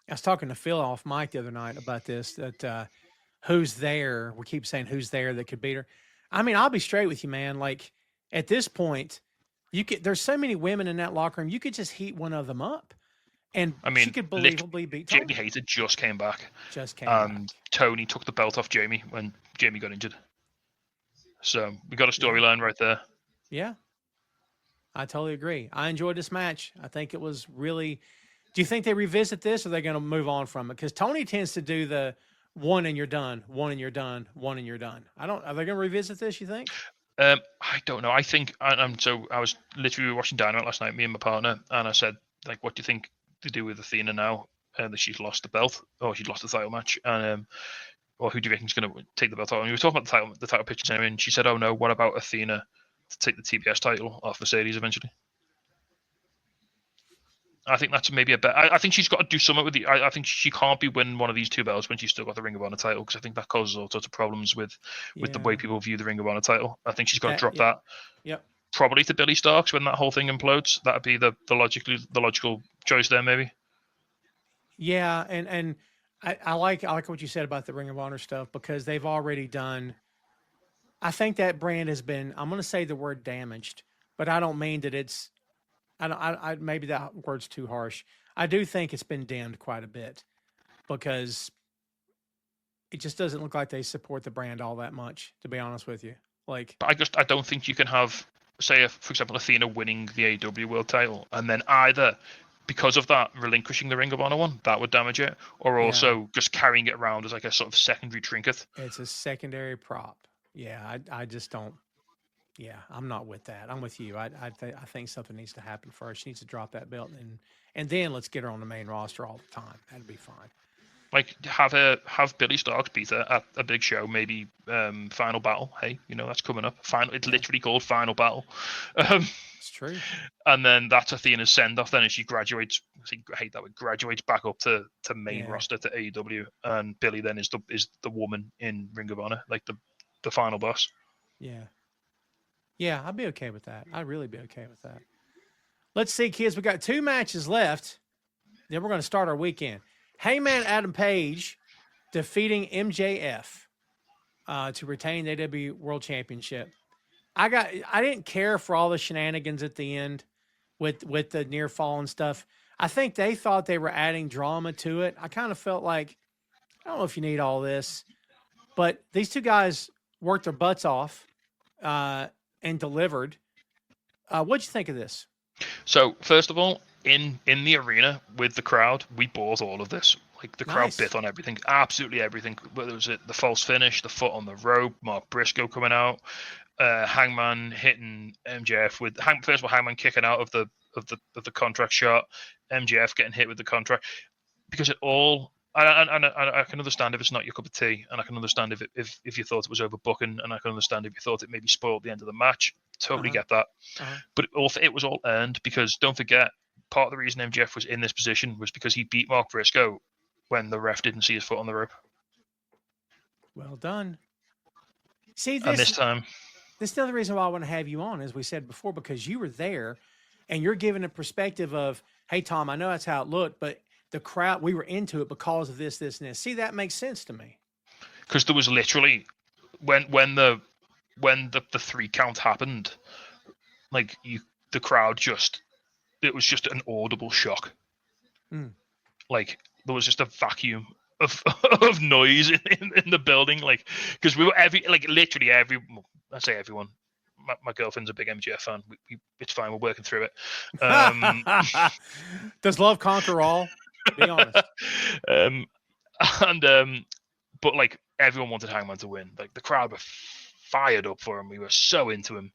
Speaker 4: I was talking to Phil off mic the other night about this, that who's there. We keep saying who's there that could beat her. I mean, I'll be straight with you, man. Like at this point, there's so many women in that locker room. You could just heat one of them up, and
Speaker 5: I mean,
Speaker 4: she could believably beat Tony.
Speaker 5: Jamie Hayter just came back.
Speaker 4: Back.
Speaker 5: Tony took the belt off Jamie when Jamie got injured. So we got a storyline right there.
Speaker 4: Yeah, I totally agree. I enjoyed this match. I think it was really. Do you think they revisit this, or are they going to move on from it? Because Tony tends to do the one and you're done, one and you're done, one and you're done. Are they going to revisit this, you think?
Speaker 5: I don't know. I think so I was literally watching Dynamite last night, me and my partner, and I said, like, what do you think to do with Athena now that she's lost the belt, or she's lost the title match, and or who do you reckon is going to take the belt off? And we were talking about the title pictures, and she said, oh no, what about Athena to take the TBS title off Mercedes eventually? I think that's maybe a bet. I think she's got to do something with the. I think she can't be winning one of these two belts when she's still got the Ring of Honor title, because I think that causes all sorts of problems with the way people view the Ring of Honor title. I think she's got to drop that.
Speaker 4: Yep.
Speaker 5: Probably to Billy Starks when that whole thing implodes. That'd be the logical choice there, maybe.
Speaker 4: Yeah, and I like what you said about the Ring of Honor stuff, because they've already done. I think that brand has been. I'm going to say the word damaged, but I don't mean that it's. I maybe that word's too harsh. I do think it's been damned quite a bit, because it just doesn't look like they support the brand all that much, to be honest with you. Like,
Speaker 5: but I don't think you can have, say, for example, Athena winning the AEW World Title, and then either because of that relinquishing the Ring of Honor one, that would damage it, or also just carrying it around as like a sort of secondary trinket.
Speaker 4: It's a secondary prop. Yeah, I just don't. Yeah, I'm not with that. I'm with you. I think something needs to happen first. She needs to drop that belt, and then let's get her on the main roster all the time. That'd be fine.
Speaker 5: Like have Billy Starks beat her at a big show, maybe Final Battle. Hey, that's coming up. It's literally called Final Battle.
Speaker 4: It's true.
Speaker 5: And then that's Athena's send off. Then as she graduates, I hate that word, graduates back up to main roster to AEW, and Billy then is the woman in Ring of Honor, like the final boss.
Speaker 4: Yeah. Yeah, I'd be okay with that. I'd really be okay with that. Let's see, kids. We got 2 matches left. Then we're going to start our weekend. Hangman Adam Page defeating MJF to retain the AEW World Championship. I didn't care for all the shenanigans at the end with the near fall and stuff. I think they thought they were adding drama to it. I kind of felt like, I don't know if you need all this, but these two guys worked their butts off. And delivered. What'd you think of this?
Speaker 5: So first of all, in the arena with the crowd, we bought all of this. Like the crowd bit on everything, absolutely everything. Whether it was the false finish, the foot on the rope, Mark Briscoe coming out, Hangman hitting MJF with first of all Hangman kicking out of the contract shot, MJF getting hit with the contract, because it all. I can understand if it's not your cup of tea, and I can understand if you thought it was overbooking, and I can understand if you thought it maybe spoiled the end of the match. Totally get that. But it was all earned, because don't forget, part of the reason MJF was in this position was because he beat Mark Briscoe when the ref didn't see his foot on the rope.
Speaker 4: Well done. See,
Speaker 5: and this time.
Speaker 4: This is another reason why I want to have you on, as we said before, because you were there, and you're giving a perspective of, hey, Tom, I know that's how it looked, but the crowd, we were into it because of this, and this. See, that makes sense to me.
Speaker 5: Because there was literally when the 3 count happened, like the crowd it was just an audible shock. Like there was just a vacuum of noise in the building, like because we were literally I say everyone. My girlfriend's a big MJF fan. It's fine. We're working through it.
Speaker 4: Does love conquer all? Be honest.
Speaker 5: But like everyone wanted Hangman to win. Like the crowd were fired up for him. We were so into him,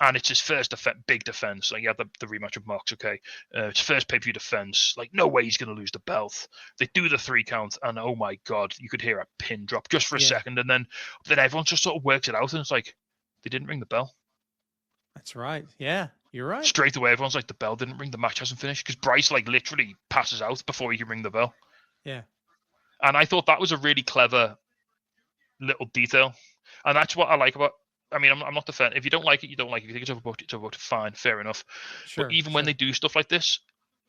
Speaker 5: And it's his first big defense. Like, he had the rematch with Mox, okay. His first pay-per-view defense. Like, no way he's going to lose the belt. They do the 3 count, and oh my God, you could hear a pin drop just for a second. And then everyone just sort of works it out, and it's like, they didn't ring the bell.
Speaker 4: That's right. Yeah, you're right.
Speaker 5: Straight away, everyone's like, the bell didn't ring, the match hasn't finished. Because Bryce, like, literally passes out before he can ring the bell.
Speaker 4: Yeah.
Speaker 5: And I thought that was a really clever little detail. And that's what I like about. I mean, I'm not defending. If you don't like it, you don't like it. If you think it's overbooked, it's overbooked. Fine, fair enough.
Speaker 4: Sure.
Speaker 5: But even when they do stuff like this,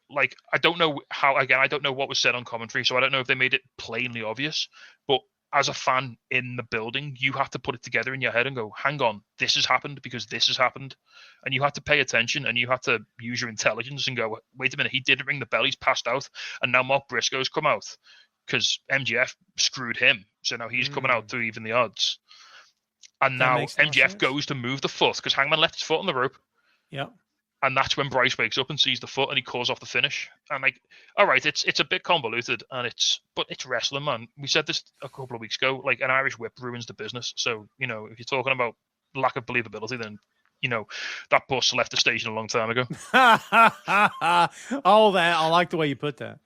Speaker 5: like, I don't know how. Again, I don't know what was said on commentary, so I don't know if they made it plainly obvious. But as a fan in the building, you have to put it together in your head and go, "Hang on, this has happened because this has happened," and you have to pay attention and you have to use your intelligence and go, "Wait a minute, he didn't ring the bell. He's passed out, and now Mark Briscoe's come out because MJF screwed him, so now he's coming out to even the odds." And now MJF goes to move the foot because Hangman left his foot on the rope.
Speaker 4: Yep.
Speaker 5: And that's when Bryce wakes up and sees the foot and he calls off the finish. And like, all right, it's a bit convoluted but it's wrestling, man. We said this a couple of weeks ago. Like, an Irish whip ruins the business. So, you know, if you're talking about lack of believability, then, you know, that bus left the station a long time ago.
Speaker 4: All that. I like the way you put that.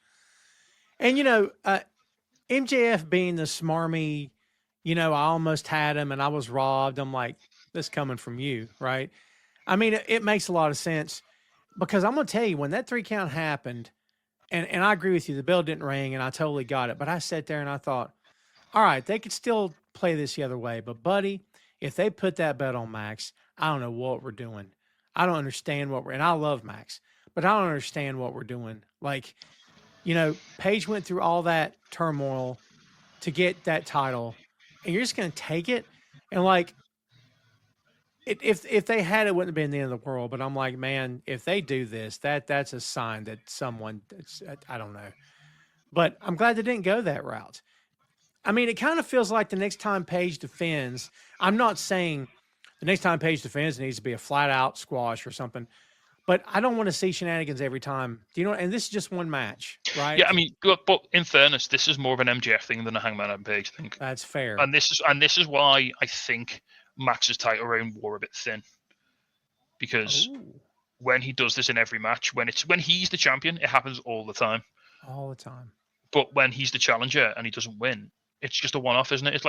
Speaker 4: And, you know, MJF being the smarmy, you know, I almost had him and I was robbed. I'm like, this coming from you, right? I mean, it makes a lot of sense because I'm going to tell you, when that 3 count happened, and I agree with you, the bell didn't ring and I totally got it. But I sat there and I thought, all right, they could still play this the other way. But, buddy, if they put that bet on Max, I don't know what we're doing. I don't understand and I love Max, but I don't understand what we're doing. Like, you know, Paige went through all that turmoil to get that title, and you're just going to take it. And like, if they had it, wouldn't have been the end of the world. But I'm like, man, if they do this, that's a sign that someone, I don't know. But I'm glad they didn't go that route. I mean, it kind of feels like the next time Paige defends, I'm not saying the next time Paige defends, it needs to be a flat out squash or something. But I don't want to see shenanigans every time. Do you know? And this is just one match, right?
Speaker 5: Yeah, I mean, but in fairness, this is more of an MJF thing than a Hangman and Page thing.
Speaker 4: That's fair.
Speaker 5: And this is why I think Max's title reign wore a bit thin. Because when he does this in every match, when he's the champion, it happens all the time.
Speaker 4: All the time.
Speaker 5: But when he's the challenger and he doesn't win, it's just a one-off, isn't it? It's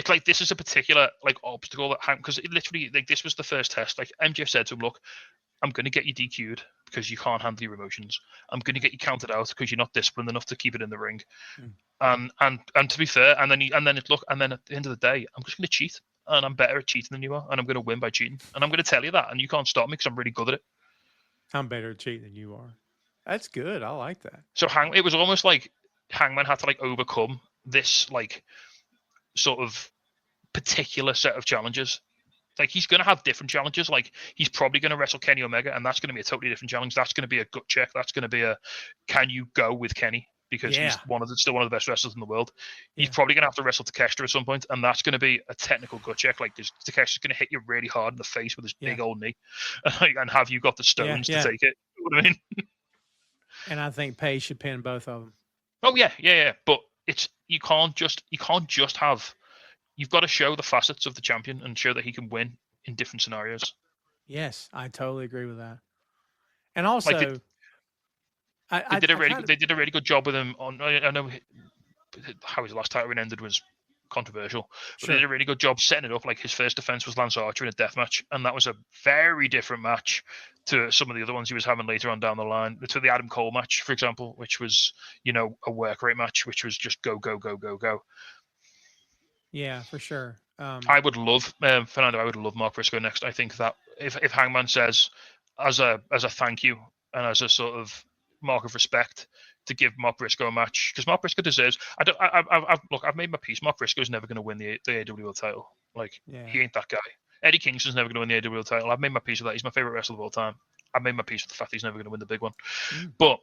Speaker 5: like this is a particular like obstacle that because it literally, like, this was the first test. Like, MJF said to him, "Look, I'm going to get you DQ'd because you can't handle your emotions. I'm going to get you counted out because you're not disciplined enough to keep it in the ring." And to be fair, and then at the end of the day, I'm just going to cheat, and I'm better at cheating than you are, and I'm going to win by cheating, and I'm going to tell you that, and you can't stop me because I'm really good at it.
Speaker 4: I'm better at cheating than you are. That's good. I like that.
Speaker 5: So it was almost like Hangman had to like overcome this like sort of particular set of challenges. Like, he's going to have different challenges. Like, he's probably going to wrestle Kenny Omega, and that's going to be a totally different challenge. That's going to be a gut check. That's going to be a, can you go with Kenny? Because he's still one of the best wrestlers in the world. He's probably going to have to wrestle Takeshita at some point, and that's going to be a technical gut check. Like, Takeshita's going to hit you really hard in the face with his big old knee, and have you got the stones to take it? You know what I mean?
Speaker 4: And I think Paige should pin both of them.
Speaker 5: Oh yeah. But you can't just have. You've got to show the facets of the champion and show that he can win in different scenarios.
Speaker 4: Yes, I totally agree with that. And also,
Speaker 5: like they did a really good job with him on. I know how his last title reign ended was controversial, but they did a really good job setting it up. Like, his first defense was Lance Archer in a death match, and that was a very different match to some of the other ones he was having later on down the line. To the Adam Cole match, for example, which was, you know, a work rate match, which was just go.
Speaker 4: Yeah, for sure.
Speaker 5: I would love Fernando. I would love Mark Briscoe next. I think that if Hangman says, as a thank you and as a sort of mark of respect, to give Mark Briscoe a match, because Mark Briscoe deserves. I've made my peace. Mark Briscoe's never going to win the AEW title. Like, he ain't that guy. Eddie Kingston's never going to win the AEW title. I've made my peace with that. He's my favorite wrestler of all time. I've made my peace with the fact that he's never going to win the big one. But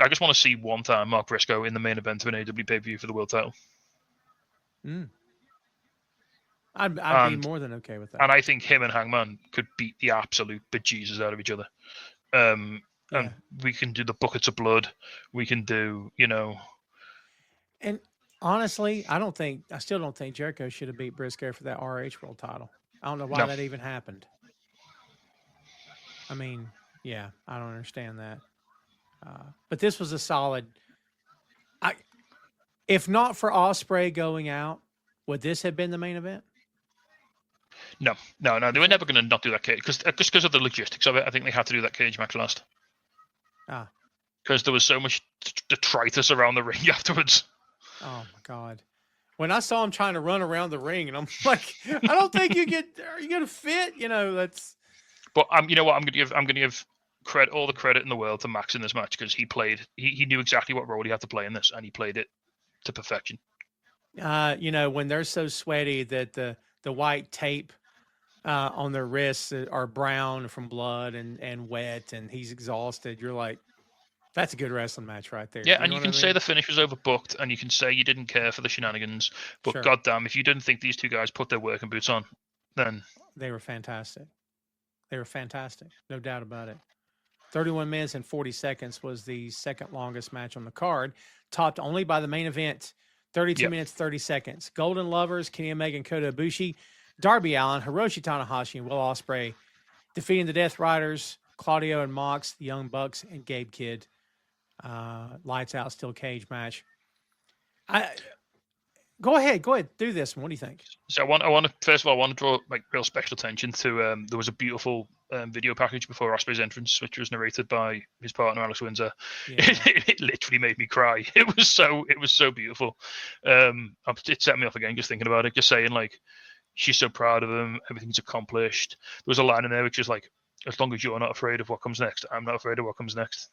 Speaker 5: I just want to see one time Mark Briscoe in the main event of an AEW pay-per-view for the world title.
Speaker 4: I'd be more than okay with that.
Speaker 5: And I think him and Hangman could beat the absolute bejesus out of each other. And we can do the buckets of blood. We can do, you know.
Speaker 4: And honestly, I still don't think Jericho should have beat Briscoe for that RH World title. I don't know why that even happened. I mean, yeah, I don't understand that. But this was a solid. If not for Ospreay going out, would this have been the main event?
Speaker 5: No. They were never going to not do that cage because of the logistics of it. I think they had to do that cage match last. Because there was so much detritus around the ring afterwards.
Speaker 4: Oh my God! When I saw him trying to run around the ring, and I'm like, I don't think are you gonna fit? That's.
Speaker 5: But you know what? I'm gonna give all the credit in the world to Max in this match because he knew exactly what role he had to play in this, and he played it to perfection.
Speaker 4: When they're so sweaty that the white tape on their wrists are brown from blood and wet, and he's exhausted, you're like, that's a good wrestling match right there.
Speaker 5: Yeah, and you can say the finish was overbooked, and you can say you didn't care for the shenanigans, but
Speaker 4: sure.
Speaker 5: goddamn, if you didn't think these two guys put their working boots on, then
Speaker 4: they were fantastic. They were fantastic, no doubt about it. 31 minutes and 40 seconds was the second longest match on the card, topped only by the main event, 32 minutes, 30 seconds. Golden Lovers, Kenny Omega and Kota Ibushi, Darby Allin, Hiroshi Tanahashi, and Will Ospreay defeating the Death Riders, Claudio and Mox, the Young Bucks, and Gabe Kidd. Lights out, steel cage match. Go ahead, do this one. What do you think?
Speaker 5: So I want to draw real special attention to there was a beautiful video package before Ospreay's entrance, which was narrated by his partner Alex Windsor. Yeah. It literally made me cry. It was so beautiful. It set me off again just thinking about it. Just saying she's so proud of him, everything's accomplished. There was a line in there which is as long as you're not afraid of what comes next, I'm not afraid of what comes next.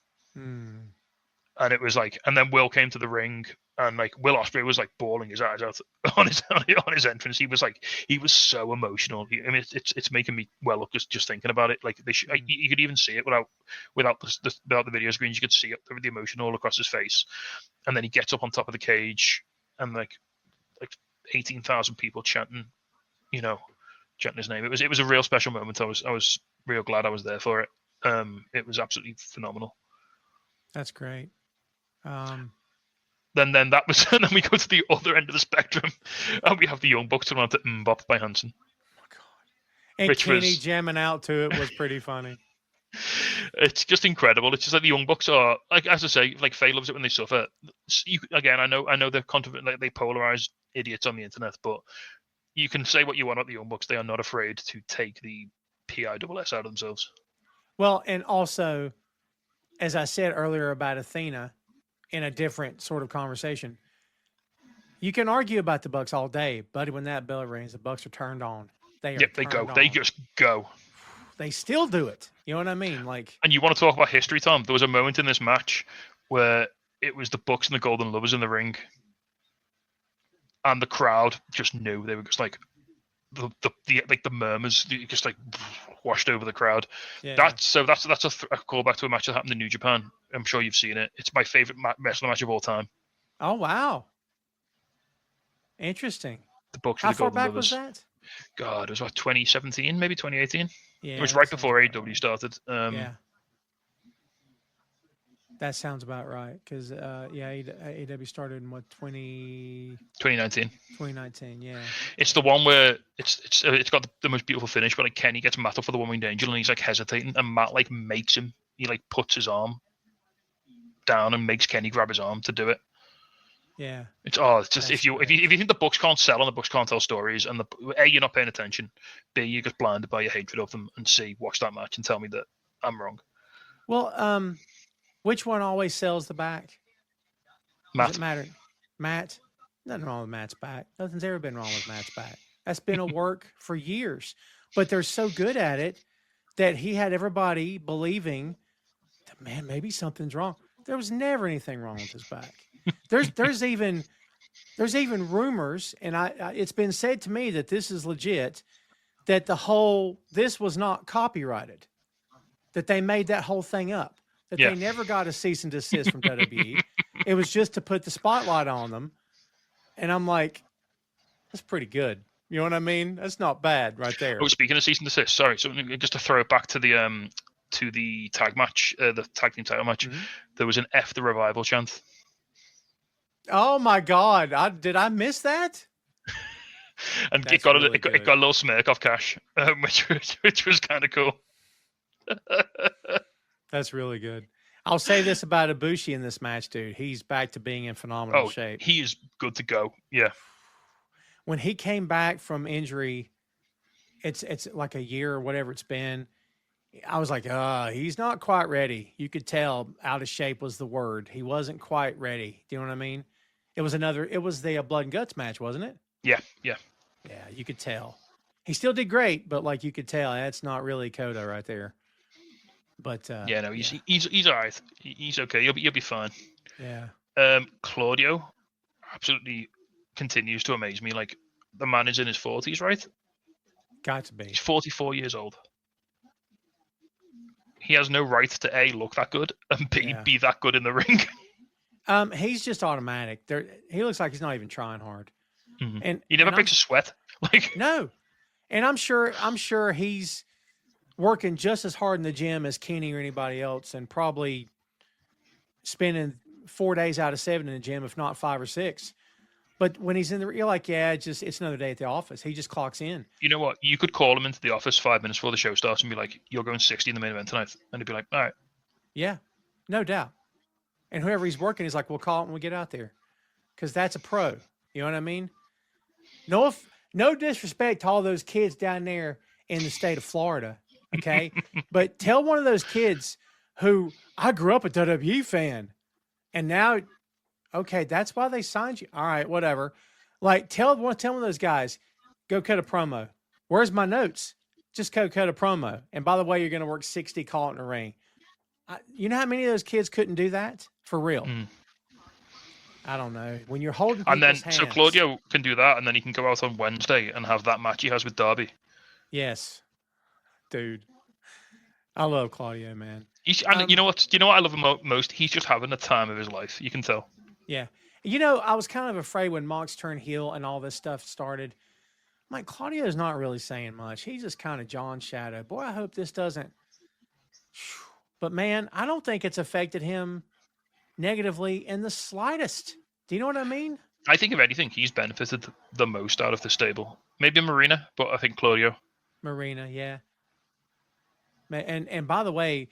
Speaker 5: And it was and then Will came to the ring, and Will Ospreay was bawling his eyes out on his entrance. He was so emotional. I mean, it's making me well up just thinking about it. You could even see it without the video screens. You could see it, the emotion all across his face. And then he gets up on top of the cage, and 18,000 people chanting his name. It was a real special moment. I was real glad I was there for it. It was absolutely phenomenal.
Speaker 4: That's great.
Speaker 5: Then that was, and then we go to the other end of the spectrum, and we have the Young Bucks run to Mbop by Hansen.
Speaker 4: Oh my God! And Kenny jamming out to it was pretty funny.
Speaker 5: It's just incredible. It's just the Young Bucks are as I say, Faye loves it when they suffer. I know they're they polarize idiots on the internet, but you can say what you want about the Young Bucks. They are not afraid to take the PISS out of themselves.
Speaker 4: Well, and also, as I said earlier about Athena, in a different sort of conversation, you can argue about the Bucks all day, but when that bell rings, the Bucks are turned on. They
Speaker 5: go. They just go.
Speaker 4: They still do it. You know what I mean?
Speaker 5: And you want to talk about history, Tom? There was a moment in this match where it was the Bucks and the Golden Lovers in the ring, and the crowd just knew. They were just the murmurs just washed over the crowd. Yeah. That's a callback to a match that happened in New Japan. I'm sure you've seen it. It's my favorite wrestling match of all time.
Speaker 4: Oh wow, interesting.
Speaker 5: The Bucks.
Speaker 4: How
Speaker 5: the
Speaker 4: far
Speaker 5: Golden
Speaker 4: back
Speaker 5: Lovers.
Speaker 4: was that?
Speaker 5: God, it was 2017, maybe 2018.
Speaker 4: Yeah,
Speaker 5: it was right before AEW started.
Speaker 4: Yeah. That sounds about right, because AEW started in
Speaker 5: 2019.
Speaker 4: 2019, yeah.
Speaker 5: It's the one where it's got the most beautiful finish, but Kenny gets Matt up for the one-winged angel, and he's hesitating, and Matt makes him. He puts his arm down and makes Kenny grab his arm to do it.
Speaker 4: Yeah.
Speaker 5: It's just if you think the Bucks can't sell and the Bucks can't tell stories, and A, you're not paying attention, B, you're just blinded by your hatred of them, and C, watch that match and tell me that I'm wrong.
Speaker 4: Well, which one always sells the back?
Speaker 5: Matt.
Speaker 4: Does it matter? Matt? Nothing wrong with Matt's back. Nothing's ever been wrong with Matt's back. That's been a work for years. But they're so good at it that he had everybody believing that, man, maybe something's wrong. There was never anything wrong with his back. There's even rumors, and it's been said to me that this is legit, that this was not copyrighted, that they made that whole thing up. That they never got a cease and desist from WWE. It was just to put the spotlight on them. And I'm like, that's pretty good. You know what I mean? That's not bad right there.
Speaker 5: Oh, speaking of cease and desist, sorry. So just to throw it back to the tag match, the tag team title match, there was an F the Revival chant.
Speaker 4: Oh my God. Did I miss that?
Speaker 5: And it got a little smirk off Cash, which was kind of cool.
Speaker 4: That's really good. I'll say this about Ibushi in this match, dude. He's back to being in phenomenal shape.
Speaker 5: He is good to go. Yeah.
Speaker 4: When he came back from injury, it's like a year or whatever it's been. I was like, he's not quite ready. You could tell out of shape was the word. He wasn't quite ready. Do you know what I mean? It was the Blood and Guts match, wasn't it?
Speaker 5: Yeah, yeah.
Speaker 4: Yeah, you could tell. He still did great, but like you could tell, that's not really Kota right there. But
Speaker 5: he's all right. He's okay. You'll be fine.
Speaker 4: Yeah.
Speaker 5: Claudio absolutely continues to amaze me. Like, the man is in his 40s, right?
Speaker 4: Got to be.
Speaker 5: He's 44 years old. He has no right to A, look that good, and B, be that good in the ring.
Speaker 4: He's just automatic. He looks like he's not even trying hard.
Speaker 5: Mm-hmm.
Speaker 4: And
Speaker 5: he never breaks a sweat. Like,
Speaker 4: no. And I'm sure he's working just as hard in the gym as Kenny or anybody else, and probably spending 4 days out of 7 in the gym, if not 5 or 6. But when he's in the, you're like, it's another day at the office. He just clocks in.
Speaker 5: You know what? You could call him into the office 5 minutes before the show starts and be like, "You're going 60 in the main event tonight," and he'd be like, "All right."
Speaker 4: Yeah, no doubt. And whoever he's working, he's like, "We'll call it when we get out there," because that's a pro. You know what I mean? No disrespect to all those kids down there in the state of Florida, okay? But tell one of those kids who, I grew up a WWE fan, and now, okay, that's why they signed you. All right, whatever. Like, tell one of those guys, go cut a promo. Where's my notes? Just go cut a promo. And by the way, you're going to work 60, call it in the ring. You know how many of those kids couldn't do that? For real. I don't know. When you're holding people's hands.
Speaker 5: So Claudio can do that, and then he can go out on Wednesday and have that match he has with Darby.
Speaker 4: Yes. Dude. I love Claudio, man.
Speaker 5: And you know what I love him most? He's just having the time of his life. You can tell.
Speaker 4: Yeah. You know, I was kind of afraid when Mox turned heel and all this stuff started. I'm like, Claudio's not really saying much. He's just kind of John's shadow. Boy, I hope this doesn't. But man, I don't think it's affected him negatively in the slightest. Do you know what I mean?
Speaker 5: I think if anything, he's benefited the most out of the stable. Maybe Marina, but I think Claudio.
Speaker 4: Marina, yeah. And by the way,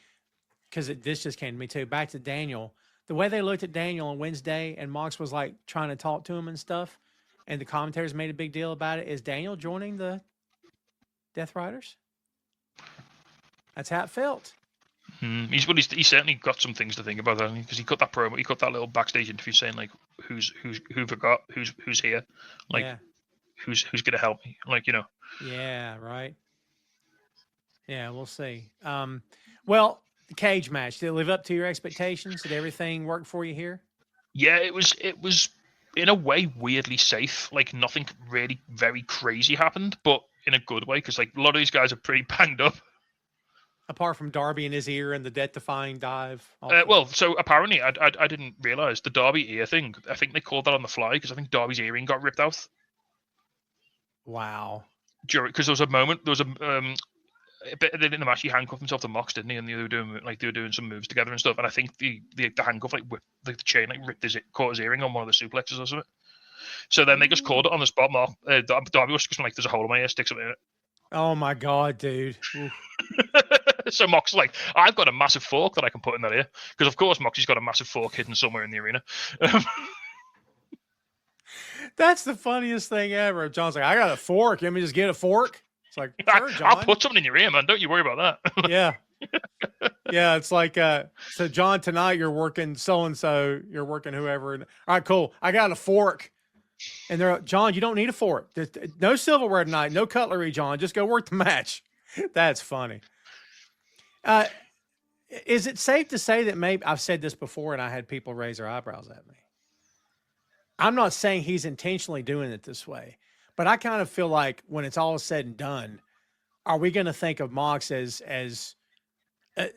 Speaker 4: because this just came to me too, back to Daniel, the way they looked at Daniel on Wednesday and Mox was like trying to talk to him and stuff, and the commentators made a big deal about it. Is Daniel joining the Death Riders? That's how it felt.
Speaker 5: He's certainly got some things to think about, hasn't he? Because he cut that promo, he cut that little backstage interview saying like, who forgot, who's here, like, who's gonna help me, like, you know.
Speaker 4: Yeah, right. Yeah, we'll see. Well, the cage match, did it live up to your expectations? Did everything work for you here?
Speaker 5: Yeah, it was in a way weirdly safe. Like, nothing really very crazy happened, but in a good way, because like a lot of these guys are pretty banged up.
Speaker 4: Apart from Darby in his ear and the death-defying dive.
Speaker 5: Well, so apparently I didn't realize the Darby ear thing. I think they called that on the fly because I think Darby's earring got ripped out.
Speaker 4: Wow.
Speaker 5: Because there was a bit in the match, he handcuffed himself to Mox, didn't he? And they were doing some moves together and stuff. And I think the handcuff whipped the chain, caught his earring on one of the suplexes or something. So then they just called it on the spot. Darby was just like, "There's a hole in my ear, stick something in it."
Speaker 4: Oh my god, dude.
Speaker 5: So Mox is like, "I've got a massive fork that I can put in that ear," because of course Moxie's got a massive fork hidden somewhere in the arena.
Speaker 4: That's the funniest thing ever. John's like, "I got a fork. Let me just get a fork." It's like, sure, John.
Speaker 5: I'll put something in your ear, man. Don't you worry about that.
Speaker 4: Yeah. Yeah, it's like, so John, tonight you're working so-and-so, you're working whoever. And, all right, cool. I got a fork. And they're like, "John, you don't need a fork. No silverware tonight. No cutlery, John. Just go work the match." That's funny. Is it safe to say that maybe, I've said this before and I had people raise their eyebrows at me. I'm not saying he's intentionally doing it this way, but I kind of feel like when it's all said and done, are we going to think of Mox as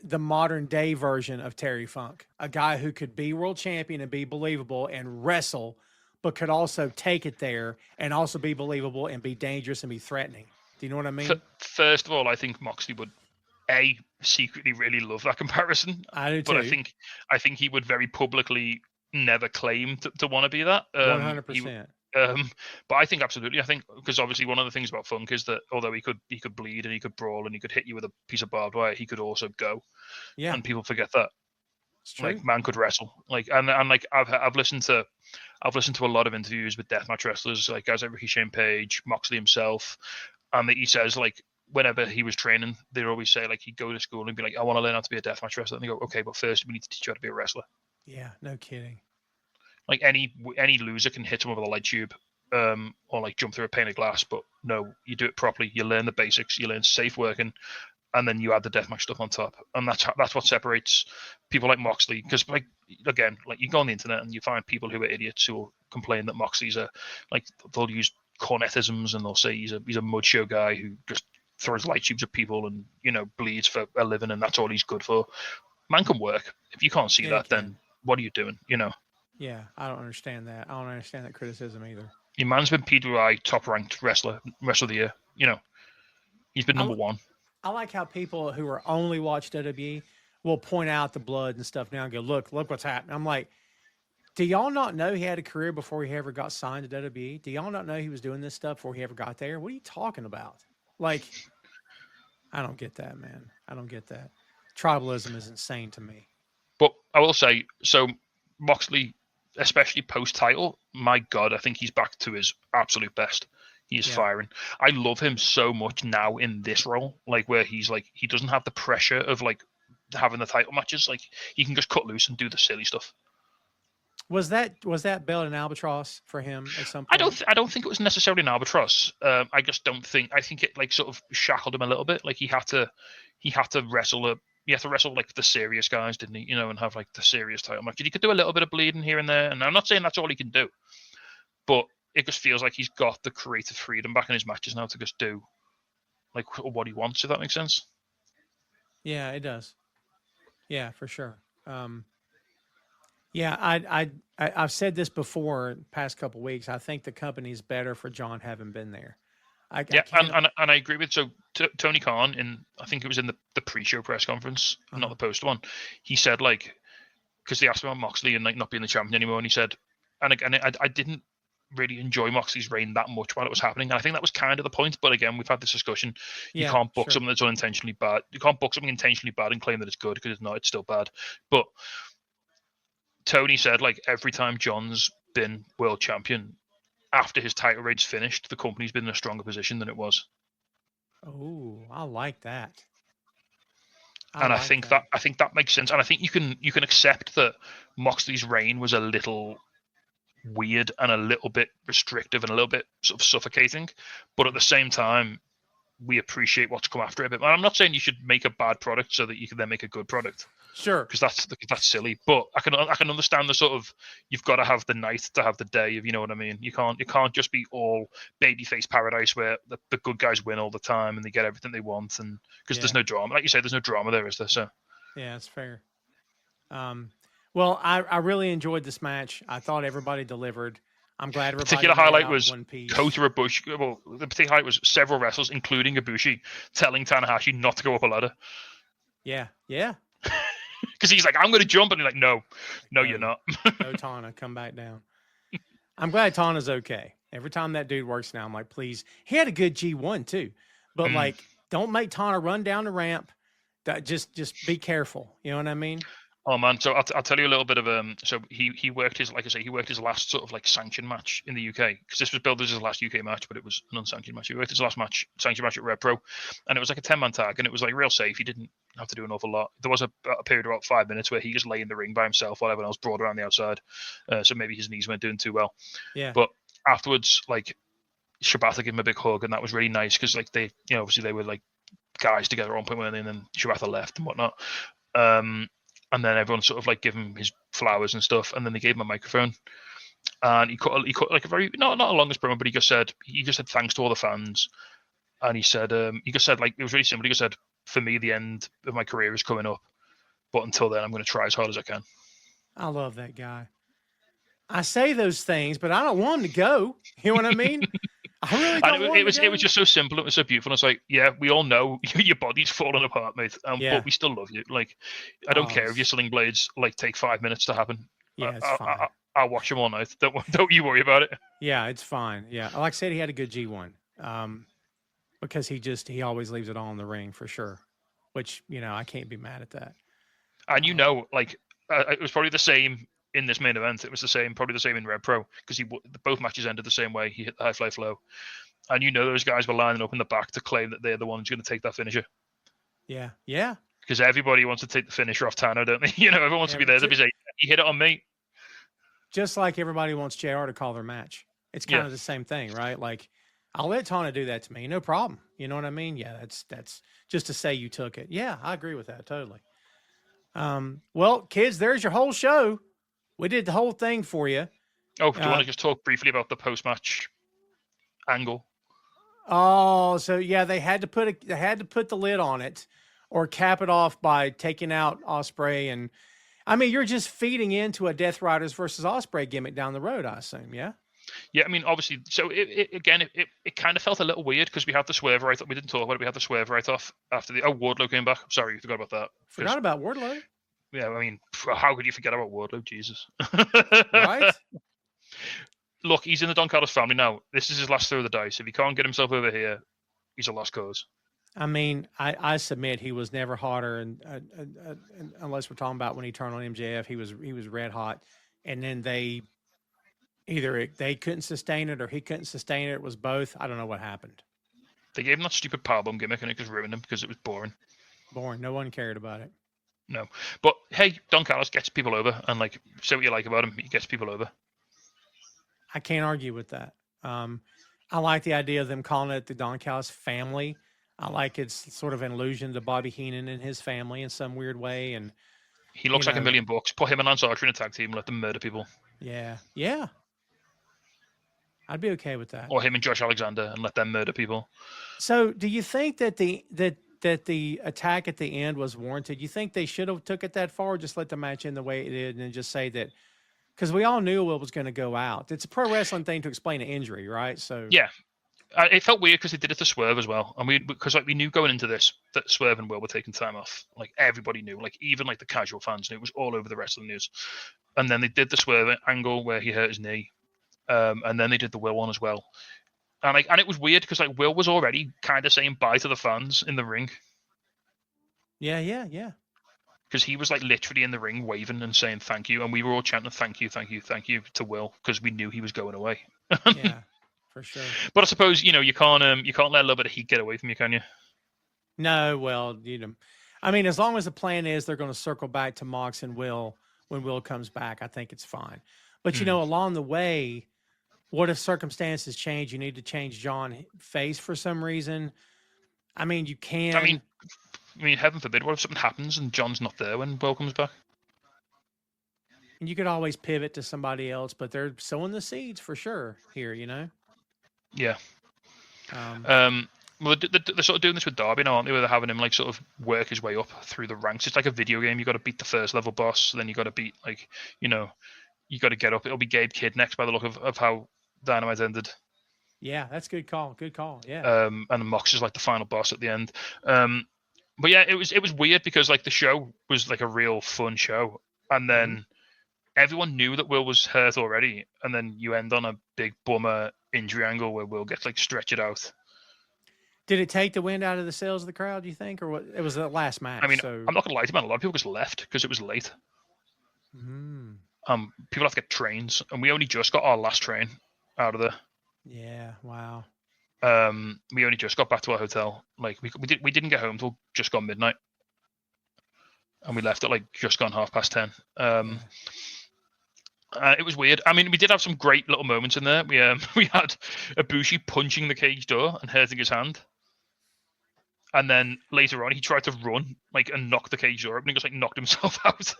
Speaker 4: the modern day version of Terry Funk, a guy who could be world champion and be believable and wrestle, but could also take it there and also be believable and be dangerous and be threatening? Do you know what I mean?
Speaker 5: First of all, I think Moxley would secretly really love that comparison.
Speaker 4: I do too.
Speaker 5: But I think he would very publicly never claim to want to be that.
Speaker 4: 100%.
Speaker 5: But I think absolutely. I think because obviously one of the things about Funk is that although he could bleed and he could brawl and he could hit you with a piece of barbed wire, he could also go.
Speaker 4: Yeah,
Speaker 5: And people forget that.
Speaker 4: it's true.
Speaker 5: Like man could wrestle. Like and like I've listened to a lot of interviews with deathmatch wrestlers, like guys like Ricky Shane Page, Moxley himself, and that he says like whenever he was training, they'd always say like he'd go to school and be like, I want to learn how to be a deathmatch wrestler. And they go, okay, but first we need to teach you how to be a wrestler.
Speaker 4: Yeah, no kidding.
Speaker 5: Like any loser can hit someone with a light tube, or like jump through a pane of glass. But no, you do it properly. You learn the basics. You learn safe working, and then you add the deathmatch stuff on top. And that's what separates people like Moxley. Because like again, like you go on the internet and you find people who are idiots who will complain that Moxley's they'll use cornetisms and they'll say he's a mud show guy who just throws light tubes at people and bleeds for a living and that's all he's good for. Man can work. If you can't see that, then what are you doing?
Speaker 4: Yeah, I don't understand that. I don't understand that criticism either.
Speaker 5: Your man's been PWI top ranked wrestler of the year. He's been number one.
Speaker 4: I like how people who are only watch WWE will point out the blood and stuff now and go, look what's happening. I'm like, do y'all not know he had a career before he ever got signed to WWE? Do y'all not know he was doing this stuff before he ever got there? What are you talking about? Like, I don't get that, man. I don't get that. Tribalism is insane to me.
Speaker 5: But I will say, so Moxley, especially post-title, my God, I think he's back to his absolute best. He's firing. I love him so much now in this role, like where he's like, he doesn't have the pressure of like having the title matches. Like he can just cut loose and do the silly stuff.
Speaker 4: Was that belt an albatross for him at some point?
Speaker 5: I don't think it was necessarily an albatross. I just don't think. I think it like sort of shackled him a little bit. Like he had to wrestle like the serious guys, didn't he? And have like the serious title match. He could do a little bit of bleeding here and there, and I'm not saying that's all he can do, but it just feels like he's got the creative freedom back in his matches now to just do like what he wants. If that makes sense.
Speaker 4: Yeah, it does. Yeah, for sure. Yeah, I've said this before the past couple of weeks. I think the company's better for John having been there.
Speaker 5: And I agree with Tony Khan I think it was in the pre-show press conference, not the post one. He said like because they asked him about Moxley and like not being the champion anymore, and he said, and again I didn't really enjoy Moxley's reign that much while it was happening, and I think that was kind of the point. But again, we've had this discussion. You can't book something that's unintentionally bad. You can't book something intentionally bad and claim that it's good because it's not. It's still bad. But Tony said like every time John's been world champion, after his title reign's finished, the company's been in a stronger position than it was.
Speaker 4: Oh, I like that.
Speaker 5: I think that makes sense. And I think you can accept that Moxley's reign was a little weird and a little bit restrictive and a little bit sort of suffocating, but at the same time, we appreciate what's come after it a bit. And I'm not saying you should make a bad product so that you can then make a good product.
Speaker 4: Sure,
Speaker 5: because that's silly. But I can understand the sort of you've got to have the night to have the day. If you know what I mean. You can't just be all babyface paradise where the good guys win all the time and they get everything they want, and because there's no drama. Like you say, there's no drama there, is there? So
Speaker 4: yeah, that's fair. Well, I really enjoyed this match. I thought everybody delivered. I'm glad everybody.
Speaker 5: Particular highlight was Kota Ibushi. Well, the particular highlight was several wrestlers, including Ibushi, telling Tanahashi not to go up a ladder.
Speaker 4: Yeah.
Speaker 5: Because he's like, I'm going to jump, and he's like, no, you're not.
Speaker 4: No, Tana, come back down. I'm glad Tana's okay. Every time that dude works now, I'm like, please. He had a good G1 too, but like, don't make Tana run down the ramp. Just be careful. You know what I mean?
Speaker 5: Oh man, so I'll tell you a little bit of So he worked his last sort of like sanctioned match in the UK, because this was billed as his last UK match, but it was an unsanctioned match. He worked his last sanctioned match at Red Pro, and it was like a 10-man tag, and it was like real safe. He didn't have to do an awful lot. There was a period of about 5 minutes where he just lay in the ring by himself while everyone else brought around the outside. So maybe his knees weren't doing too well. Yeah. But afterwards, like Shibata gave him a big hug, and that was really nice because like they, obviously they were like guys together at one point, and then Shibata left and whatnot. And then everyone sort of like gave him his flowers and stuff, and then they gave him a microphone, and he cut like a very not a longest promo, but he just said thanks to all the fans, and he said like it was really simple. He just said, for me, the end of my career is coming up, but until then, I'm going to try as hard as I can. I
Speaker 4: love that guy. I say those things, but I don't want him to go. You know what I mean? I really don't want him to go.
Speaker 5: It was just so simple. It was so beautiful. It's like, yeah, we all know your body's falling apart, mate. But we still love you. Like, I don't care if your sling blades like take 5 minutes to happen.
Speaker 4: Yeah, it's fine.
Speaker 5: I'll watch him all night. Don't you worry about it.
Speaker 4: Yeah, it's fine. Yeah, like I said, he had a good G1, because he always leaves it all in the ring for sure, which I can't be mad at that.
Speaker 5: And it was probably the same in this main event. It was probably the same in Red Pro, because both matches ended the same way. He hit the high fly flow, and those guys were lining up in the back to claim that they're the ones going to take that finisher.
Speaker 4: Yeah, yeah.
Speaker 5: Because everybody wants to take the finisher off Tano, don't they? Everyone wants to be there to be saying, "He hit it on me."
Speaker 4: Just like everybody wants JR to call their match. It's kind of the same thing, right? Like, I'll let Tana do that to me, no problem. You know what I mean? Yeah, that's just to say you took it. Yeah, I agree with that totally. Well, kids, there's your whole show. We did the whole thing for you.
Speaker 5: Oh, do you want to just talk briefly about the post-match angle?
Speaker 4: Oh, so yeah, they had to put the lid on it, or cap it off by taking out Ospreay. And I mean, you're just feeding into a Death Riders versus Ospreay gimmick down the road, I assume. Yeah.
Speaker 5: Yeah, I mean, obviously. So it kind of felt a little weird because we had the swerve right. We didn't talk about it. We had the swerve right off after Wardlow came back. Sorry, you forgot about that.
Speaker 4: Forgot about Wardlow.
Speaker 5: Yeah, I mean, how could you forget about Wardlow? Jesus.
Speaker 4: Right.
Speaker 5: Look, he's in the Don Callis family now. This is his last throw of the dice. If he can't get himself over here, he's a lost cause.
Speaker 4: I mean, I submit he was never hotter, and unless we're talking about when he turned on MJF, he was red hot, and then they couldn't sustain it or he couldn't sustain it. It was both. I don't know what happened.
Speaker 5: They gave him that stupid powerbomb gimmick, and it just ruined him because it was boring.
Speaker 4: Boring. No one cared about it.
Speaker 5: No, but hey, Don Callis gets people over, and say what you like about him, he gets people over.
Speaker 4: I can't argue with that. I like the idea of them calling it the Don Callis family. I like it's sort of an allusion to Bobby Heenan and his family in some weird way. And
Speaker 5: he looks like $1 million. Put him and Lance Archer in a tag team and let them murder people.
Speaker 4: Yeah. Yeah. I'd be okay with that.
Speaker 5: Or him and Josh Alexander and let them murder people.
Speaker 4: So do you think that the attack at the end was warranted? You think they should have took it that far, or just let the match end the way it did and then just say that? Because we all knew Will was going to go out. It's a pro wrestling thing to explain an injury, right? So
Speaker 5: yeah, it felt weird because they did it to Swerve as well, and we knew going into this that Swerve and Will were taking time off. Like everybody knew, even the casual fans knew. It was all over the wrestling news. And then they did the Swerve angle where he hurt his knee, and then they did the Will one as well. And it was weird because Will was already kind of saying bye to the fans in the ring.
Speaker 4: Yeah.
Speaker 5: Because he was literally in the ring waving and saying thank you, and we were all chanting thank you to Will because we knew he was going away.
Speaker 4: Yeah, for sure.
Speaker 5: But I suppose you can't let a little bit of heat get away from you, can you?
Speaker 4: No, well, I mean, as long as the plan is they're going to circle back to Mox and Will when Will comes back, I think it's fine. But along the way, what if circumstances change? You need to change John's face for some reason. I mean, you can.
Speaker 5: I mean, heaven forbid, what if something happens and John's not there when Will comes back?
Speaker 4: And you could always pivot to somebody else, but they're sowing the seeds for sure here,
Speaker 5: Yeah. Well, they're sort of doing this with Darby now, aren't they? Where they're having him sort of work his way up through the ranks. It's like a video game. You got to beat the first level boss, then you got to beat you got to get up. It'll be Gabe Kidd next by the look of how Dynamite ended. Yeah,
Speaker 4: that's good call. Good call. Yeah.
Speaker 5: And Mox is the final boss at the end. But yeah, it was weird because the show was a real fun show, and then everyone knew that Will was hurt already, and then you end on a big bummer injury angle where Will gets stretched out.
Speaker 4: Did it take the wind out of the sails of the crowd, do you think, or what? It was the last match?
Speaker 5: I mean, I'm not gonna lie to you, man. A lot of people just left because it was late. People have to get trains, and we only just got our last train out of there.
Speaker 4: Yeah. Wow.
Speaker 5: We only just got back to our hotel. We didn't get home till just gone midnight, and we left at just gone 10:30. It was weird. I mean, we did have some great little moments in there. We had Ibushi punching the cage door and hurting his hand, and then later on he tried to run and knock the cage door open and just knocked himself out.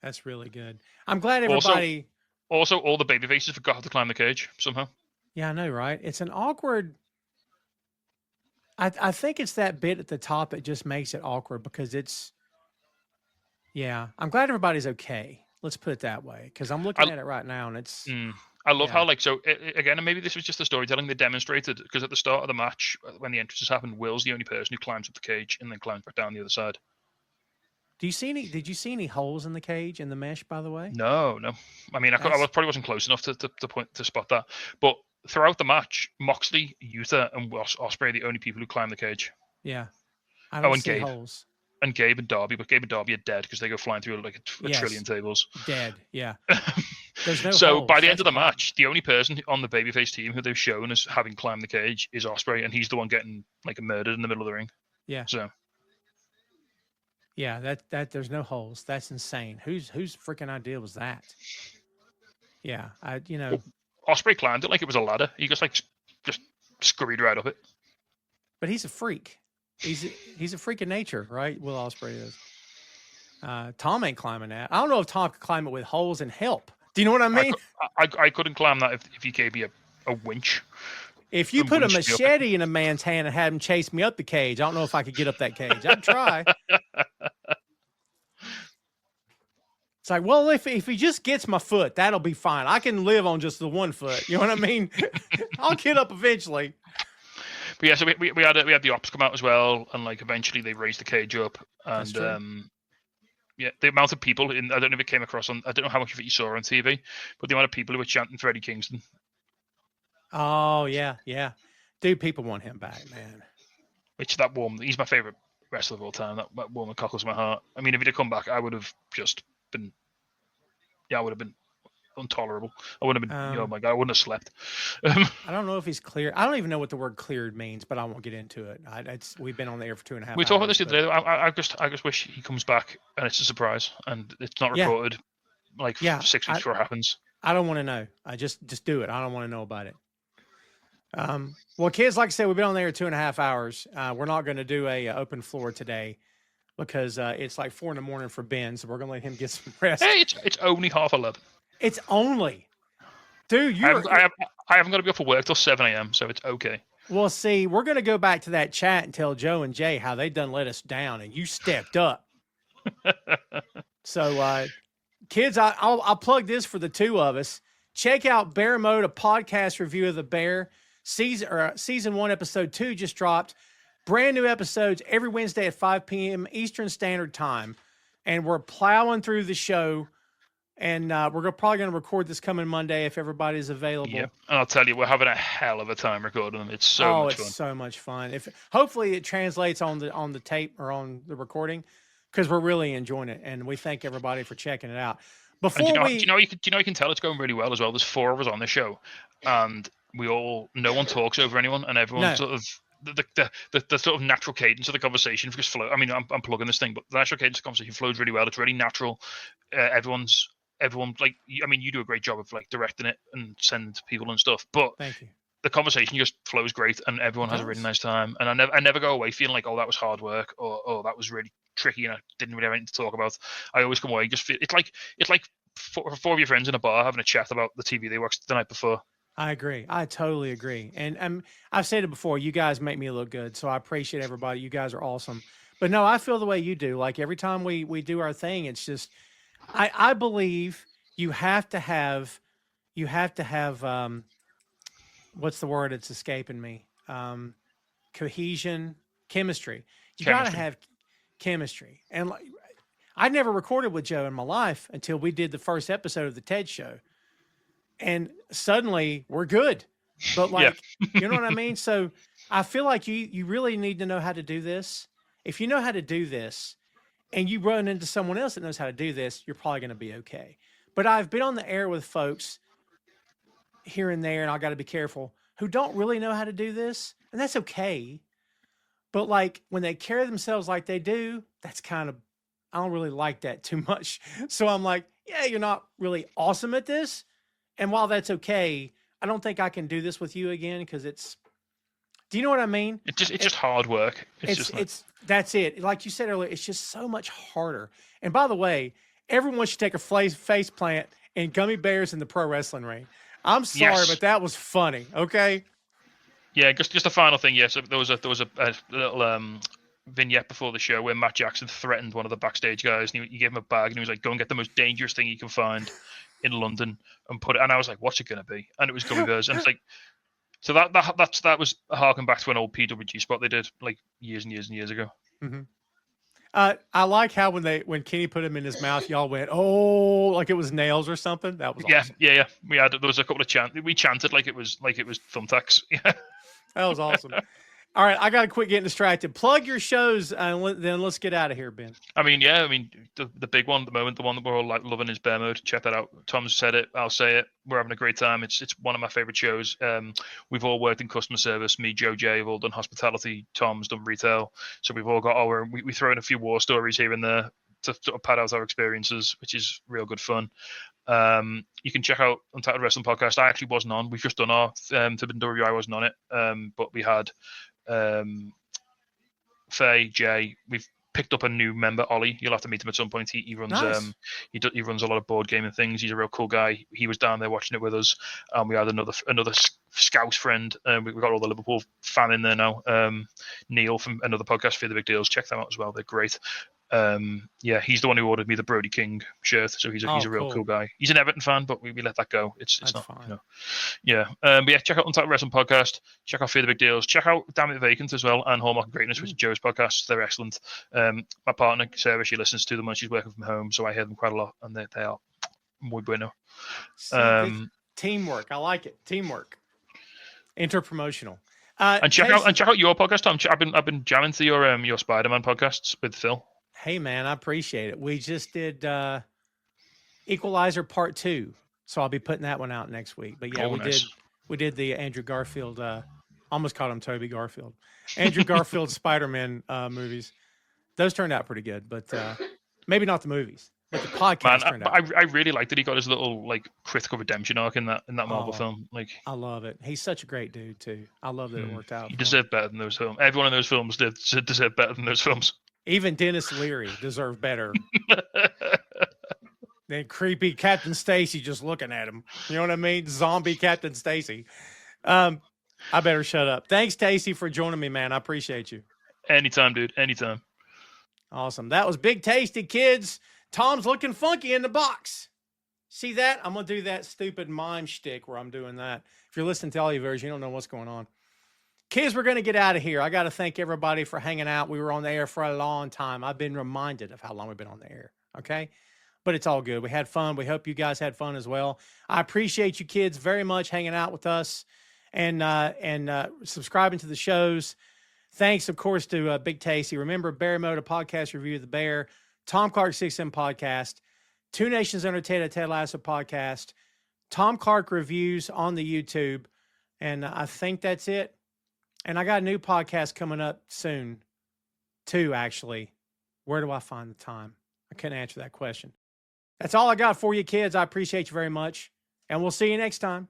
Speaker 4: That's really good. I'm glad everybody.
Speaker 5: Also, all the babyfaces forgot how to climb the cage somehow.
Speaker 4: Yeah, I know, right? It's an awkward. I think it's that bit at the top that just makes it awkward because it's. Yeah, I'm glad everybody's okay. Let's put it that way, because I'm looking at it right now and it's.
Speaker 5: I love how again, and maybe this was just the storytelling they demonstrated, because at the start of the match when the entrances happened, Will's the only person who climbs up the cage and then climbs back down the other side.
Speaker 4: Did you see any holes in the cage in the mesh, by the way?
Speaker 5: No. I mean, I probably wasn't close enough to spot that. But throughout the match, Moxley, Yuta, and Ospreay are the only people who climb the cage.
Speaker 4: Yeah. I don't
Speaker 5: and
Speaker 4: see
Speaker 5: Gabe.
Speaker 4: holes.
Speaker 5: And Gabe and Darby, but Gabe and Darby are dead because they go flying through like a
Speaker 4: Yes.
Speaker 5: trillion tables.
Speaker 4: Dead, yeah. There's no
Speaker 5: So
Speaker 4: holes.
Speaker 5: by the end
Speaker 4: That's
Speaker 5: of the
Speaker 4: fine.
Speaker 5: match, the only person on the babyface team who they've shown as having climbed the cage is Ospreay, and he's the one getting like murdered in the middle of the ring.
Speaker 4: Yeah.
Speaker 5: So
Speaker 4: Yeah, that there's no holes. That's insane. Whose freaking idea was that? Yeah,
Speaker 5: Ospreay climbed it like it was a ladder. He just scurried right up it.
Speaker 4: but he's a freak. He's a freak of nature, right? Will Ospreay is. Tom ain't climbing that. I don't know if Tom could climb it with holes and help. Do you know what I mean?
Speaker 5: I couldn't climb that if you gave me a winch.
Speaker 4: If you
Speaker 5: And
Speaker 4: put a
Speaker 5: winch me up.
Speaker 4: machete in a man's hand and had him chase me up the cage, I don't know if I could get up that cage. I'd try. It's like, well, if he just gets my foot, that'll be fine. I can live on just the one foot. You know what I mean? I'll get up eventually.
Speaker 5: But yeah, so we had the ops come out as well, and like eventually they raised the cage up,
Speaker 4: That's true.
Speaker 5: and yeah, the amount of people I don't know if it came across on, I don't know how much of it you saw on TV, but the amount of people who were chanting for Eddie Kingston.
Speaker 4: Oh, yeah. Dude, people want him back, man.
Speaker 5: Which he's my favorite wrestler of all time. That warm cockles my heart. I mean, if he'd have come back, I would have just been, I would have been intolerable. I would have been, oh my God, I wouldn't have slept.
Speaker 4: I don't know if he's clear. I don't even know what the word cleared means, but I won't get into it. We've been on the air for 2.5 hours.
Speaker 5: We talked about this the other day. I just wish he comes back and it's a surprise and it's not reported 6 weeks before it happens.
Speaker 4: I don't want to know. I just do it. I don't want to know about it. Well, kids, like I said, we've been on there 2.5 hours. We're not going to do a open floor today because it's like 4 a.m. for Ben, so we're going to let him get some rest.
Speaker 5: Hey, it's only 11:30.
Speaker 4: It's only, dude.
Speaker 5: I haven't got to be up for work till 7 a.m., so it's okay.
Speaker 4: Well, see, we're going to go back to that chat and tell Joe and Jay how they done let us down, and you stepped up. So, kids, I'll plug this for the two of us. Check out Bear Mode, a podcast review of the Bear. Season 1, episode 2 just dropped. Brand new episodes every Wednesday at 5 p.m. Eastern Standard Time. And we're plowing through the show. And we're probably going to record this coming Monday if everybody's available.
Speaker 5: Yeah, and I'll tell you, we're having a hell of a time recording them. It's so much fun.
Speaker 4: So much fun. Hopefully it translates on the tape or on the recording, because we're really enjoying it, and we thank everybody for checking it out.
Speaker 5: Do you know you can tell it's going really well as well. There's 4 of us on the show, and no one talks over anyone, and everyone sort of the sort of natural cadence of the conversation just flow. I mean, I'm plugging this thing, but the natural cadence of the conversation flows really well. It's really natural. Everyone, like, I mean, you do a great job of like directing it and sending to people and stuff, but
Speaker 4: thank you.
Speaker 5: The conversation just flows great and everyone has a really nice time. And I never go away feeling like, oh, that was hard work, or oh, that was really tricky and I didn't really have anything to talk about. I always come away just feel it's like 4 of your friends in a bar having a chat about the TV they watched the night before.
Speaker 4: I agree. I totally agree. And I've said it before, you guys make me look good, so I appreciate everybody. You guys are awesome. But no, I feel the way you do. Like every time we do our thing, it's just I believe you have to have what's the word? It's escaping me. Cohesion, chemistry. You got to have chemistry. And like, I never recorded with Joe in my life until we did the first episode of the TED Show. And suddenly we're good. But like, you know what I mean? So I feel like you really need to know how to do this. If you know how to do this and you run into someone else that knows how to do this, you're probably going to be okay. But I've been on the air with folks here and there, and I got to be careful, who don't really know how to do this. And that's okay. But like when they carry themselves like they do, that's kind of, I don't really like that too much. So I'm like, yeah, you're not really awesome at this. And while that's okay, I don't think I can do this with you again because do you know what I mean?
Speaker 5: It's just hard work.
Speaker 4: That's it. Like you said earlier, it's just so much harder. And by the way, everyone should take a face plant and gummy bears in the pro wrestling ring. I'm sorry, but that was funny. Okay.
Speaker 5: Yeah, just a final thing. Yes, there was a little vignette before the show where Matt Jackson threatened one of the backstage guys, and he gave him a bag, and he was like, "Go and get the most dangerous thing you can find in London and put it." And I was like, "What's it gonna be?" And it was gummy bears, and it's like, so that was harking back to an old PWG spot they did like years and years and years ago.
Speaker 4: Mm-hmm. I like how when Kenny put him in his mouth, y'all went, oh, like it was nails or something. That was awesome.
Speaker 5: Yeah. There was a couple of we chanted like it was thumbtacks. Yeah.
Speaker 4: That was awesome. All right, I got to quit getting distracted. Plug your shows, and then let's get out of here, Ben.
Speaker 5: The big one at the moment, the one that we're all like loving is Bear Mode. Check that out. Tom's said it. I'll say it. We're having a great time. It's one of my favorite shows. We've all worked in customer service. Me, Joe, Jay have all done hospitality. Tom's done retail. So we've all got we throw in a few war stories here and there to sort of pad out our experiences, which is real good fun. You can check out Untitled Wrestling Podcast. I actually wasn't on. We've just done our Forbidden Door review. I wasn't on it, but we had Faye, Jay. We've picked up a new member, Ollie. You'll have to meet him at some point. He runs
Speaker 4: Nice.
Speaker 5: He runs a lot of board game and things. He's a real cool guy. He was down there watching it with us. We had another Scouse friend. We've got all the Liverpool fan in there now. Neil from another podcast, Fear the Big Deals. Check them out as well. They're great. He's the one who ordered me the Brody King shirt, so he's a real cool guy. He's an Everton fan, but we let that go. It's not fine. Check out Untitled Wrestling Podcast. Check out Fear the Big Deals. Check out Damn It Vacant as well, and Hallmark of Greatness, which is Joe's podcast. They're excellent. My partner Sarah, she listens to them when she's working from home, so I hear them quite a lot, and they are muy bueno.
Speaker 4: Teamwork, I like it. Teamwork, interpromotional.
Speaker 5: And check out your podcast, Tom. I've been jamming to your Spider-Man podcasts with Phil.
Speaker 4: Hey man, I appreciate it. We just did Equalizer Part 2, so I'll be putting that one out next week. But yeah, we did the Andrew Garfield. Almost called him Toby Garfield. Andrew Garfield Spider-Man movies. Those turned out pretty good, but maybe not the movies. But the podcast turned out.
Speaker 5: I really liked that he got his little like critical redemption arc in that Marvel film. Like,
Speaker 4: I love it. He's such a great dude too. I love that it worked out.
Speaker 5: He deserved better than those films. Everyone in those films did deserve better than those films.
Speaker 4: Even Dennis Leary deserved better than creepy Captain Stacy just looking at him. You know what I mean? Zombie Captain Stacy. I better shut up. Thanks, Tasty, for joining me, man. I appreciate you.
Speaker 5: Anytime, dude. Anytime.
Speaker 4: Awesome. That was Big Tasty, kids. Tom's looking funky in the box. See that? I'm going to do that stupid mime shtick where I'm doing that. If you're listening to all your viewers, you don't know what's going on. Kids, we're going to get out of here. I got to thank everybody for hanging out. We were on the air for a long time. I've been reminded of how long we've been on the air, okay? But it's all good. We had fun. We hope you guys had fun as well. I appreciate you kids very much hanging out with us and subscribing to the shows. Thanks, of course, to Big Tasty. Remember, Bear Mode, a podcast review of the Bear. Tom Clark 6M podcast. Two Nations Under Ted Lasso podcast. Tom Clark reviews on the YouTube. And I think that's it. And I got a new podcast coming up soon, too, actually. Where do I find the time? I couldn't answer that question. That's all I got for you, kids. I appreciate you very much. And we'll see you next time.